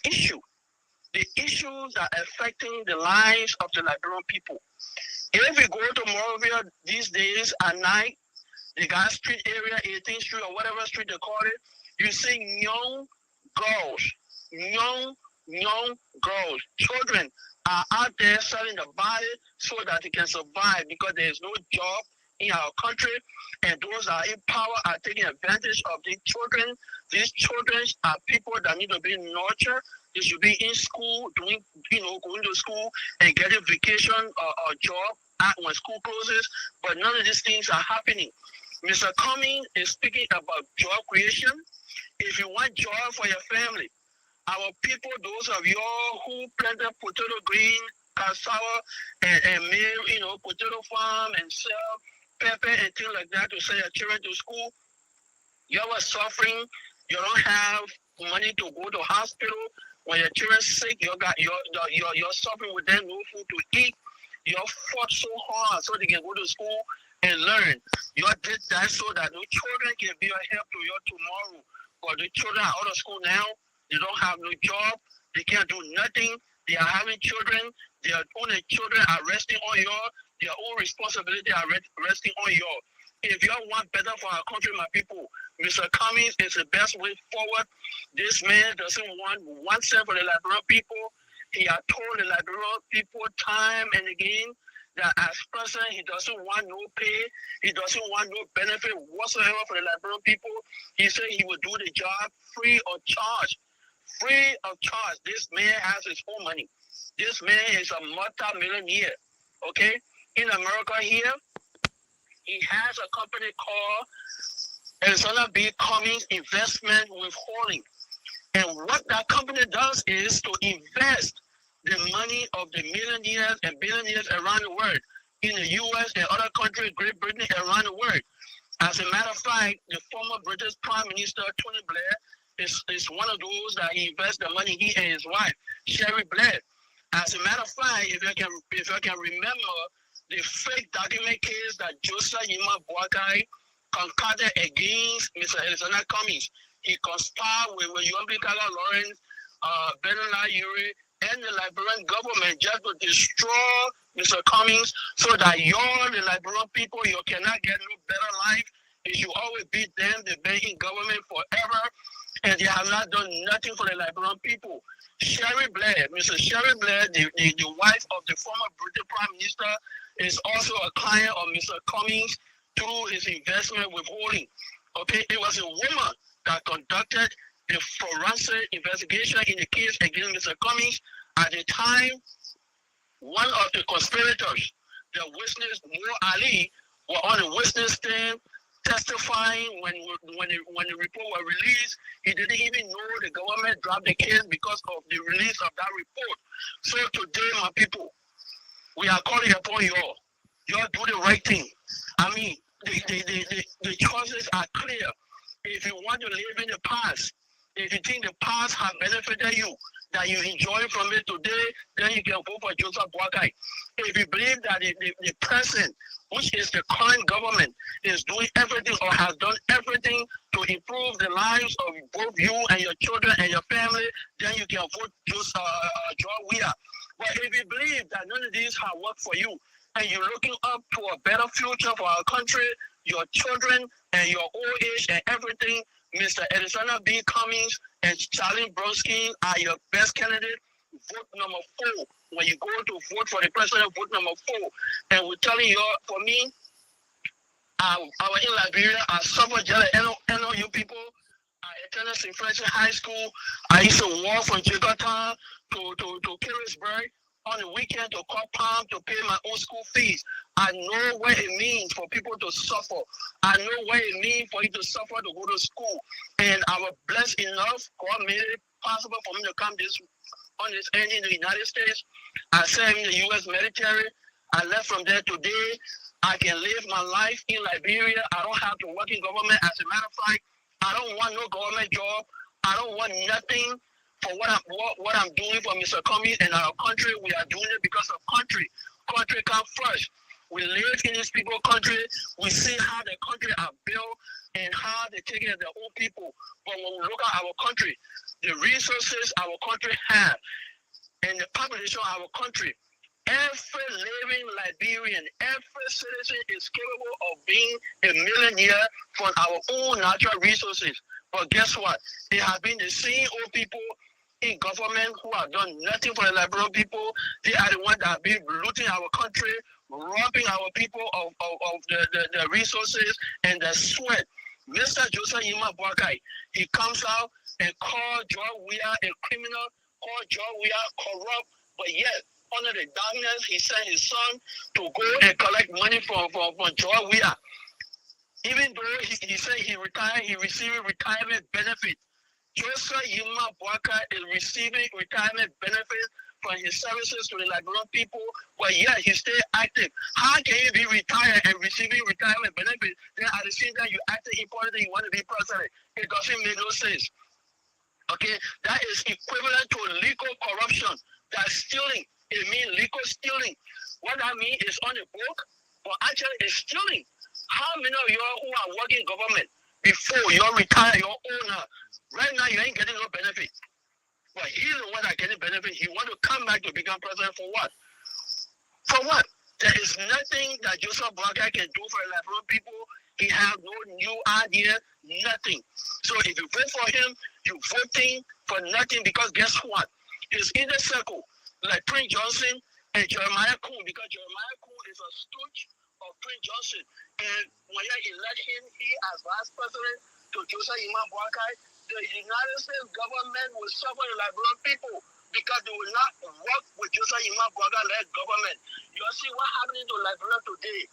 issues that are affecting the lives of the Liberian people. If you go to Morovia these days at night, the Gas Street area, 18th Street or whatever street they call it, you see young girls, children are out there selling the body so that they can survive because there is no job in our country, and those that are in power are taking advantage of these children. These children are people that need to be nurtured. They should be in school, going to school and getting vacation or job when school closes, but none of these things are happening. Mr. Cummings is speaking about job creation. If you want job for your family, our people, those of y'all who planted potato green, cassava, and made, potato farm and sell pepper and things like that to send your children to school, you are suffering. You don't have money to go to hospital. When your children sick, you're suffering with them, no food to eat. You fought so hard so they can go to school and learn. You did that so that the children can be a help to you tomorrow. But the children are out of school now. They don't have no job. They can't do nothing. They are having children. Their own children are resting on you. Their own responsibility are resting on you. If you want better for our country, my people, Mr. Cummings is the best way forward. This man doesn't want one cent for the Liberian people. He has told the Liberian people time and again that as president, he doesn't want no pay. He doesn't want no benefit whatsoever for the Liberian people. He said he will do the job free of charge. Free of charge. This man has his own money. This man is a multi-millionaire. Okay? In America here, he has a company called Arizona B. Cummings Investment Withholding. And what that company does is to invest the money of the millionaires and billionaires around the world, in the U.S. and other countries, Great Britain, around the world. As a matter of fact, the former British Prime Minister, Tony Blair, is one of those that he invests the money, he and his wife, Sherry Blair. As a matter of fact, if I can remember the fake document case that Joseph Yima Boakai concocted against Mr. Alexander Cummings, he conspired with Yombi Kala Lawrence, Bernard Yuri, and the Liberian government just to destroy Mr. Cummings so that y'all, the Liberian people, you cannot get no better life. If you always beat them, they've been in government forever, and they have not done nothing for the Liberian people. Sherry Blair, Mrs. Sherry Blair, the wife of the former British Prime Minister, is also a client of Mr. Cummings through his investment withholding. Okay, it was a woman that conducted the forensic investigation in the case against Mr. Cummings. At the time, one of the conspirators, the witness Moore Ali, were on the witness stand testifying when the report was released. He didn't even know the government dropped the case because of the release of that report. So today, my people, we are calling upon you all. You all do the right thing. I mean, the choices are clear. If you want to live in the past, if you think the past has benefited you, that you enjoy from it today, then you can vote for Joseph Boakai. If you believe that the present, which is the current government, is doing everything or has done everything to improve the lives of both you and your children and your family, then you can vote Joseph Weah. But if you believe that none of these have worked for you, and you're looking up to a better future for our country, your children, and your old age and everything, Mr. Alexander B. Cummings and Charlie Bronsky are your best candidate. Vote number 4. When you go to vote for the president, vote number 4. And we're telling you, for me, our in Liberia, I suffered just like NOU people. I attended St. Francis High School. I used to walk from Jakarta to Kingsburg on the weekend to Cork Palm to pay my own school fees. I know what it means for people to suffer. I know what it means for you to suffer to go to school. And I was blessed enough. God made it possible for me to come on this end in the United States. I served in the U.S. military. I left from there today. I can live my life in Liberia. I don't have to work in government. As a matter of fact, I don't want no government job. I don't want nothing for what I'm doing for Mr. Cummings and our country. We are doing it because of country. Country comes first. We live in this people country. We see how the country are built and how they take care of their own people. But when we look at our country, the resources our country have and the population of our country, every living Liberian, every citizen is capable of being a millionaire from our own natural resources. But guess what? It has been the same old people in government who have done nothing for the Liberian people. They are the ones that have been looting our country, robbing our people of the resources and the sweat. Mr. Joseph Yima Boakai, he comes out and calls George Weah a criminal, calls George Weah corrupt, but yet under the darkness, he sent his son to go and collect money from George Weah. Even though he said he retired, he received retirement benefit. Joseph Yima Boakai is receiving retirement benefits from his services to the Liberian people, but yet he stay active. How can you be retired and receiving retirement benefits, then at the same time you acting important and you want to be president? It doesn't make no sense. Okay, that is equivalent to legal corruption. That's stealing. It means legal stealing. What that means is on the book, but actually it's stealing. How many of you who are working government before you're retired, your owner, right now you ain't getting no benefit? But he's the one that getting benefit. He want to come back to become president for what? For what? There is nothing that Joseph Boakai can do for the Liberian people. He has no new idea, nothing. So if you vote for him, you're voting for nothing because guess what? His inner circle, like Prince Johnson and Jeremiah Kuhn, because Jeremiah Kuhn is a stooge of Prince Johnson. And when he elect him, he as vice president to Joseph Yima Boakai, the United States government will suffer the Liberian people because they will not work with Joseph Yima Boakai-led government. You see what happening to Liberia today.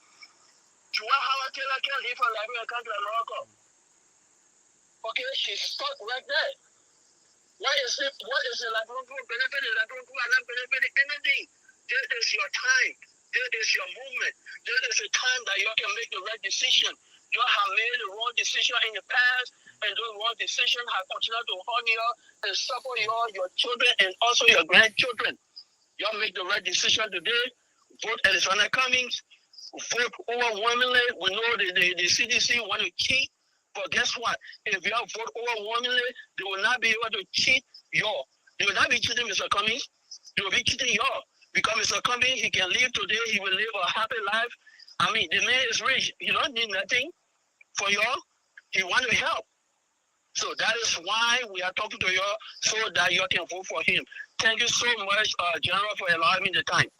Juwan Howard Taylor can't leave from Liberia and come to America. Okay, she's stuck right there. What is the Liberian people benefiting? The Liberian people are not benefiting anything. This is your time. This is your movement. This is the time that you can make the right decision. You have made the wrong decision in the past, and those wrong decisions have continued to harm you and suffer your children and also your grandchildren. You make the right decision today. Vote Alexander Cummings. Vote overwhelmingly. We know the CDC want to cheat, but guess what? If you vote overwhelmingly, they will not be able to cheat you. They will not be cheating Mr. Cummings. They will be cheating you. Because Mr. Cummings, he can live today. He will live a happy life. I mean, the man is rich. He don't need nothing for you. He want to help. So that is why we are talking to you so that you can vote for him. Thank you so much, General, for allowing me the time.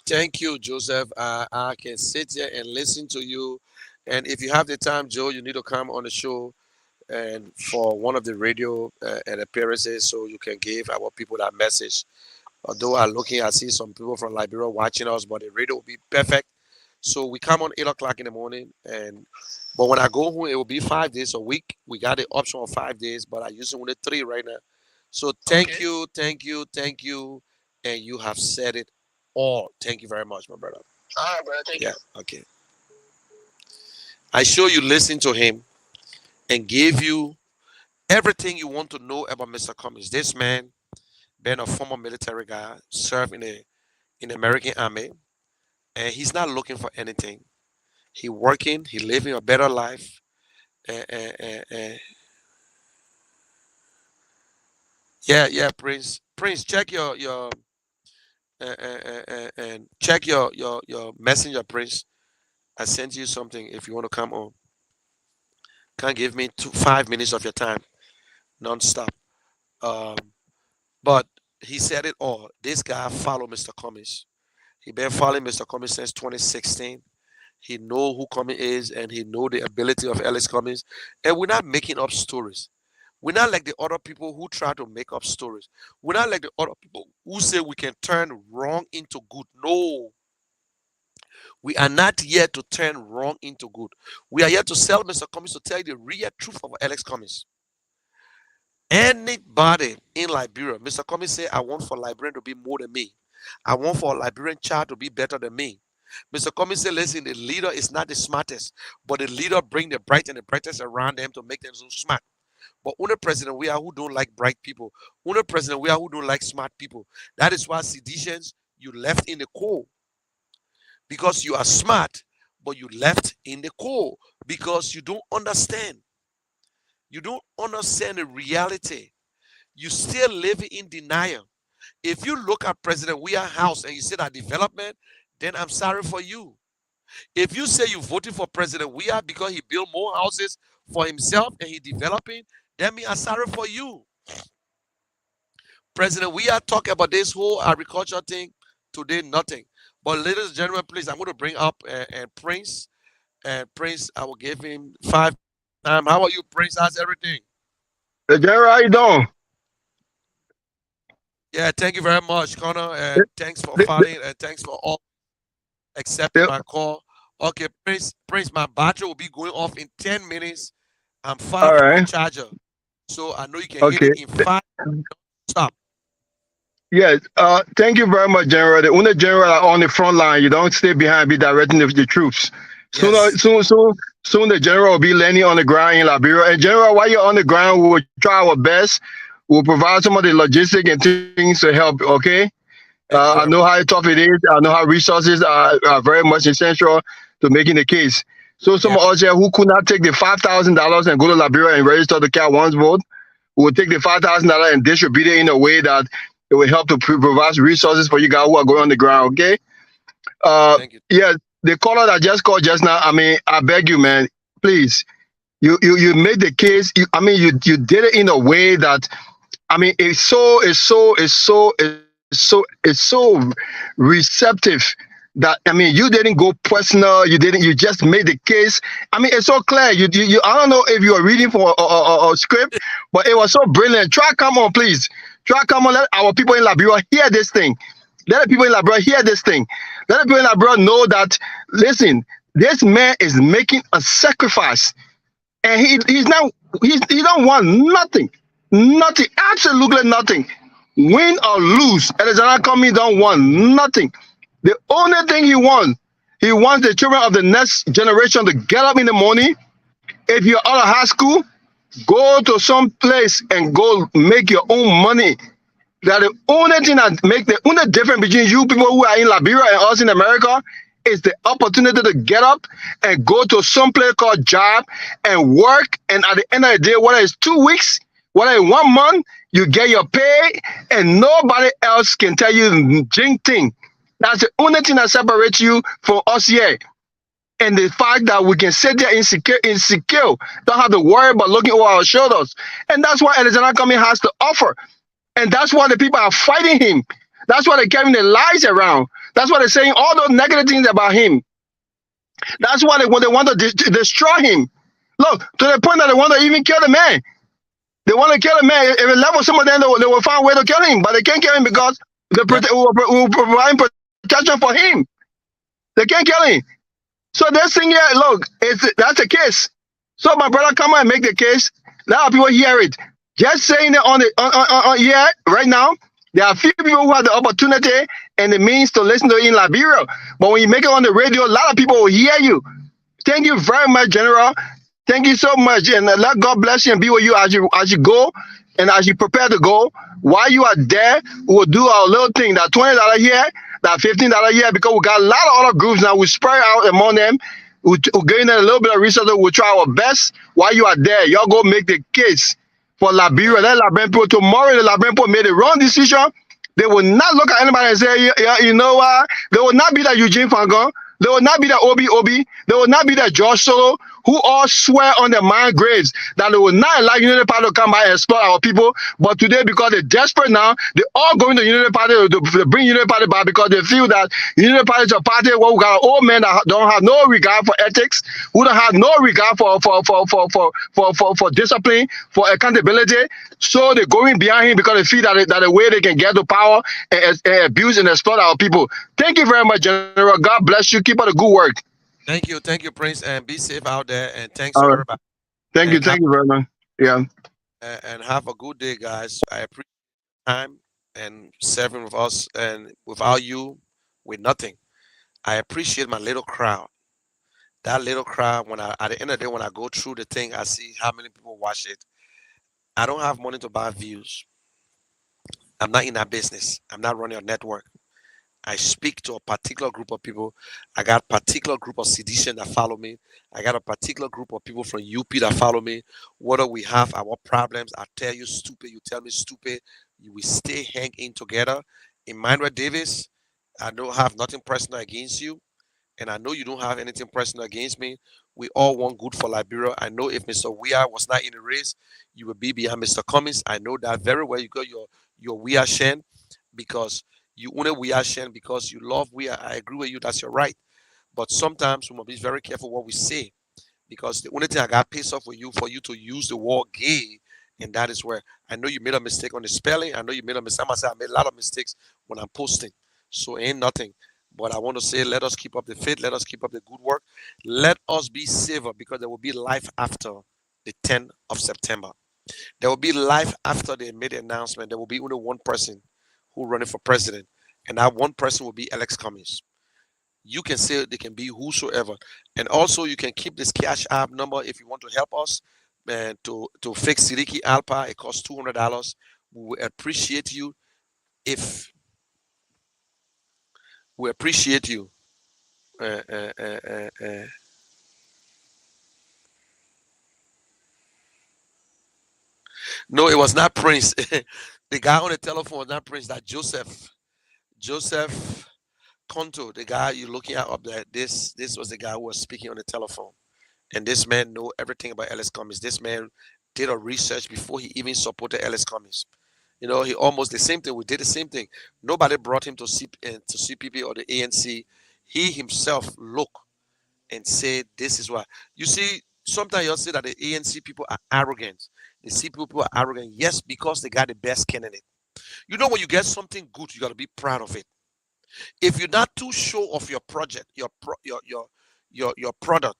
Thank you, Joseph. I can sit here and listen to you. And if you have the time, Joe, you need to come on the show and for one of the radio and appearances so you can give our people that message. Although I see some people from Liberia watching us, but the radio will be perfect. So we come on 8 o'clock in the morning, but when I go home, it will be 5 days a week. We got the option of 5 days, but I use only 3 right now. So thank you, and you have said it all. Thank you very much, my brother. All right, brother. Thank you. Okay. I show you listen to him and gave you everything you want to know about Mr. Cummings. This man, being a former military guy, served in the American Army, and he's not looking for anything. He working, he living a better life. Yeah, Prince, check your and check your messenger, Prince. I sent you something if you want to come on. Can't give me 5 minutes of your time, non-stop. But he said it all. This guy followed Mr. Cummings. He been following Mr. Cummings since 2016. He know who Cummings is, and he know the ability of Alex Cummings. And we're not making up stories. We're not like the other people who try to make up stories. We're not like the other people who say we can turn wrong into good. No, we are not here to turn wrong into good. We are here to sell Mr. Cummings, to tell you the real truth of Alex Cummings. Anybody in Liberia, Mr. Cummings say, I want for Liberian to be more than me. I want for a Liberian child to be better than me. Mr. Cummings said, listen, the leader is not the smartest, but the leader bring the bright and the brightest around them to make them so smart. But only president we are who don't like bright people. Only president we are who don't like smart people. That is why seditions, you left in the cold. Because you are smart, but you left in the cold. Because you don't understand. You don't understand the reality. You still live in denial. If you look at President Weah's house and you say that development, then I'm sorry for you. If you say you voted for President Weah because he built more houses for himself and he developing, that means I'm sorry for you. President Weah talk about this whole agriculture thing today, nothing. But ladies and gentlemen, please, I'm going to bring up Prince. And Prince, I will give him 5 time. How are you, Prince? How's everything? Hey, Jerry, how you doing? Yeah, thank you very much, Connor. And thanks for following, and thanks for all accepting my call. Okay, Prince, my battery will be going off in 10 minutes. I'm far from my charger. So I know you can hit it in 5 minutes. Stop. Yes. Thank you very much, General. The only general are on the front line. You don't stay behind, be directing the troops. Yes. Soon the general will be landing on the ground in Liberia. And General, while you're on the ground, we will try our best. We'll provide some of the logistics and things to help, okay? I know how tough it is. I know how resources are very much essential to making the case. So some of us here who could not take the $5,000 and go to Liberia and register to cast one's vote, we will take the $5,000 and distribute it in a way that it will help to provide resources for you guys who are going on the ground, okay? Thank you. Yeah, the caller that just called just now, I mean, I beg you, man, please. You made the case. You did it in a way that, I mean, it's so receptive that, I mean, you didn't go personal. You just made the case. I mean, it's so clear. You I don't know if you are reading from a script, but it was so brilliant. Come on, please. Come on. Let our people in Liberia hear this thing. Let the people in Liberia hear this thing. Let the people in Liberia know that, listen, this man is making a sacrifice. And he don't want nothing, absolutely nothing. Win or lose, Alexander Cummings don't want nothing. The only thing he wants the children of the next generation to get up in the morning. If you're out of high school, go to some place and go make your own money. That the only thing that make the only difference between you people who are in Liberia and us in America is the opportunity to get up and go to some place called job and work. And at the end of the day, whether it's 2 weeks, whether it's 1 month, you get your pay and nobody else can tell you jing thing. That's the only thing that separates you from us here. And the fact that we can sit there insecure, don't have to worry about looking over our shoulders. And that's what Alexander Cummings has to offer. And that's why the people are fighting him. That's why they're carrying the lies around. That's why they're saying all those negative things about him. That's why they want to destroy him. Look, to the point that they want to even kill the man. They want to kill the man. If it level some of them, they will find a way to kill him. But they can't kill him because we will provide protection for him. They can't kill him. So this thing here, look, that's a case. So my brother, come and make the case. Let people hear it. Just saying it on here right now, there are few people who have the opportunity and the means to listen to it in Liberia. But when you make it on the radio, a lot of people will hear you. Thank you very much, General. Thank you so much. And let God bless you and be with you as you go and as you prepare to go. While you are there, we'll do our little thing. That $20 here, that $15 here, because we got a lot of other groups now. We spread out among them. We're getting a little bit of resources. We'll try our best. While you are there, y'all go make the case for Liberia. Let Liberian people, tomorrow the Liberian people made the wrong decision. They will not look at anybody and say, you know what? They will not be that Eugene Fangon. They will not be that Obi. They will not be that George Solo who all swear on their mind graves that they will not allow Unity Party to come by and exploit our people. But today, because they're desperate now, they all going to Unity Party to bring Unity Party back because they feel that Unity Party is a party where we got old men that don't have no regard for ethics, who don't have no regard for discipline, for accountability. So they're going behind him because they feel that the way they can get to power and abuse and exploit our people. Thank you very much, General. God bless you. Keep up the good work. Thank you, Prince, and be safe out there. And thanks All to right. everybody. Thank you And very much. Yeah. and have a good day, guys. I appreciate time and serving with us, and without you, we're nothing. I appreciate my little crowd. That little crowd, when I at the end of the day, when I go through the thing, I see how many people watch it. I don't have money to buy views. I'm not in that business. I'm not running a network. I speak to a particular group of people. I got a particular group of seditious that follow me. I got a particular group of people from UP that follow me. Whether we have our problems, I tell you stupid, you tell me stupid. We stay hang in together. Emmanuel Davis, I don't have nothing personal against you, and I know you don't have anything personal against me. We all want good for Liberia. I know if Mr. Weah was not in the race, you would be behind Mr. Cummings. I know that very well. You got your Weah Shen because you only Weah Shen because you love Weah. I agree with you. That's your right. But sometimes we must be very careful what we say because the only thing I got pissed off with you for you to use the word gay, and that is where I know you made a mistake on the spelling. I know you made a mistake. I made a lot of mistakes when I'm posting, so ain't nothing. But I want to say, let us keep up the faith. Let us keep up the good work. Let us be safer because there will be life after the 10th of September. There will be life after they made the announcement. There will be only one person who running for president, and that one person will be Alex Cummings. You can say they can be whosoever, and also you can keep this cash app number if you want to help us and to fix Sidiki Alpa. It costs $200. We will appreciate you if we appreciate you. Uh, uh, uh, uh, uh. No, it was not Prince. The guy on the telephone was not Prince. That Joseph Conto, the guy you're looking at up there. This was the guy who was speaking on the telephone. And this man know everything about Ellis Cummings. This man did a research before he even supported Ellis Cummings. You know, he almost the same thing. We did the same thing. Nobody brought him to CPP or the ANC. He himself looked and said, "This is why." You see, sometimes you'll say that the ANC people are arrogant. The CPP people are arrogant. Yes, because they got the best candidate. You know, when you get something good, you got to be proud of it. If you're not too sure of your project, your product,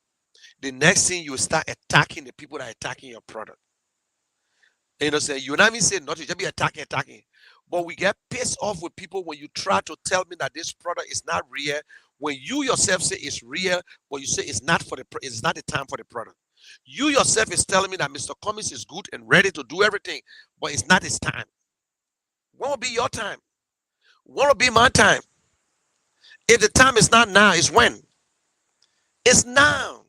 the next thing you start attacking the people that are attacking your product. You know, say you not even say nothing, just be attacking. But we get pissed off with people when you try to tell me that this product is not real. When you yourself say it's real, but you say it's not it's not the time for the product. You yourself is telling me that Mr. Cummings is good and ready to do everything, but it's not his time. When will be your time? When will be my time? If the time is not now, it's when? It's now.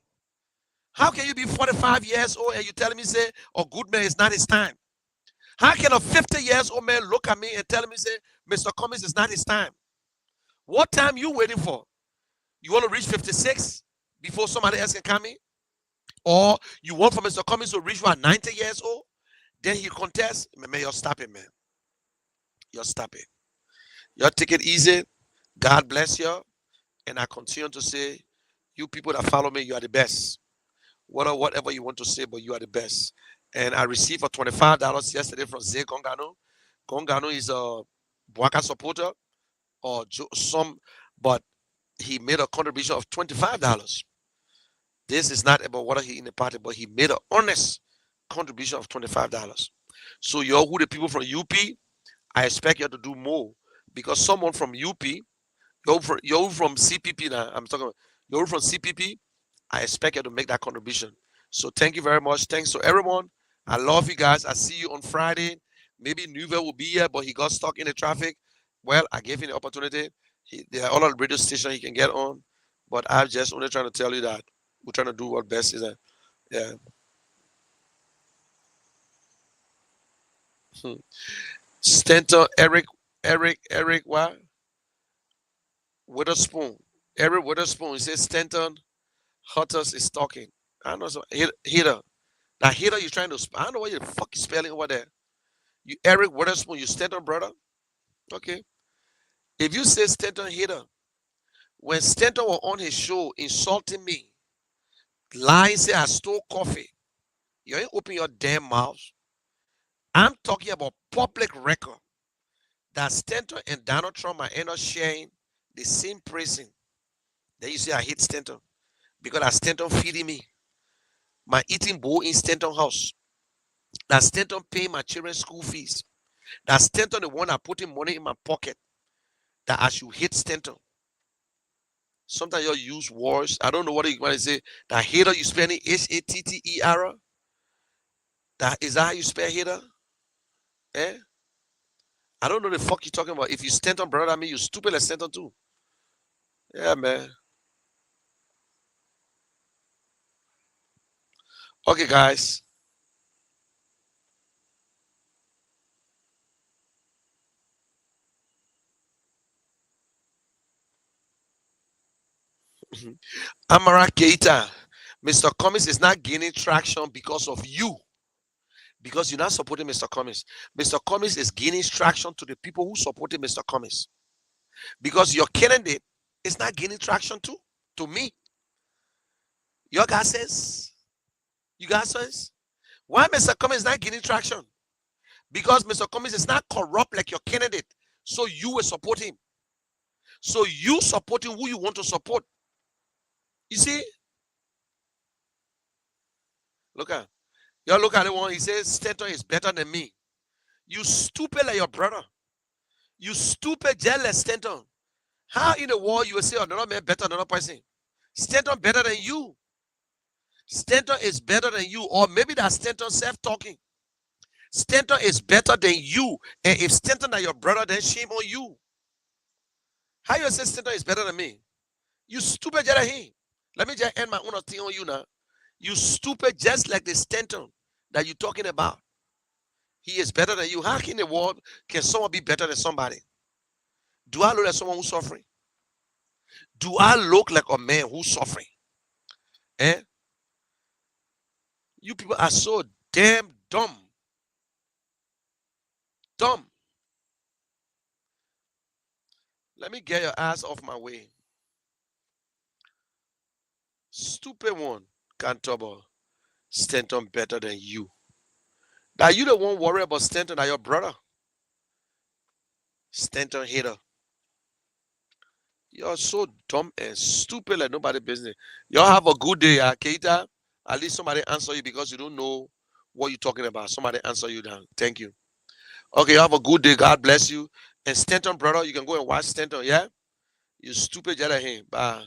How can you be 45 years old and you telling me say, "Oh, good man, it's not his time"? How can a 50 years old man look at me and tell me say, "Mr. Cummings, it's not his time"? What time you waiting for? You want to reach 56 before somebody else can come in? Or you want for Mr. Cummings to reach at 90 years old? Then he contests? Man, you're stopping, man. You're stopping. You take it easy. God bless you. And I continue to say, you people that follow me, you are the best. Whatever you want to say, but you are the best. And I received for $25 yesterday from Zay Gongano. Gongano is a Bwaka supporter or some, but he made a contribution of $25. This is not about what he in the party, but he made an honest contribution of $25. So you're who the people from UP, I expect you to do more because someone from UP, you're from CPP now. I'm talking about you're from CPP. I expect you to make that contribution. So thank you very much. Thanks to everyone. I love you guys. I see you on Friday. Maybe Newville will be here, but he got stuck in the traffic. Well, I gave him the opportunity. There are other radio stations he can get on, but I'm just only trying to tell you that we're trying to do what best is. Yeah. Stanton, Eric, what? Witherspoon. Eric Witherspoon. He says Stanton Hutters is talking. I know some hitter. That hitter you're trying to I don't know what the fuck you spelling over there. You Eric Witherspoon, you Stanton brother? Okay. If you say Stanton hitter, when Stanton was on his show insulting me, lying, say I stole coffee, you ain't open your damn mouth. I'm talking about public record that Stanton and Donald Trump are end up sharing the same prison. Then you say I hate Stanton because that Stanton feeding me my eating bowl in Stanton house. That Stanton paying my children's school fees. That Stanton the one that putting money in my pocket. That I should hate Stanton. Sometimes you use words. I don't know what you want to say. That hater you spelling Hatter. Is that how you spell hater? Eh? I don't know the fuck you talking about. If you Stanton brother, I mean you stupid like Stanton too. Yeah, man. Okay, guys. Amara Keita, Mr. Cummings is not gaining traction because of you. Because you're not supporting Mr. Cummings. Mr. Cummings is gaining traction to the people who supported Mr. Cummings. Because your candidate is not gaining traction to me. Your guy says, you guys says, why Mr. Cummings is not gaining traction? Because Mr. Cummings is not corrupt like your candidate. So you will support him. So you supporting who you want to support. You see? Look at y'all look at the one. He says Stanton is better than me. You stupid like your brother. You stupid jealous Stanton. How in the world you will say another man better than another person? Stanton better than you. Stanton is better than you. Or maybe that's Stanton self-talking. Stanton is better than you. And if Stanton is your brother, then shame on you. How you say Stanton is better than me? You stupid just like him. Let me just end my own thing on you now. You stupid just like the Stanton that you're talking about. He is better than you. How in the world can someone be better than somebody? Do I look like someone who's suffering? Do I look like a man who's suffering? Eh? You people are so damn dumb. Dumb. Let me get your ass off my way. Stupid one. Can't talk about Stanton better than you. Now you don't want to worry about Stanton or your brother. Stanton hater. You're so dumb and stupid like nobody business. Y'all have a good day, Keita. At least somebody answer you because you don't know what you're talking about. Somebody answer you down. Thank you. Okay, you have a good day. God bless you. And Stanton, brother, you can go and watch Stanton, yeah? You stupid, just like him. Bye.